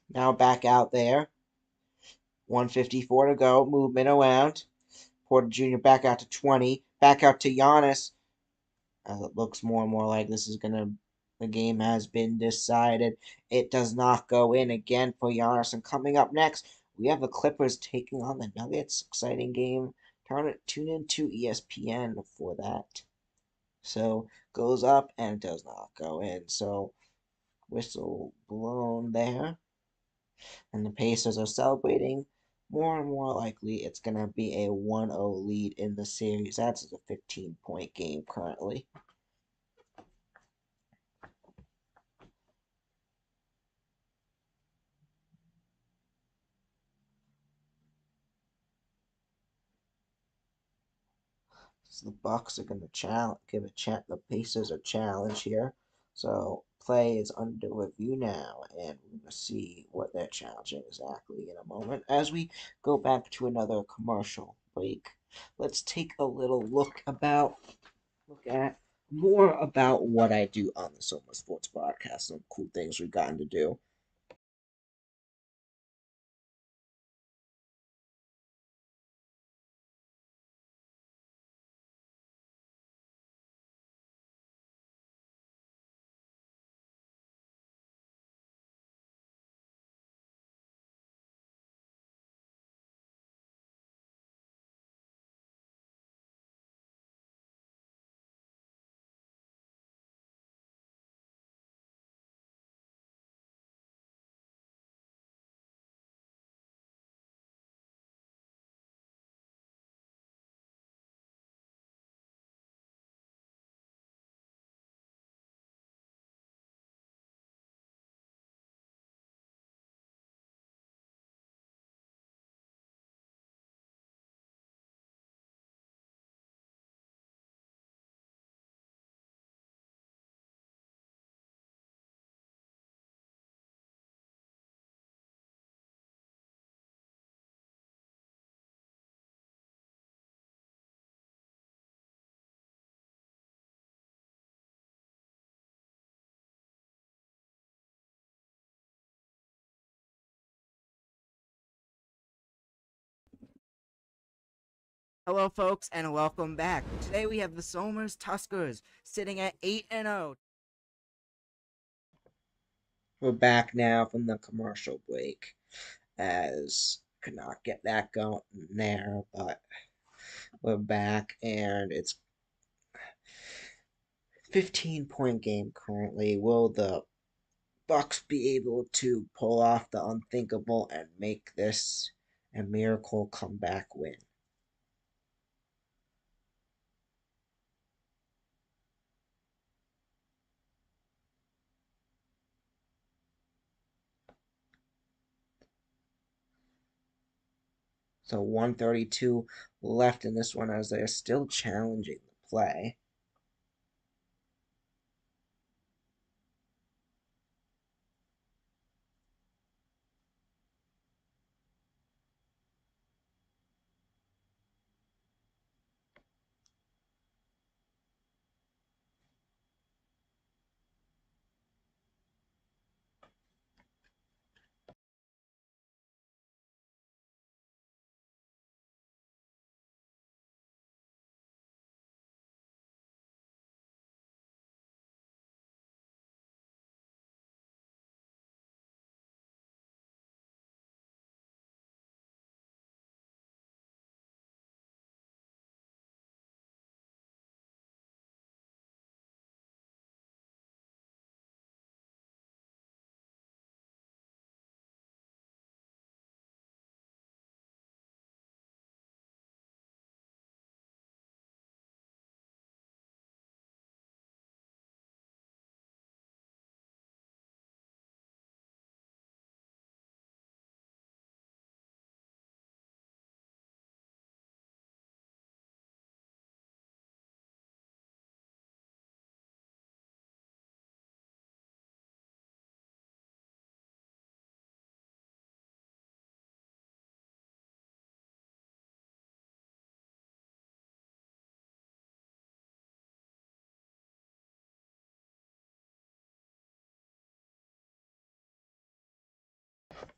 Now back out there. 154 to go. Movement around. Porter Jr. back out to 20. Back out to Giannis. As it looks more and more like the game has been decided. It does not go in again for Giannis. And coming up next, we have the Clippers taking on the Nuggets. Exciting game. Tune in to ESPN for that. So goes up and does not go in. So whistle blown there. And the Pacers are celebrating. More and more likely it's going to be a 1-0 lead in the series. That's a 15-point game currently. So the Bucks are going to the Pacers a challenge here. So play is under review now, and we're going to see what they're challenging exactly in a moment. As we go back to another commercial break, let's take a little look at more about what I do on the Soma Sports Podcast, some cool things we've gotten to do. Hello, folks, and welcome back. Today we have the Somers Tuskers sitting at 8-0. We're back now from the commercial break. as could not get that going there, but we're back and it's 15-point game currently. Will the Bucks be able to pull off the unthinkable and make this a miracle comeback win? So 132 left in this one as they're still challenging the play.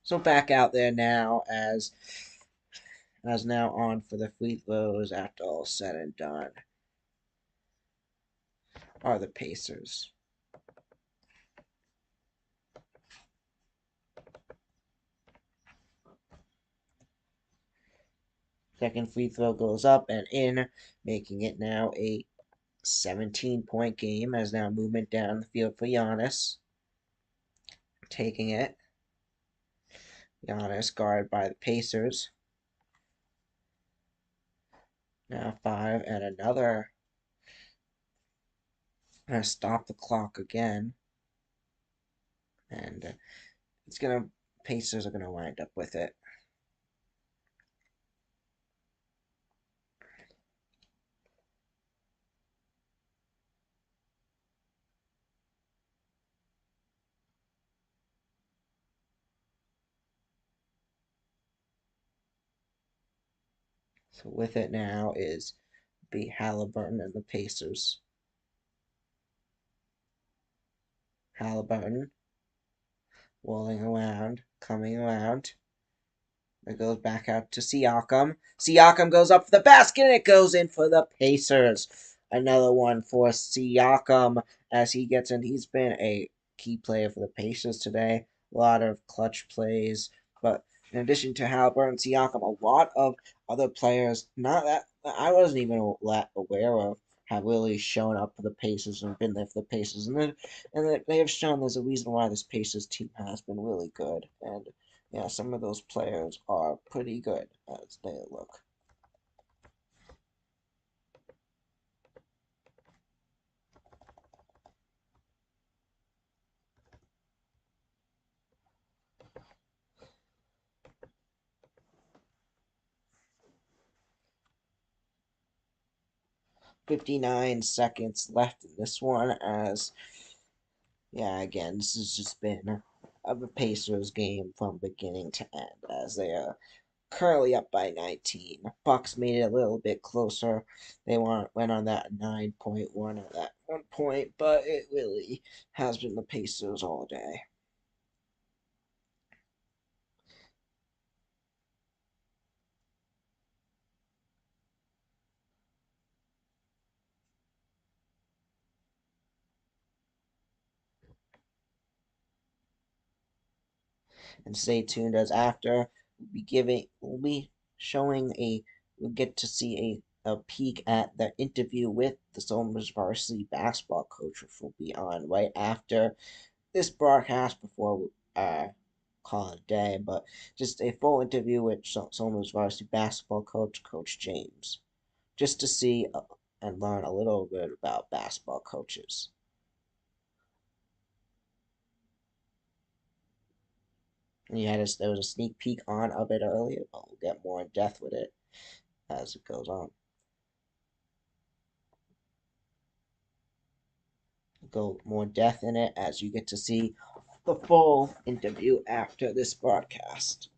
So back out there now as now on for the free throws after all said and done are the Pacers. Second free throw goes up and in, making it now a 17-point game as now movement down the field for Giannis. Taking it. Giannis guarded by the Pacers. Now 5 and another. Gonna stop the clock again. And Pacers are gonna wind up with it. So with it now is be Halliburton and the Pacers. Halliburton rolling around, coming around. It goes back out to Siakam. Siakam goes up for the basket and it goes in for the Pacers. Another one for Siakam as he gets in. He's been a key player for the Pacers today. A lot of clutch plays. But in addition to Halliburton, Siakam, a lot of other players, not that I wasn't even aware of, have really shown up for the Pacers and been there for the Pacers. And they have shown there's a reason why this Pacers team has been really good. And yeah, some of those players are pretty good as they look. "59 seconds left in this one as, yeah, again, this has just been a Pacers game from beginning to end as they are currently up by 19. Bucks made it a little bit closer. They went on that 9-point run at that one point, but it really has been the Pacers all day. And stay tuned as after we'll get to see a peek at the interview with the Somers varsity basketball coach, which will be on right after this broadcast before call it a day, but just a full interview with Somers varsity basketball coach, Coach James, just to see and learn a little bit about basketball coaches. And there was a sneak peek on of it earlier, but we'll get more in depth with it as it goes on. Go more depth in it as you get to see the full interview after this broadcast.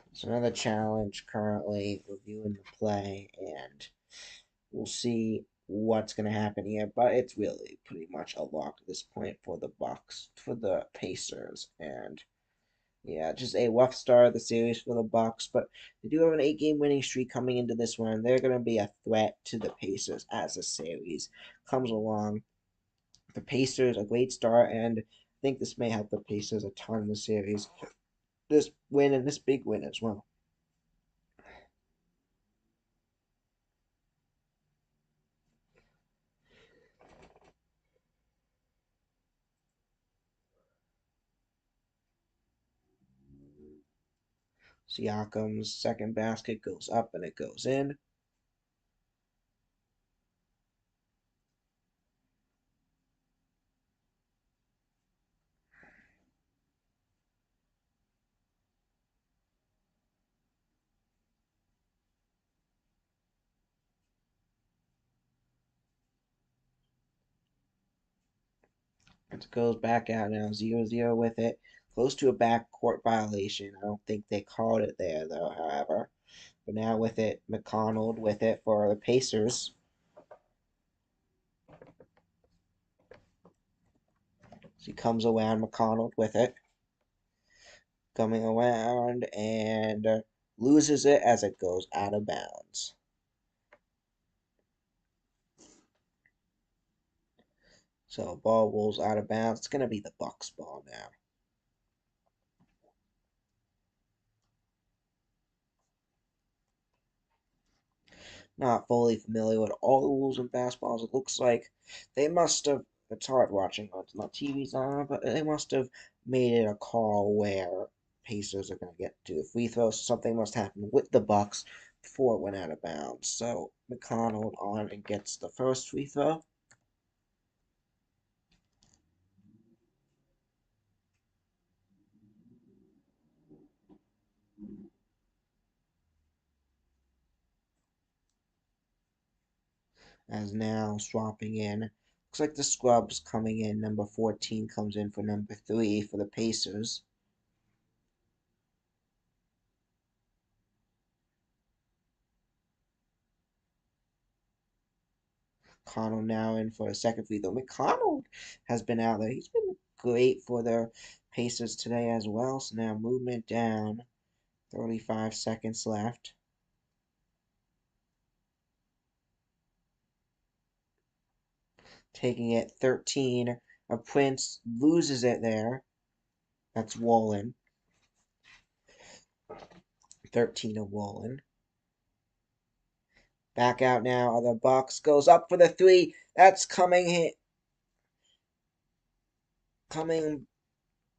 It's another challenge currently reviewing the play, and we'll see what's going to happen here. But it's really pretty much a lock at this point for the Pacers, and yeah, just a rough start of the series for the Bucks. But they do have an 8-game winning streak coming into this one. They're going to be a threat to the Pacers as the series comes along. The Pacers a great start, and I think this may help the Pacers a ton in the series. This win and this big win as well. Siakam's second basket goes up and it goes in. It goes back out now, 0-0 with it. Close to a backcourt violation. I don't think they called it there, though, however. But now with it, McConnell with it for the Pacers. So he comes around McConnell with it. Coming around and loses it as it goes out of bounds. So ball rolls out of bounds. It's going to be the Bucks ball now. Not fully familiar with all the rules in basketballs. It looks like they must have, it's hard watching, it's not TV's on, but they must have made it a call where Pacers are going to get to the free throws. Something must happen with the Bucks before it went out of bounds. So McConnell on and gets the first free throw. As now swapping in. Looks like the scrub's coming in. Number 14 comes in for number 3 for the Pacers. McConnell now in for a second free throw. McConnell has been out there. He's been great for the Pacers today as well. So now movement down. 35 seconds left. Taking it 13. A Prince loses it there. That's Wallen. 13 of Wallen. Back out now. The Bucks goes up for the 3. That's coming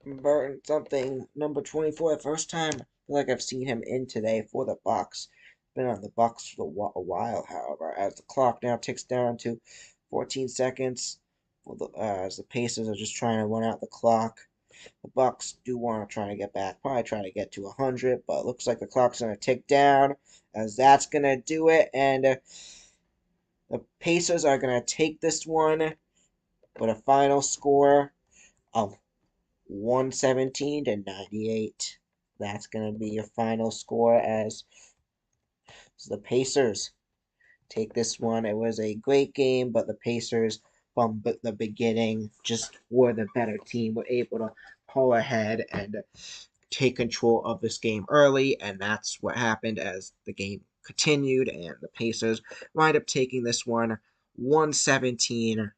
Burton something. Number 24. The first time I feel like I've seen him in today for the Bucks. Been on the Bucks for a while, however, as the clock now ticks down to 14 seconds. As the Pacers are just trying to run out the clock. The Bucks do want to try to get back, probably try to get to 100, but it looks like the clock's going to tick down, as that's going to do it, and the Pacers are going to take this one with a final score of 117 to 98. that's going to be your final score as the Pacers take this one. It was a great game, but the Pacers from the beginning just were the better team, were able to pull ahead and take control of this game early, and that's what happened as the game continued, and the Pacers wind up taking this one 117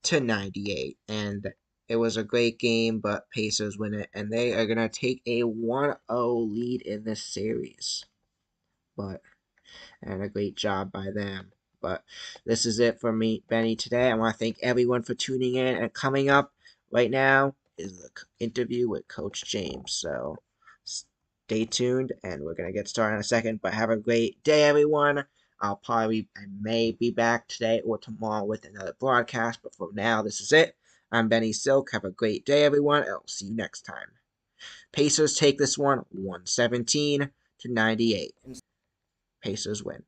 to 98, and it was a great game, but Pacers win it, and they are going to take a 1-0 lead in this series. And a great job by them. But this is it for me, Benny, today. I want to thank everyone for tuning in, and coming up right now is the interview with Coach James. So stay tuned, and we're going to get started in a second, but have a great day, everyone. I may be back today or tomorrow with another broadcast, but for now, this is it. I'm Benny Silk. Have a great day, everyone, and I'll see you next time. Pacers take this one 117 to 98. Pacers win.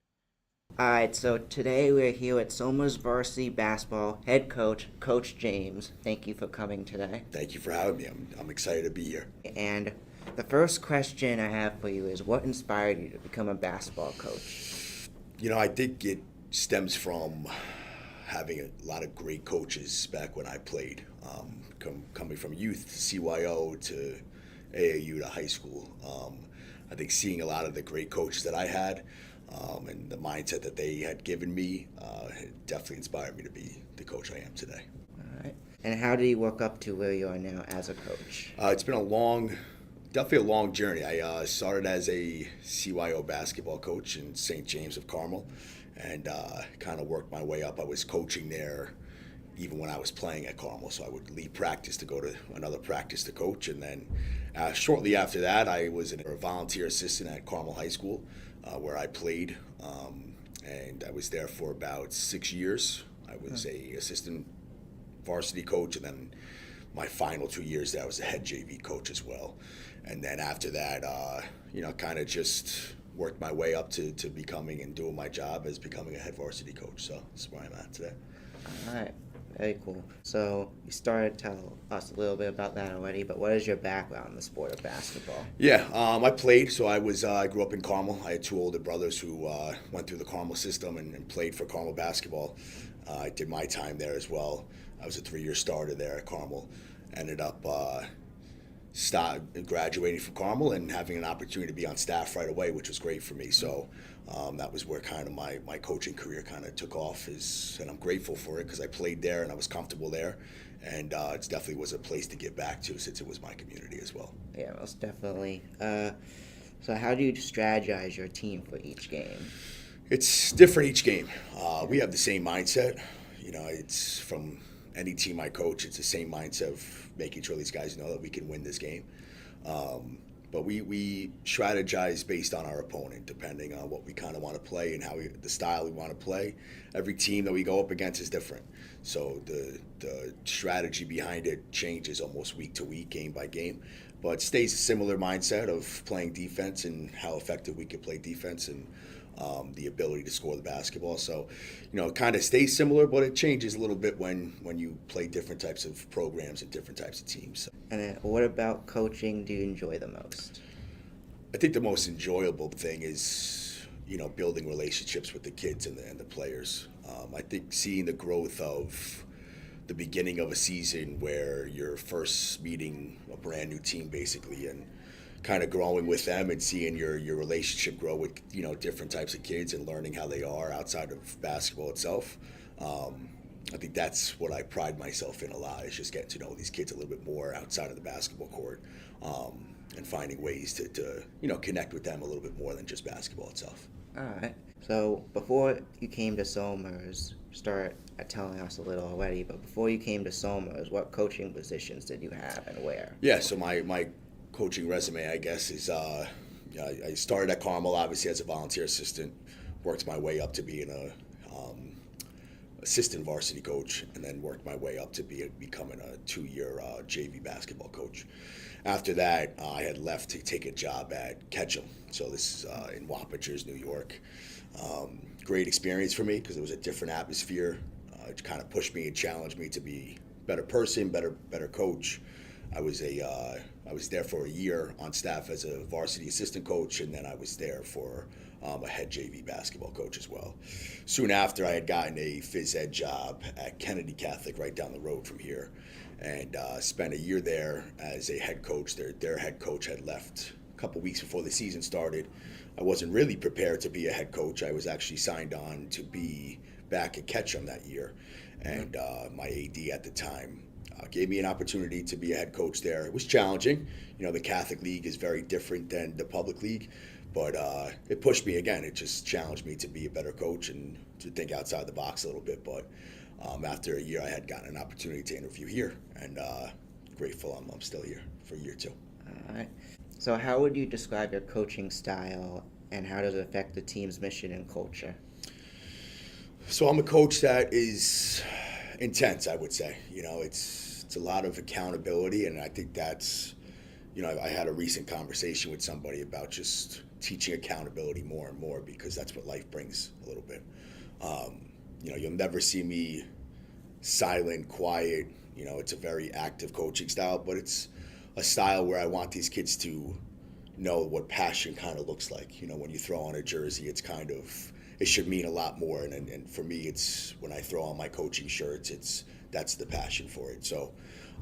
Alright, so today we're here with Somers Varsity Basketball head coach, Coach James. Thank you for coming today. Thank you for having me. I'm excited to be here. And the first question I have for you is, what inspired you to become a basketball coach? You know, I think it stems from having a lot of great coaches back when I played. Coming from youth to CYO to AAU to high school. I think seeing a lot of the great coaches that I had and the mindset that they had given me it definitely inspired me to be the coach I am today. All right. And how did you work up to where you are now as a coach? It's been definitely a long journey. I started as a CYO basketball coach in St. James of Carmel, and kind of worked my way up. I was coaching there even when I was playing at Carmel, so I would leave practice to go to another practice to coach, and then shortly after that, I was a volunteer assistant at Carmel High School, where I played, and I was there for about 6 years. I was a assistant varsity coach, and then my final 2 years there, I was a head JV coach as well. And then after that, kind of just worked my way up to becoming and doing my job as becoming a head varsity coach. So that's where I'm at today. All right. Very cool. So you started to tell us a little bit about that already, but what is your background in the sport of basketball? Yeah, I played. So I grew up in Carmel. I had two older brothers who went through the Carmel system and played for Carmel basketball. I did my time there as well. I was a 3-year starter there at Carmel. Ended up graduating from Carmel and having an opportunity to be on staff right away, which was great for me. So that was where kind of my coaching career kind of took off, and I'm grateful for it because I played there and I was comfortable there, and it definitely was a place to get back to since it was my community as well. Yeah, most definitely. So how do you strategize your team for each game? It's different each game. We have the same mindset. You know, it's from any team I coach, it's the same mindset of making sure these guys know that we can win this game. But we strategize based on our opponent, depending on what we kind of want to play and the style we want to play. Every team that we go up against is different. So the strategy behind it changes almost week to week, game by game. But stays a similar mindset of playing defense and how effective we can play defense and the ability to score the basketball. So, it kind of stays similar, but it changes a little bit when you play different types of programs and different types of teams. And then what about coaching do you enjoy the most? I think the most enjoyable thing is, building relationships with the kids and the players. I think seeing the growth of the beginning of a season where you're first meeting a brand new team basically, and kind of growing with them and seeing your relationship grow with different types of kids and learning how they are outside of basketball itself. I think that's what I pride myself in a lot, is just getting to know these kids a little bit more outside of the basketball court, and finding ways to connect with them a little bit more than just basketball itself. All right. So before you came to Somers, start telling us a little already, but before you came to Somers, what coaching positions did you have and where? Yeah, so my coaching resume, I guess, is I started at Carmel, obviously, as a volunteer assistant, worked my way up to being a assistant varsity coach, and then worked my way up to becoming a 2-year JV basketball coach. After that, I had left to take a job at Ketchum. So this is in Wappingers, New York. Great experience for me because it was a different atmosphere. It kind of pushed me and challenged me to be a better person, better coach. I was there for a year on staff as a varsity assistant coach, and then I was there for a head JV basketball coach as well. Soon after, I had gotten a phys ed job at Kennedy Catholic right down the road from here, and spent a year there as a head coach. Their head coach had left a couple weeks before the season started. I wasn't really prepared to be a head coach. I was actually signed on to be back at Ketchum that year, and my AD at the time gave me an opportunity to be a head coach there. It was challenging. The Catholic League is very different than the public league, but it pushed me again. It just challenged me to be a better coach and to think outside the box a little bit. But after a year, I had gotten an opportunity to interview here, and grateful I'm still here for year 2. All right. So how would you describe your coaching style, and how does it affect the team's mission and culture? So I'm a coach that is intense, I would say. It's a lot of accountability, and I think that's, I had a recent conversation with somebody about just teaching accountability more and more, because that's what life brings a little bit. You'll never see me silent, quiet. It's a very active coaching style, but it's a style where I want these kids to know what passion kind of looks like. When you throw on a jersey, it should mean a lot more. And for me, it's when I throw on my coaching shirts, that's the passion for it. So,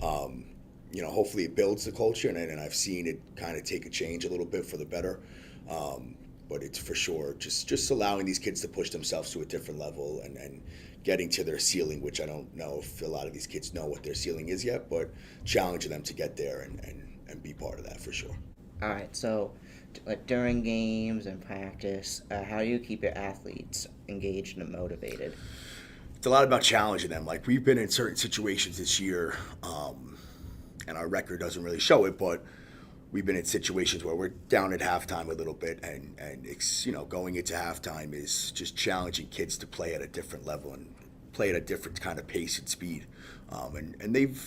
hopefully it builds the culture, and I've seen it kind of take a change a little bit for the better. But it's for sure just allowing these kids to push themselves to a different level and getting to their ceiling, which I don't know if a lot of these kids know what their ceiling is yet, but challenging them to get there and be part of that for sure. All right, so during games and practice, how do you keep your athletes engaged and motivated? It's a lot about challenging them. Like, we've been in certain situations this year, and our record doesn't really show it, but we've been in situations where we're down at halftime a little bit, and it's, going into halftime is just challenging kids to play at a different level and play at a different kind of pace and speed. And they've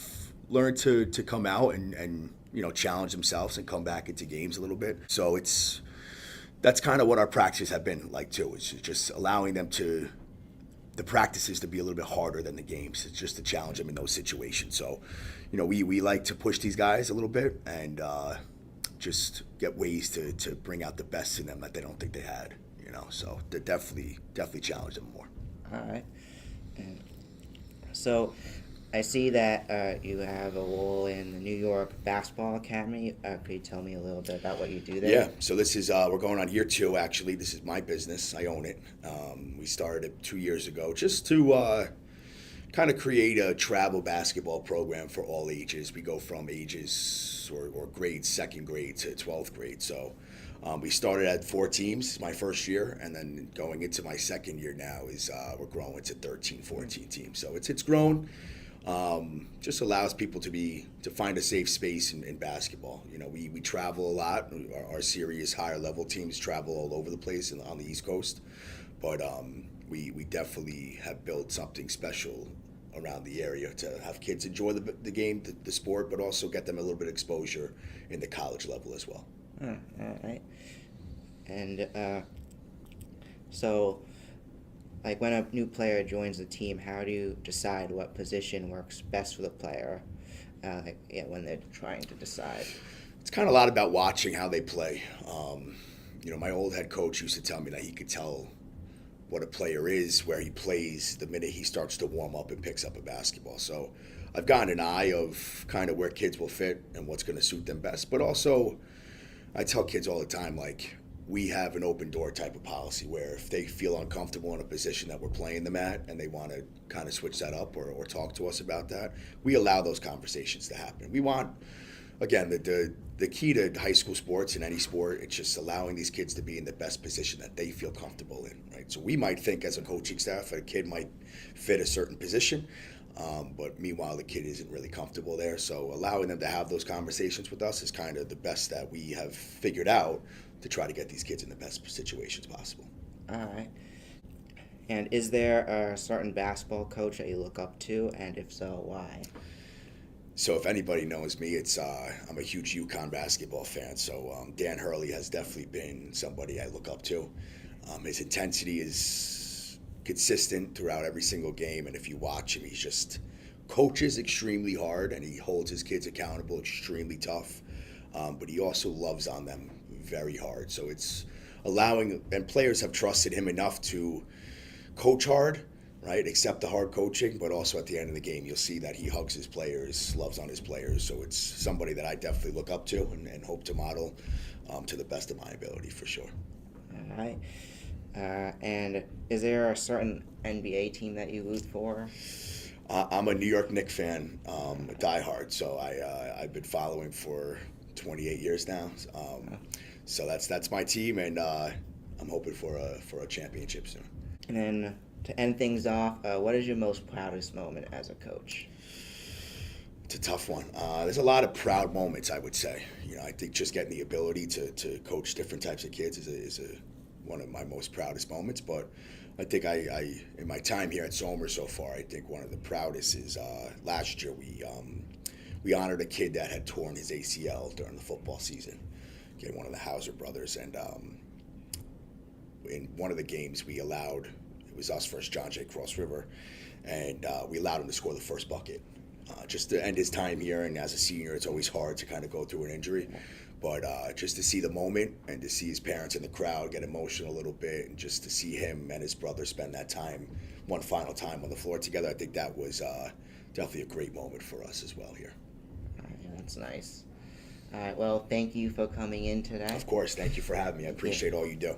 learned to come out and challenge themselves and come back into games a little bit. So that's kind of what our practices have been like too. It's just allowing them the practices to be a little bit harder than the games. It's just to challenge them in those situations. So, we like to push these guys a little bit and just get ways to bring out the best in them that they don't think they had. So to definitely challenge them more. All right. So I see that you have a role in the New York Basketball Academy. Could you tell me a little bit about what you do there? Yeah, so this is, we're going on year 2, actually. This is my business. I own it. We started it 2 years ago just to kind of create a travel basketball program for all ages. We go from ages or grades, 2nd grade to 12th grade. So we started at 4 teams my first year, and then going into my 2nd year now is we're growing to 13, 14 teams. So it's grown. Just allows people to find a safe space in basketball. We travel a lot. Our serious higher level teams travel all over the place on the East Coast, but we definitely have built something special around the area to have kids enjoy the game, the sport, but also get them a little bit of exposure in the college level as well. All right. And so, like, when a new player joins the team, how do you decide what position works best for the player? When they're trying to decide. It's kind of a lot about watching how they play. My old head coach used to tell me that he could tell what a player is, where he plays, the minute he starts to warm up and picks up a basketball. So I've gotten an eye of kind of where kids will fit and what's going to suit them best. But also, I tell kids all the time, like, we have an open door type of policy where if they feel uncomfortable in a position that we're playing them at and they want to kind of switch that up or talk to us about that, we allow those conversations to happen. We want, again, the key to high school sports and any sport, it's just allowing these kids to be in the best position that they feel comfortable in, right? So we might think as a coaching staff, a kid might fit a certain position, but meanwhile, the kid isn't really comfortable there. So allowing them to have those conversations with us is kind of the best that we have figured out to try to get these kids in the best situations possible. All right. And is there a certain basketball coach that you look up to, and if so, why? So if anybody knows me, it's I'm a huge UConn basketball fan. So Dan Hurley has definitely been somebody I look up to. His intensity is consistent throughout every single game, and if you watch him, he's just coaches extremely hard and he holds his kids accountable extremely tough, but he also loves on them very hard. So it's allowing, and players have trusted him enough to coach hard, right? Accept the hard coaching, but also at the end of the game, you'll see that he hugs his players, loves on his players. So it's somebody that I definitely look up to and hope to model to the best of my ability for sure. All right. And is there a certain NBA team that you root for? I'm a New York Knicks fan, diehard. So I've been following for 28 years now. So that's my team, and I'm hoping for a championship soon. And then to end things off, what is your most proudest moment as a coach? It's a tough one. There's a lot of proud moments, I would say. I think just getting the ability to coach different types of kids is one of my most proudest moments. But I think I in my time here at Somers so far, I think one of the proudest is last year we honored a kid that had torn his ACL during the football season. Okay, one of the Hauser brothers, and in one of the games it was us versus John Jay Cross River, and we allowed him to score the first bucket. Just to end his time here, and as a senior, it's always hard to kind of go through an injury. But just to see the moment and to see his parents in the crowd get emotional a little bit, and just to see him and his brother spend that time, one final time on the floor together, I think that was definitely a great moment for us as well here. All right, that's nice. All right, well, thank you for coming in today. Of course, thank you for having me. I appreciate all you do.